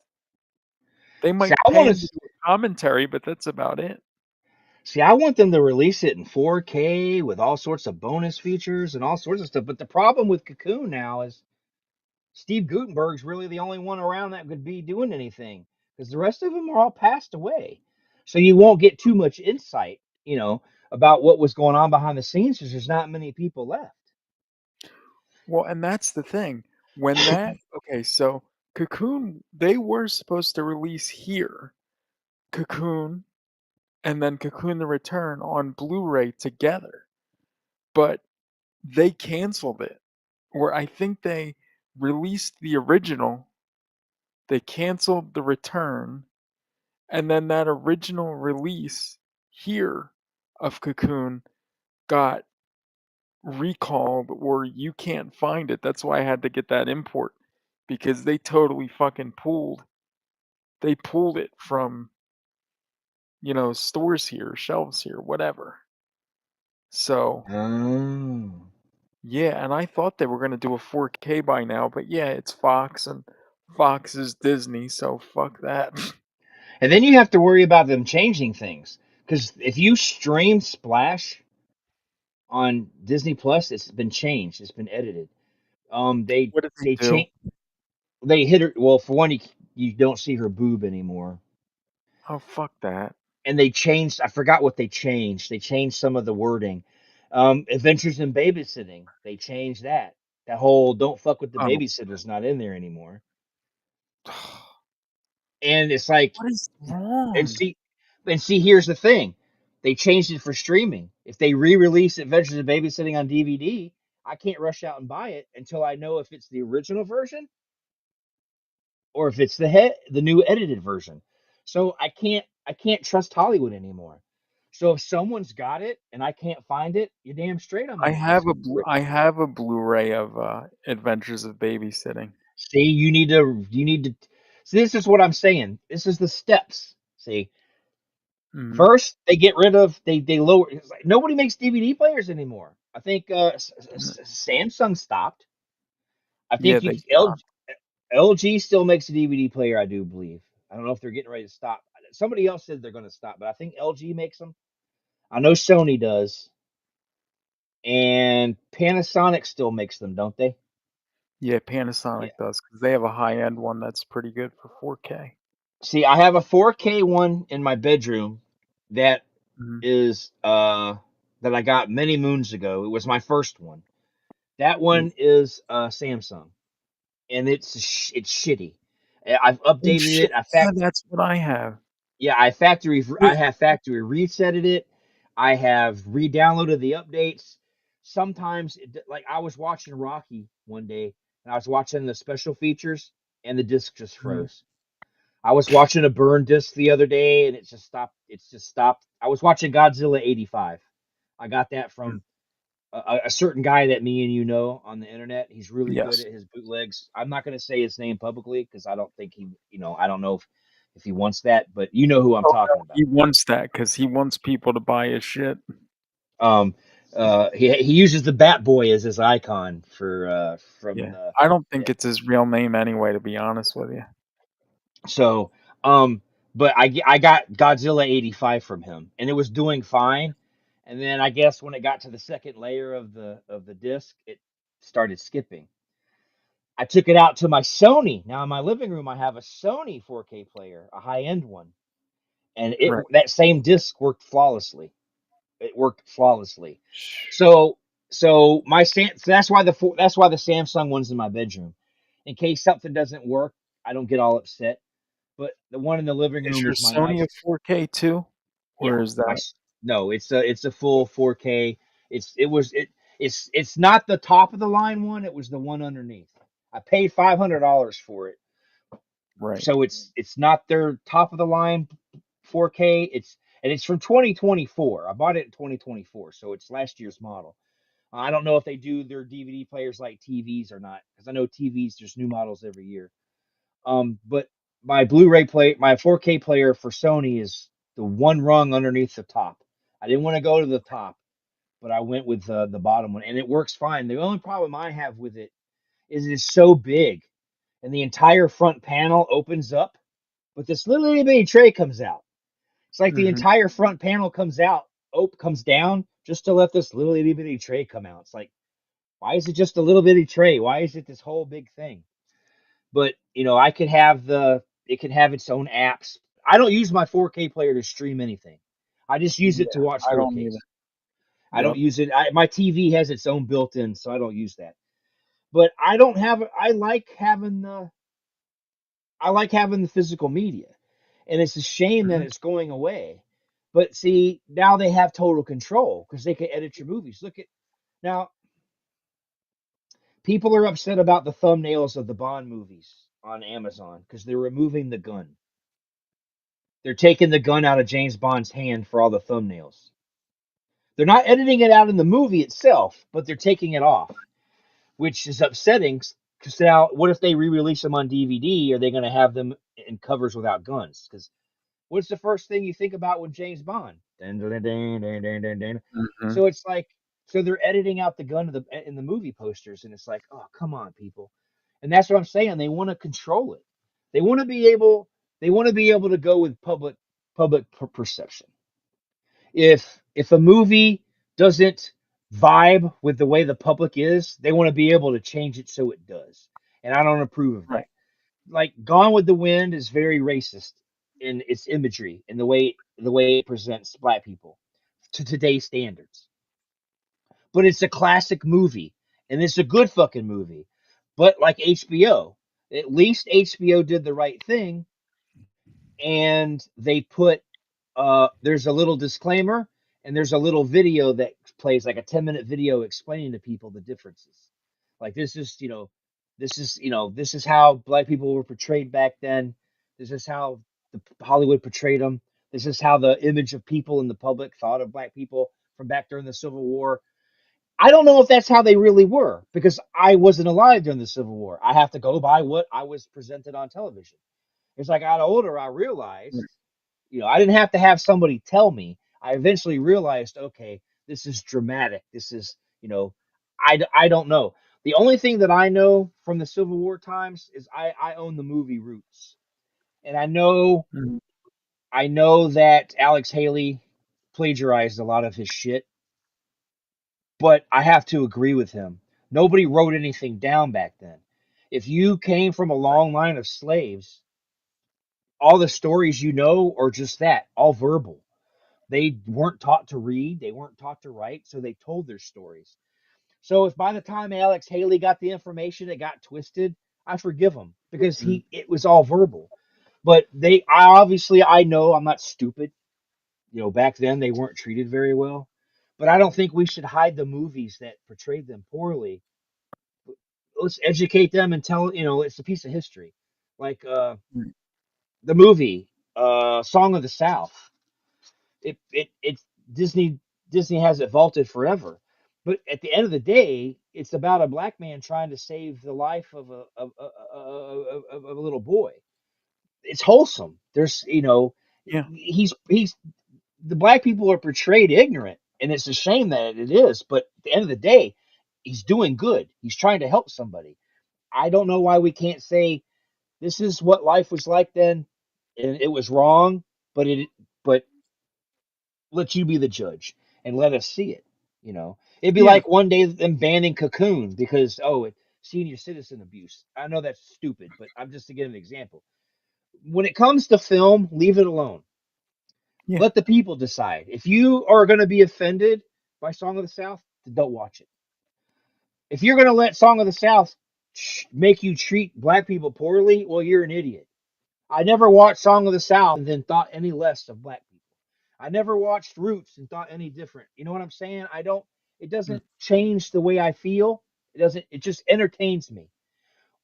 They See, might I pay want him to to do a commentary, but that's about it. see. I want them to release it in 4K with all sorts of bonus features and all sorts of stuff. But the problem with Cocoon now is Steve Gutenberg's really the only one around that could be doing anything because the rest of them are all passed away. So you won't get too much insight, about what was going on behind the scenes because there's not many people left. Well, and that's the thing. When that okay, so Cocoon, they were supposed to release here Cocoon and then Cocoon the Return on Blu-ray together, but they canceled it. Or I think they released the original, they canceled the return, and then that original release here of Cocoon got recalled or you can't find it. That's why I had to get that import because they totally fucking pulled it from, stores here, shelves here, whatever. So, Oh. yeah, and I thought they were going to do a 4K by now, but yeah, it's Fox and Fox is Disney, so fuck that. And then you have to worry about them changing things because if you stream Splash on Disney Plus, it's been changed. It's been edited. They What did they they do? change. They hit her. Well, for one, you don't see her boob anymore. Oh, fuck that. And they changed. I forgot what they changed. They changed some of the wording. Adventures in Babysitting. They changed that. That whole "don't fuck with the Oh. babysitter's" not in there anymore. And it's like, What is and wrong? see, here's the thing. They changed it for streaming. If they re-release Adventures in Babysitting on DVD, I can't rush out and buy it until I know if it's the original version or if it's the new edited version. So I can't trust Hollywood anymore. So if someone's got it and I can't find it, you're damn straight I'm gonna ask them for it. I have a Blu-ray of Adventures of Babysitting. See, you need to see this is what I'm saying. This is the steps. See, Mhm. first they get rid of they lower it's like nobody makes DVD players anymore. I think Mhm. Samsung stopped. I Yeah, think you they LG, stopped. LG still makes a DVD player, I do believe. I don't know if they're getting ready to stop. Somebody else said they're going to stop, but I think LG makes them. I know Sony does, and Panasonic still makes them, don't they? Yeah, Yeah. Panasonic does because they have a high-end one that's pretty good for 4K. See, I have a 4K one in my bedroom that Mhm. is that I got many moons ago. It was my first one. That Yeah. one is Samsung, and it's shitty. I've Oh updated shit! it. I Yeah, fact that's what I have. Yeah, I Wait, have factory resetted it. I have re-downloaded the updates. Sometimes, like I was watching Rocky one day, and I was watching the special features, and the disc just mhm, froze. I was watching a burn disc the other day, and it just stopped. It's just stopped. I was watching Godzilla '85. I got that mhm. from a certain guy that me and you know on the internet. He's really good Yes. at his bootlegs. I'm not going to say his name publicly because I don't think I don't know if he wants that, but you know who I'm Oh no, talking about. he wants that because he wants people to buy his shit. Um, he uses the Bat Boy as his icon for from Yeah, the I don't think yeah. it's his real name anyway, to be honest with you. So but I got Godzilla '85 from him, and it was doing fine. And then I guess when it got to the second layer of the disc, it started skipping. I took it out to my Sony. Now in my living room, I have a Sony 4K player, a high end one, and it Right. that same disc worked flawlessly. It worked flawlessly. So so that's why the Samsung one's in my bedroom, in case something doesn't work. I don't get all upset. But the one in the living Is room your is my Sony a nice. 4K too? Yeah, Or is my that no, it's a full 4K. It's not the top of the line one. It was the one underneath. I paid $500 for it, right? so it's not their top of the line 4K. It's from 2024. I bought it in 2024, so it's last year's model. I don't know if they do their DVD players like TVs or not, because I know TVs there's new models every year. But my Blu-ray play, my 4K player for Sony is the one rung underneath the top. I didn't want to go to the top, but I went with the bottom one, and it works fine. The only problem I have with it is it's so big, and the entire front panel opens up, but this little itty bitty tray comes out. It's like the Mhm. entire front panel comes out, comes down just to let this little itty bitty tray come out. It's like, why is it just a little bitty tray? Why is it this whole big thing? But I could have it could have its own apps. I don't use my 4K player to stream anything. I just use it to Yeah, watch I don't either. 4Ks. I don't Yep. use it. My TV has its own built-in, so I don't use that. But I don't have. I like having the physical media, and it's a shame that Mhm. it's going away. But see, now they have total control because they can edit your movies. Look at now, people are upset about the thumbnails of the Bond movies on Amazon because they're removing the gun. They're taking the gun out of James Bond's hand for all the thumbnails. They're not editing it out in the movie itself, but they're taking it off, which is upsetting. Because now, what if they re-release them on DVD? Are they going to have them in covers without guns? Because what's the first thing you think about with James Bond? Dun, dun, dun, dun, dun, dun, dun, dun. Mhm. So it's like, so they're editing out the gun in the movie posters, and it's like, oh, come on, people. And that's what I'm saying. They want to control it. They want to be able. They want to be able to go with public perception. If a movie doesn't vibe with the way the public is, they want to be able to change it so it does. And I don't approve of Right. that. Like Gone with the Wind is very racist in its imagery and the way it presents black people to today's standards. But it's a classic movie and it's a good fucking movie. But like HBO, at least HBO did the right thing and they put there's a little disclaimer and there's a little video that plays like a 10-minute video explaining to people the differences. Like this is how black people were portrayed back then. This is how Hollywood portrayed them. This is how the image of people in the public thought of black people from back during the Civil War. I don't know if that's how they really were because I wasn't alive during the Civil War. I have to go by what I was presented on television. As I got older, I realized, Right. I didn't have to have somebody tell me. I eventually realized, okay, this is dramatic. This is, I don't know. The only thing that I know from the Civil War times is I own the movie Roots, and Mhm. I know that Alex Haley plagiarized a lot of his shit, but I have to agree with him. Nobody wrote anything down back then. If you came from a long line of slaves, all the stories are just that, all verbal. They weren't taught to read, they weren't taught to write, so they told their stories. So if by the time Alex Haley got the information, it got twisted, I forgive him because Mm. it was all verbal. But I know I'm not stupid. Back then they weren't treated very well. But I don't think we should hide the movies that portrayed them poorly. Let's educate them and tell, it's a piece of history. Like Mm. the movie Song of the South. It's Disney Disney has it vaulted forever. But at the end of the day, it's about a black man trying to save the life of a little boy. It's wholesome. There's, Yeah. he's the black people are portrayed ignorant, and it's a shame that it is. But at the end of the day, he's doing good. He's trying to help somebody. I don't know why we can't say this is what life was like then, and it was wrong. But let you be the judge and let us see it. It'd be Yeah. like one day them banning Cocoon because senior citizen abuse. I know that's stupid, but I'm just to give an example. When it comes to film, leave it alone. Yeah. Let the people decide. If you are going to be offended by Song of the South, then don't watch it. If you're going to let Song of the South make you treat black people poorly, well, you're an idiot. I never watched Song of the South and then thought any less of black people. I never watched Roots and thought any different. You know what I'm saying? I don't. It Mm. doesn't change the way I feel. It doesn't. It just entertains me,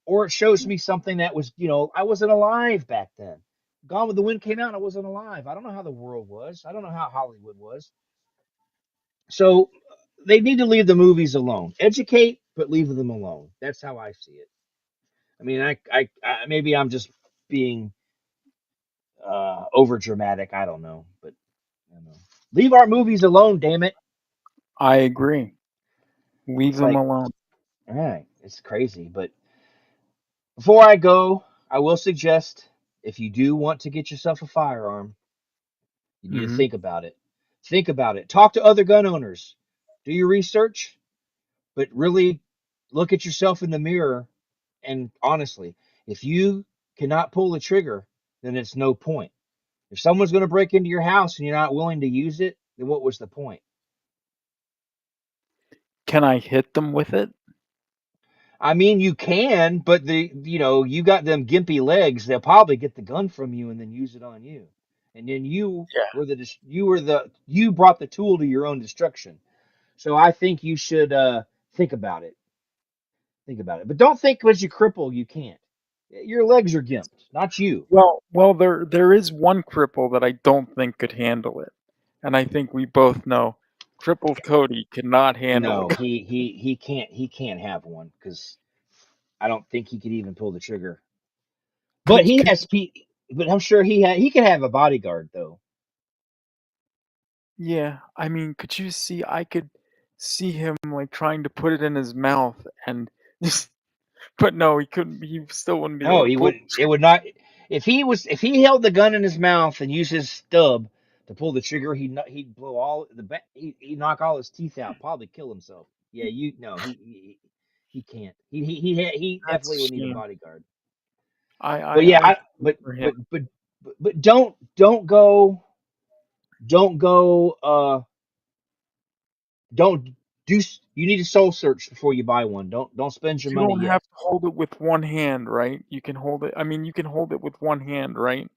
or it shows me something that was. I wasn't alive back then. Gone with the Wind came out, and I wasn't alive. I don't know how the world was. I don't know how Hollywood was. So they need to leave the movies alone. Educate, but leave them alone. That's how I see it. I mean, I maybe I'm just being over dramatic. I don't know, but leave our movies alone. Damn it! I agree. Leave It's them like, alone. all right, it's crazy. But before I go, I will suggest if you do want to get yourself a firearm, you need to Hmm. think about it. Think about it. Talk to other gun owners. Do your research, but really look at yourself in the mirror. And honestly, if you cannot pull the trigger, then it's no point. If someone's going to break into your house and you're not willing to use it, then what was the point? Can I hit them with it? I mean, you can, but you got them gimpy legs. They'll probably get the gun from you and then use it on you, and then Yeah. you brought the tool to your own destruction. So I think you should think about it. Think about it, but don't think because you cripple you can't. Your legs are gimped, not you. Well, there is one cripple that I don't think could handle it, and I think we both know crippled Cody cannot handle a No, gun. he can't have one because I don't think he could even pull the trigger. But Could he could has but I'm sure he can have a bodyguard though. Yeah, I mean, could you see? I could see him like trying to put it in his mouth and just, but no, he couldn't. He still wouldn't be able No, to he pull. would. It would not. If he held the gun in his mouth and used his stub to pull the trigger, he'd blow all the back. He'd knock all his teeth out. Probably kill himself. Yeah, no, he can't. He That's a definitely would need a shame. bodyguard. I But I yeah, I feel but for him. but don't go. Don't do. You need to soul search before you buy one. Don't spend your You money don't yet. have to hold it with one hand, right? You can hold it. I mean, you can hold it with one hand, right?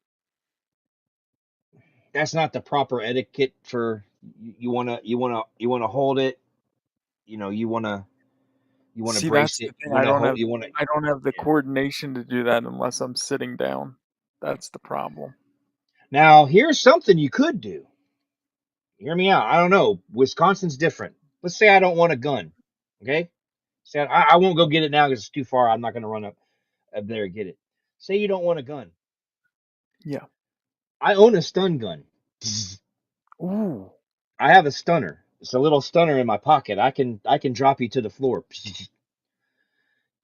That's not the proper etiquette for you wanna hold it. You wanna See, brace that's it. the thing. I don't have the Yeah. coordination to do that unless I'm sitting down. That's the problem. Now here's something you could do. Hear me out. I don't know. Wisconsin's different. Let's say I don't want a gun. Okay. Say I won't go get it now because it's too far. I'm not gonna run up there and get it. Say you don't want a gun. Yeah. I own a stun gun. Ooh. I have a stunner. It's a little stunner in my pocket. I can drop you to the floor.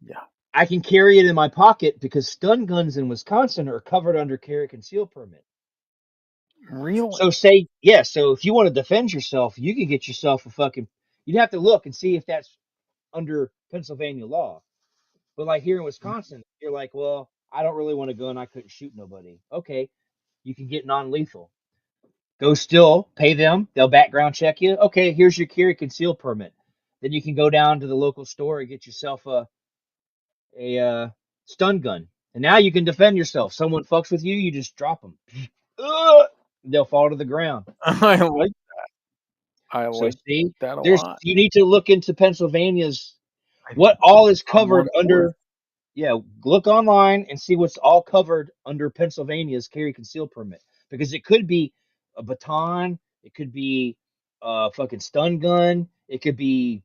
Yeah. I can carry it in my pocket because stun guns in Wisconsin are covered under carry conceal permit. So Really? say yeah. So if you want to defend yourself, you can get yourself a fucking. You'd have to look and see if that's under Pennsylvania law. But like here in Wisconsin, you're like, well, I don't really want a gun. I couldn't shoot nobody. Okay, you can get non-lethal. Go still, pay them. They'll background check you. Okay, here's your carry conceal permit. Then you can go down to the local store and get yourself a stun gun. And now you can defend yourself. Someone fucks with you, you just drop them. They'll fall to the ground. I So like see, that a there's lot. you need to look into Pennsylvania's I, what all is I'm covered on board. under. Yeah, look online and see what's all covered under Pennsylvania's carry conceal permit because it could be a baton, it could be a fucking stun gun, it could be,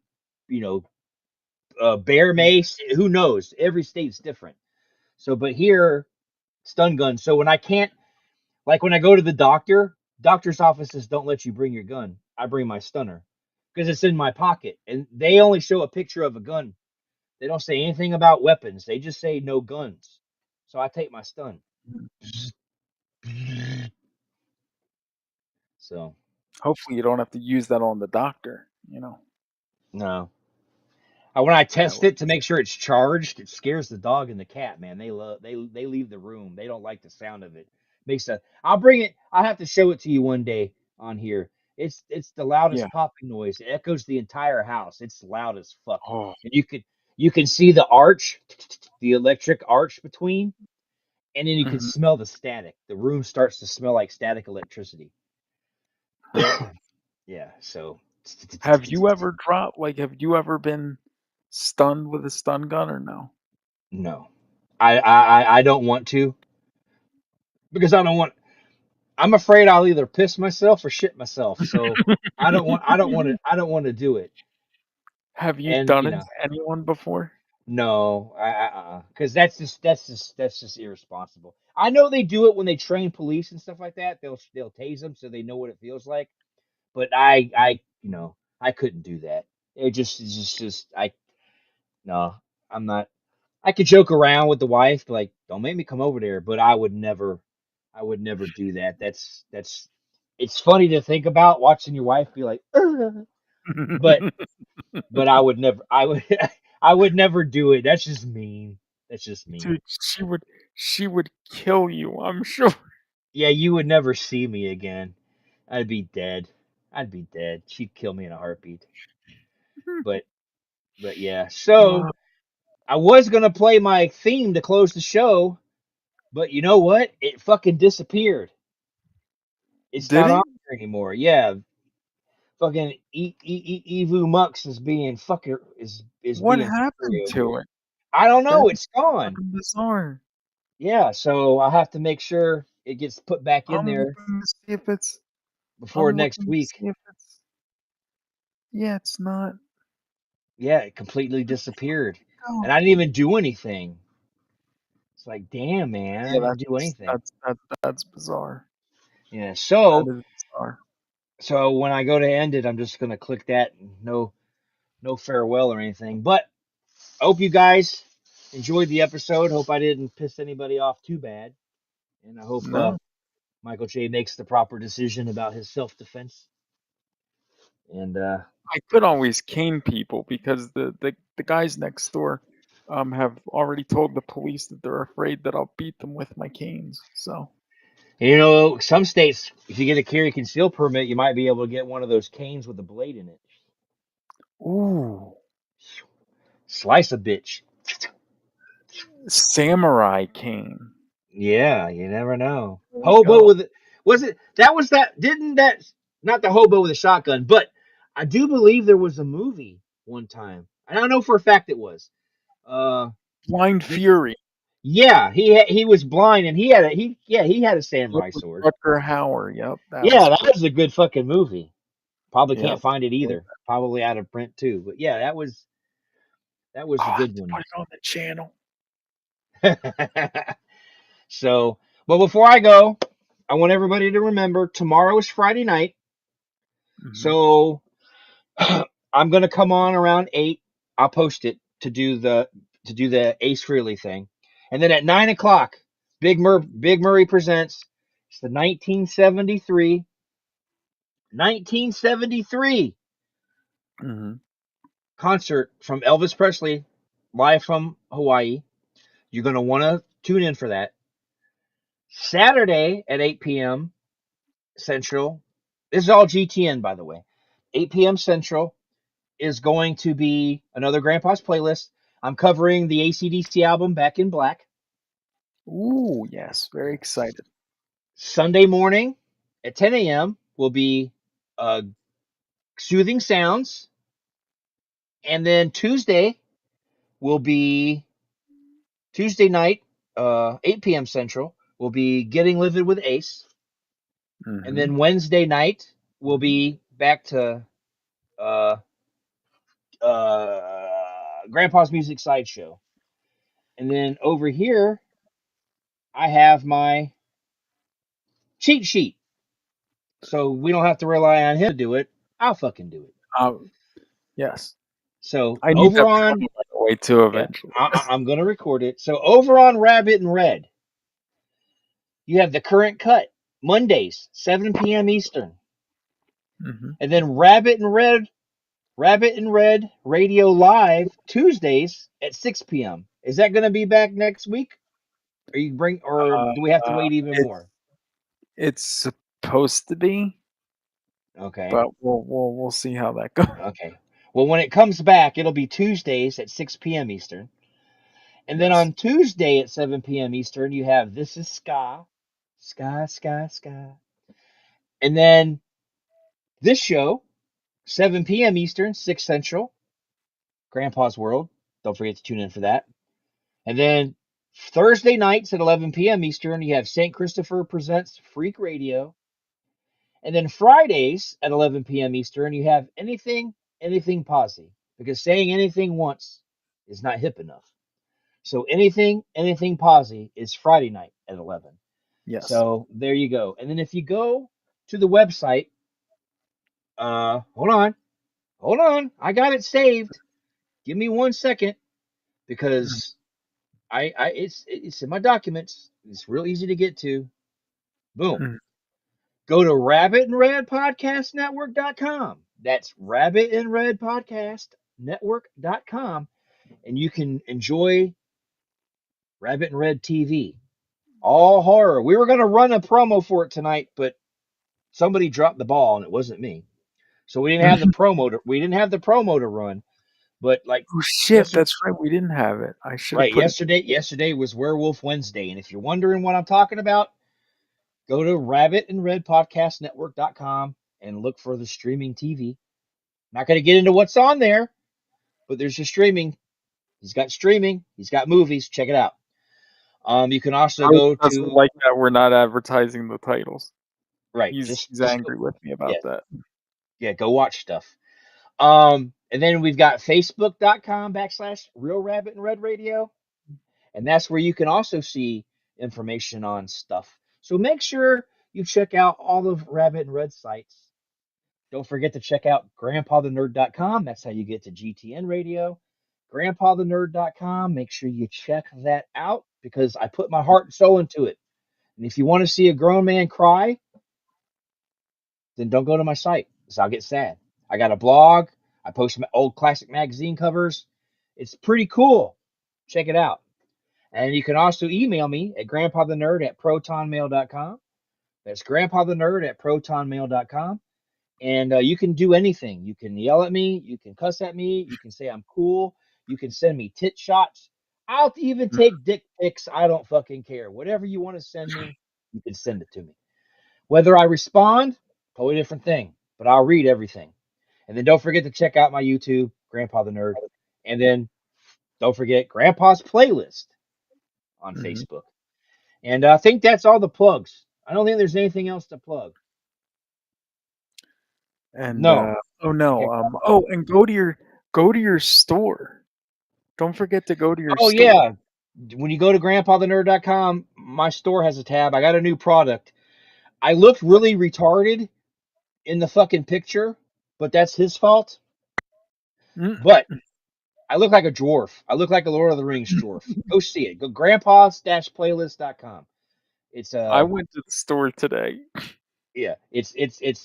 you know, a bear mace. Who knows? Every state's different. So, but here, stun gun. So when I can't, like when I go to the doctor's offices don't let you bring your gun. I bring my stunner because it's in my pocket, and they only show a picture of a gun. They don't say anything about weapons. They just say no guns. So I take my stun. So Hopefully, you don't have to use that on the doctor. no. When I That test would. it to make sure it's charged, it scares the dog and the cat. Man, they leave the room. They don't like the sound of it. Makes a. I'll bring it. I'll have to show it to you one day on here. It's the Yeah. loudest popping noise. It echoes the entire house. It's loud as fuck. Oh. And you can see the arch, the electric arch between, and then you can Mhm. smell the static. The room starts to smell like static electricity. Yeah. So Have you ever dropped? Like, have you ever been stunned with a stun gun or no? no, I don't want to because I don't want. I'm afraid I'll either piss myself or shit myself. So I don't want to do it. Have you And done it to anyone before? no, because that's just irresponsible. I know they do it when they train police and stuff like that. They'll tase them so they know what it feels like. But I couldn't do that. It's just I no, I'm not. I could joke around with the wife, like, don't make me come over there, but I would never do that. It's funny to think about watching your wife be like, "Ugh," but I would never, I would never do it. That's just mean. That's just mean. Dude, she would kill you, I'm sure. Yeah, you would never see me again. I'd be dead. I'd be dead. She'd kill me in a heartbeat. But, yeah. So Uh, I was gonna play my theme to close the show, but you know what? It fucking disappeared. It's did not it? on there anymore. Yeah, fucking Evu Mux is What being happened scary over to here. it? I don't know. That's It's gone. fucking bizarre. Yeah, so I'll have to make sure it gets put back in I'm there looking to see if it's before I'm next looking to week. see if it's yeah, it's not. Yeah, it completely disappeared, Oh. and I didn't even do anything. It's like, damn, man, I Yeah, didn't do anything. that's bizarre. Yeah, That so is bizarre. when I go to end it, I'm just gonna click that. No farewell or anything. But I hope you guys enjoyed the episode. Hope I didn't piss anybody off too bad. And I hope No. Michael J makes the proper decision about his self defense. And I could always cane people because the guys next door have already told the police that they're afraid that I'll beat them with my canes. So some states, if you get a carry conceal permit, you might be able to get one of those canes with a blade in it. ooh, Slice a bitch. samurai cane. Yeah, you never know. There we Hobo go. with was it that was that didn't that not the hobo with a shotgun, but I do believe there was a movie one time. And I don't know for a fact it was. Uh Blind th- Fury. yeah, he was blind and he had a Yep, samurai with sword. Rutger Hauer. Yep, that Yeah, was that pretty. was a good fucking movie. Probably can't Yep. find it Oh, either. Probably out of print too. But yeah, that was a I'll have good to one. put it on the channel. So, but before I go, I want everybody to remember tomorrow is Friday night. Hmm. So I'm gonna come on around 8. I'll post it to do the Ace Frehley thing, and then at 9 o'clock, Big Murray presents. It's the 1973 Hmm. concert from Elvis Presley, live from Hawaii. You're gonna want to tune in for that. Saturday at 8 p.m. Central. This is all GTN, by the way. 8 p.m. Central is going to be another Grandpa's playlist. I'm covering the AC/DC album Back in Black. Ooh, yes, very excited. Sunday morning at 10 a.m. will be uh, Soothing Sounds. And then Tuesday will be Tuesday night, 8 p.m. Central, will be Getting Livid with Ace. And then Wednesday night will be back to uh, Grandpa's Music Sideshow. And then over here, I have my cheat sheet. So we don't have to rely on him to do it. I'll fucking do it. Yes. So I need over that on, promo right away too yeah, eventually. I'm going to record it. So over on Rabbit and Red, you have the current cut Mondays, 7 p.m. Eastern. And then Rabbit and Red Radio Live Tuesdays at 6 p.m. Is that going to be back next week? Or do we have to wait even more? It's supposed to be, Okay. but we'll see how that goes. Okay. Well, when it comes back, it'll be Tuesdays at 6 p.m. Eastern. And then on Tuesday at 7 p.m. Eastern, you have This is Ska. Ska, Ska, Ska. And then this show, 7 p.m. Eastern, 6 Central, Grandpa's World. Don't forget to tune in for that. And then Thursday nights at 11 p.m. Eastern, you have St. Christopher Presents Freak Radio. And then Fridays at 11 p.m. Eastern, you have Anything Posse. Because saying anything once is not hip enough. So Anything Posse is Friday night at 11. Yes. So there you go. And then if you go to the website, hold on, I got it saved. Give me 1 second because it's in my documents. It's real easy to get to. Boom. Go to rabbitandredpodcastnetwork.com. That's rabbitandredpodcastnetwork.com, and you can enjoy Rabbit and Red TV. All horror. We were going to run a promo for it tonight, but somebody dropped the ball and it wasn't me. So we didn't have the promo to run. But like, oh shit, that's right. We didn't have it. I should have right, put yesterday was Werewolf Wednesday, and if you're wondering what I'm talking about, go to rabbitandredpodcastnetwork.com and look for the streaming TV. Not going to get into what's on there, but there's your streaming. He's got streaming. He's got movies. Check it out. You can also go to like that. We're not advertising the titles. right. He's Just angry with me about that. Yeah, go watch stuff. And then we've got Facebook.com/Real Rabbit and Red Radio, and that's where you can also see information on stuff. So make sure you check out all of Rabbit and Red sites. Don't forget to check out grandpathenerd.com. That's how you get to GTN Radio. Grandpathenerd.com. Make sure you check that out because I put my heart and soul into it. And if you want to see a grown man cry, then don't go to my site because I'll get sad. I got a blog. I post old classic magazine covers. It's pretty cool. Check it out. And you can also email me at grandpathenerd@protonmail.com. That's grandpathenerd@protonmail.com. And you can do anything. You can yell at me. You can cuss at me. You can say I'm cool. You can send me tit shots. I'll even take dick pics. I don't fucking care. Whatever you want to send me, you can send it to me. Whether I respond, totally different thing. But I'll read everything. And then don't forget to check out my YouTube, Grandpa the Nerd. And then don't forget Grandpa's Playlist on Facebook. And I think that's all the plugs. I don't think there's anything else to plug. And no. And go to your store. Don't forget to go to your store. Oh yeah. When you go to grandpathenerd.com, my store has a tab. I got a new product. I looked really retarded in the fucking picture, but that's his fault. But I look like a dwarf. I look like a Lord of the Rings dwarf. Go see it. Go grandpas-playlist.com. It's I went to the store today. Yeah, it's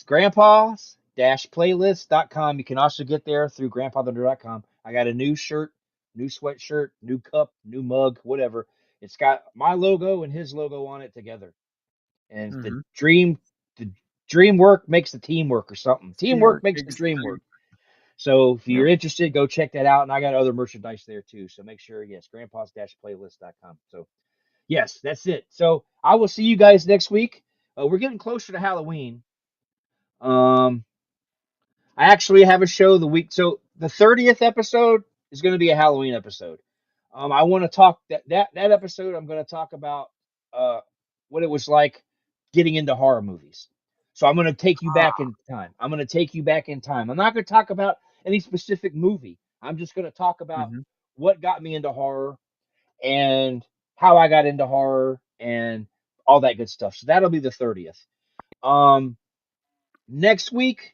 grandpas-playlist.com. You can also get there through grandpathenerd.com. I got a new shirt, new sweatshirt, new cup, new mug, whatever. It's got my logo and his logo on it together. And the dream work makes the team work or something. Teamwork makes the dream work. So if you're Yep. interested, go check that out. And I got other merchandise there too. So make sure, yes, grandpas-playlist.com. So yes, that's it. So I will see you guys next week. We're getting closer to Halloween. Um, I actually have a show the week. So the 30th episode is going to be a Halloween episode. I want to talk that episode. I'm going to talk about uh, what it was like getting into horror movies. So I'm going to take you back in time. I'm going to take you back in time. I'm not going to talk about any specific movie. I'm just going to talk about Hmm. what got me into horror and how I got into horror and all that good stuff. So that'll be the 30th. Um, Next week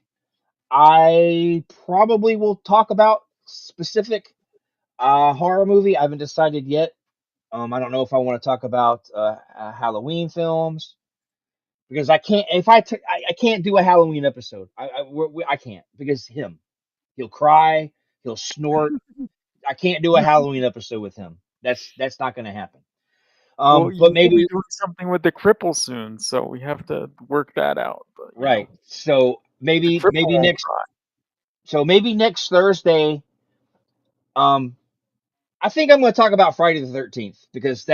I probably will talk about specific horror movie. I haven't decided yet. I don't know if I want to talk about Halloween films because I can't. If I can't do a Halloween episode. I can't because he'll cry, he'll snort. I can't do a Halloween episode with him. That's not going to happen. Well, But you will be maybe doing something with the cripple soon, so we have to work that out. But right. So the maybe cripple maybe won't next. cry. So maybe next Thursday. Um, I think I'm going to talk about Friday the 13th because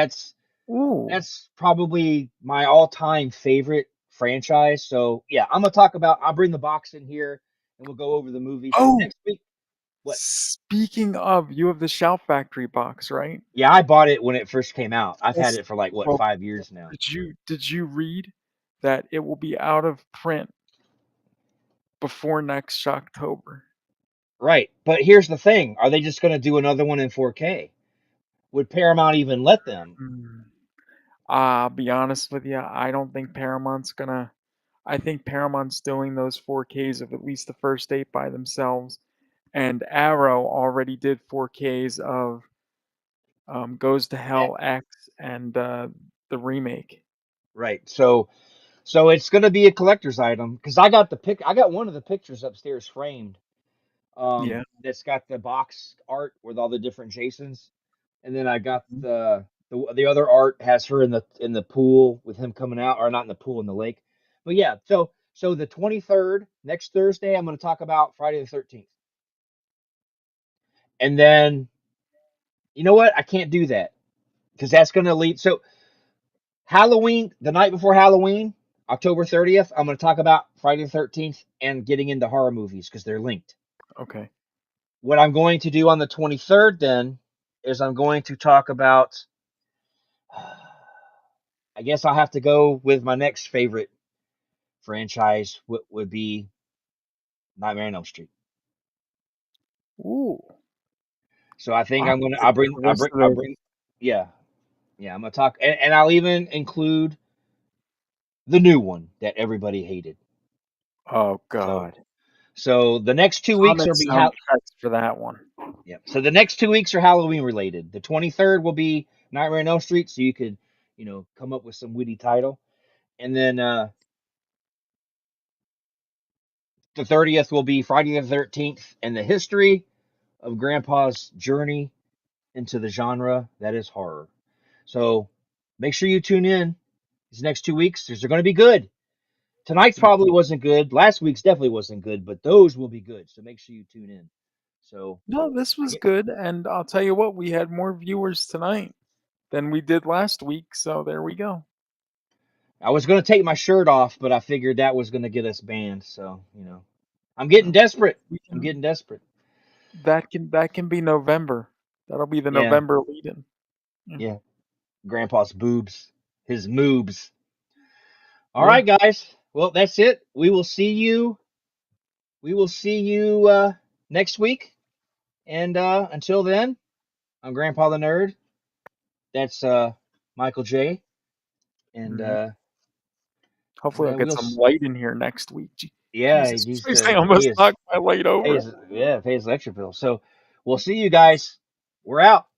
Ooh. that's probably my all-time favorite franchise. So yeah, I'm gonna talk about. I'll bring the box in here and we'll go over the movie. So Oh, next week, what? speaking of, you have the Shout Factory box, right? Yeah, I bought it when it first came out. I've had Yes. it for like what Well, 5 years now. did you read that it will be out of print before next October? Right, but here's the thing: are they just gonna do another one in 4K? Would Paramount even let them? Hmm. I'll be honest with you, I don't think Paramount's gonna. I think Paramount's doing those 4Ks of at least the first 8 by themselves, and Arrow already did 4Ks of Goes to Eh, Hell X and the remake. right, so it's gonna be a collector's item because I got the pic. I got one of the pictures upstairs framed. Yeah. That's got the box art with all the different Jasons, and then I got Mhm. the other art has her in the pool with him coming out, or not in the pool in the lake. But yeah, so the 23rd next Thursday, I'm going to talk about Friday the 13th, and then you know what? I can't do that because that's going to lead. So Halloween, the night before Halloween, October 30th, I'm going to talk about Friday the 13th and getting into horror movies because they're linked. Okay. What I'm going to do on the 23rd then is I'm going to talk about. I guess I'll have to go with my next favorite franchise. Would be Nightmare on Elm Street. Ooh. So I think I'll I'm gonna. take that list I'll there. bring. Yeah, yeah. I'm gonna talk, and I'll even include the new one that everybody hated. Oh So God. the next 2 weeks Comic will be soundtracks for that one. yeah. So the next 2 weeks are Halloween related. The 23rd will be Nightmare on Elm Street, so you could come up with some witty title, and then the 30th will be Friday the 13th and the history of Grandpa's journey into the genre that is horror. So make sure you tune in these next 2 weeks. They're going to be good. Tonight's Mhm. probably wasn't good. Last week's definitely wasn't good, but those will be good. So make sure you tune in. So No, this I was get, good, and I'll tell you what, we had more viewers tonight than we did last week, so there we go. I was going to take my shirt off, but I figured that was going to get us banned. So I'm getting Well, desperate. we I'm can getting desperate. that can be November. That'll be the Yeah, November lead-in. Yeah. yeah. Grandpa's boobs, his moobs. All Yeah. right, guys. Well, that's it. We will see you. We will see you next week. And until then, I'm Grandpa the Nerd. That's Michael J. And Mhm. Hopefully, I'll get we'll some light in here next week. yeah, he Jesus needs Christ, I to almost knocked my light over. pay his electric bill. So we'll see you guys. We're out.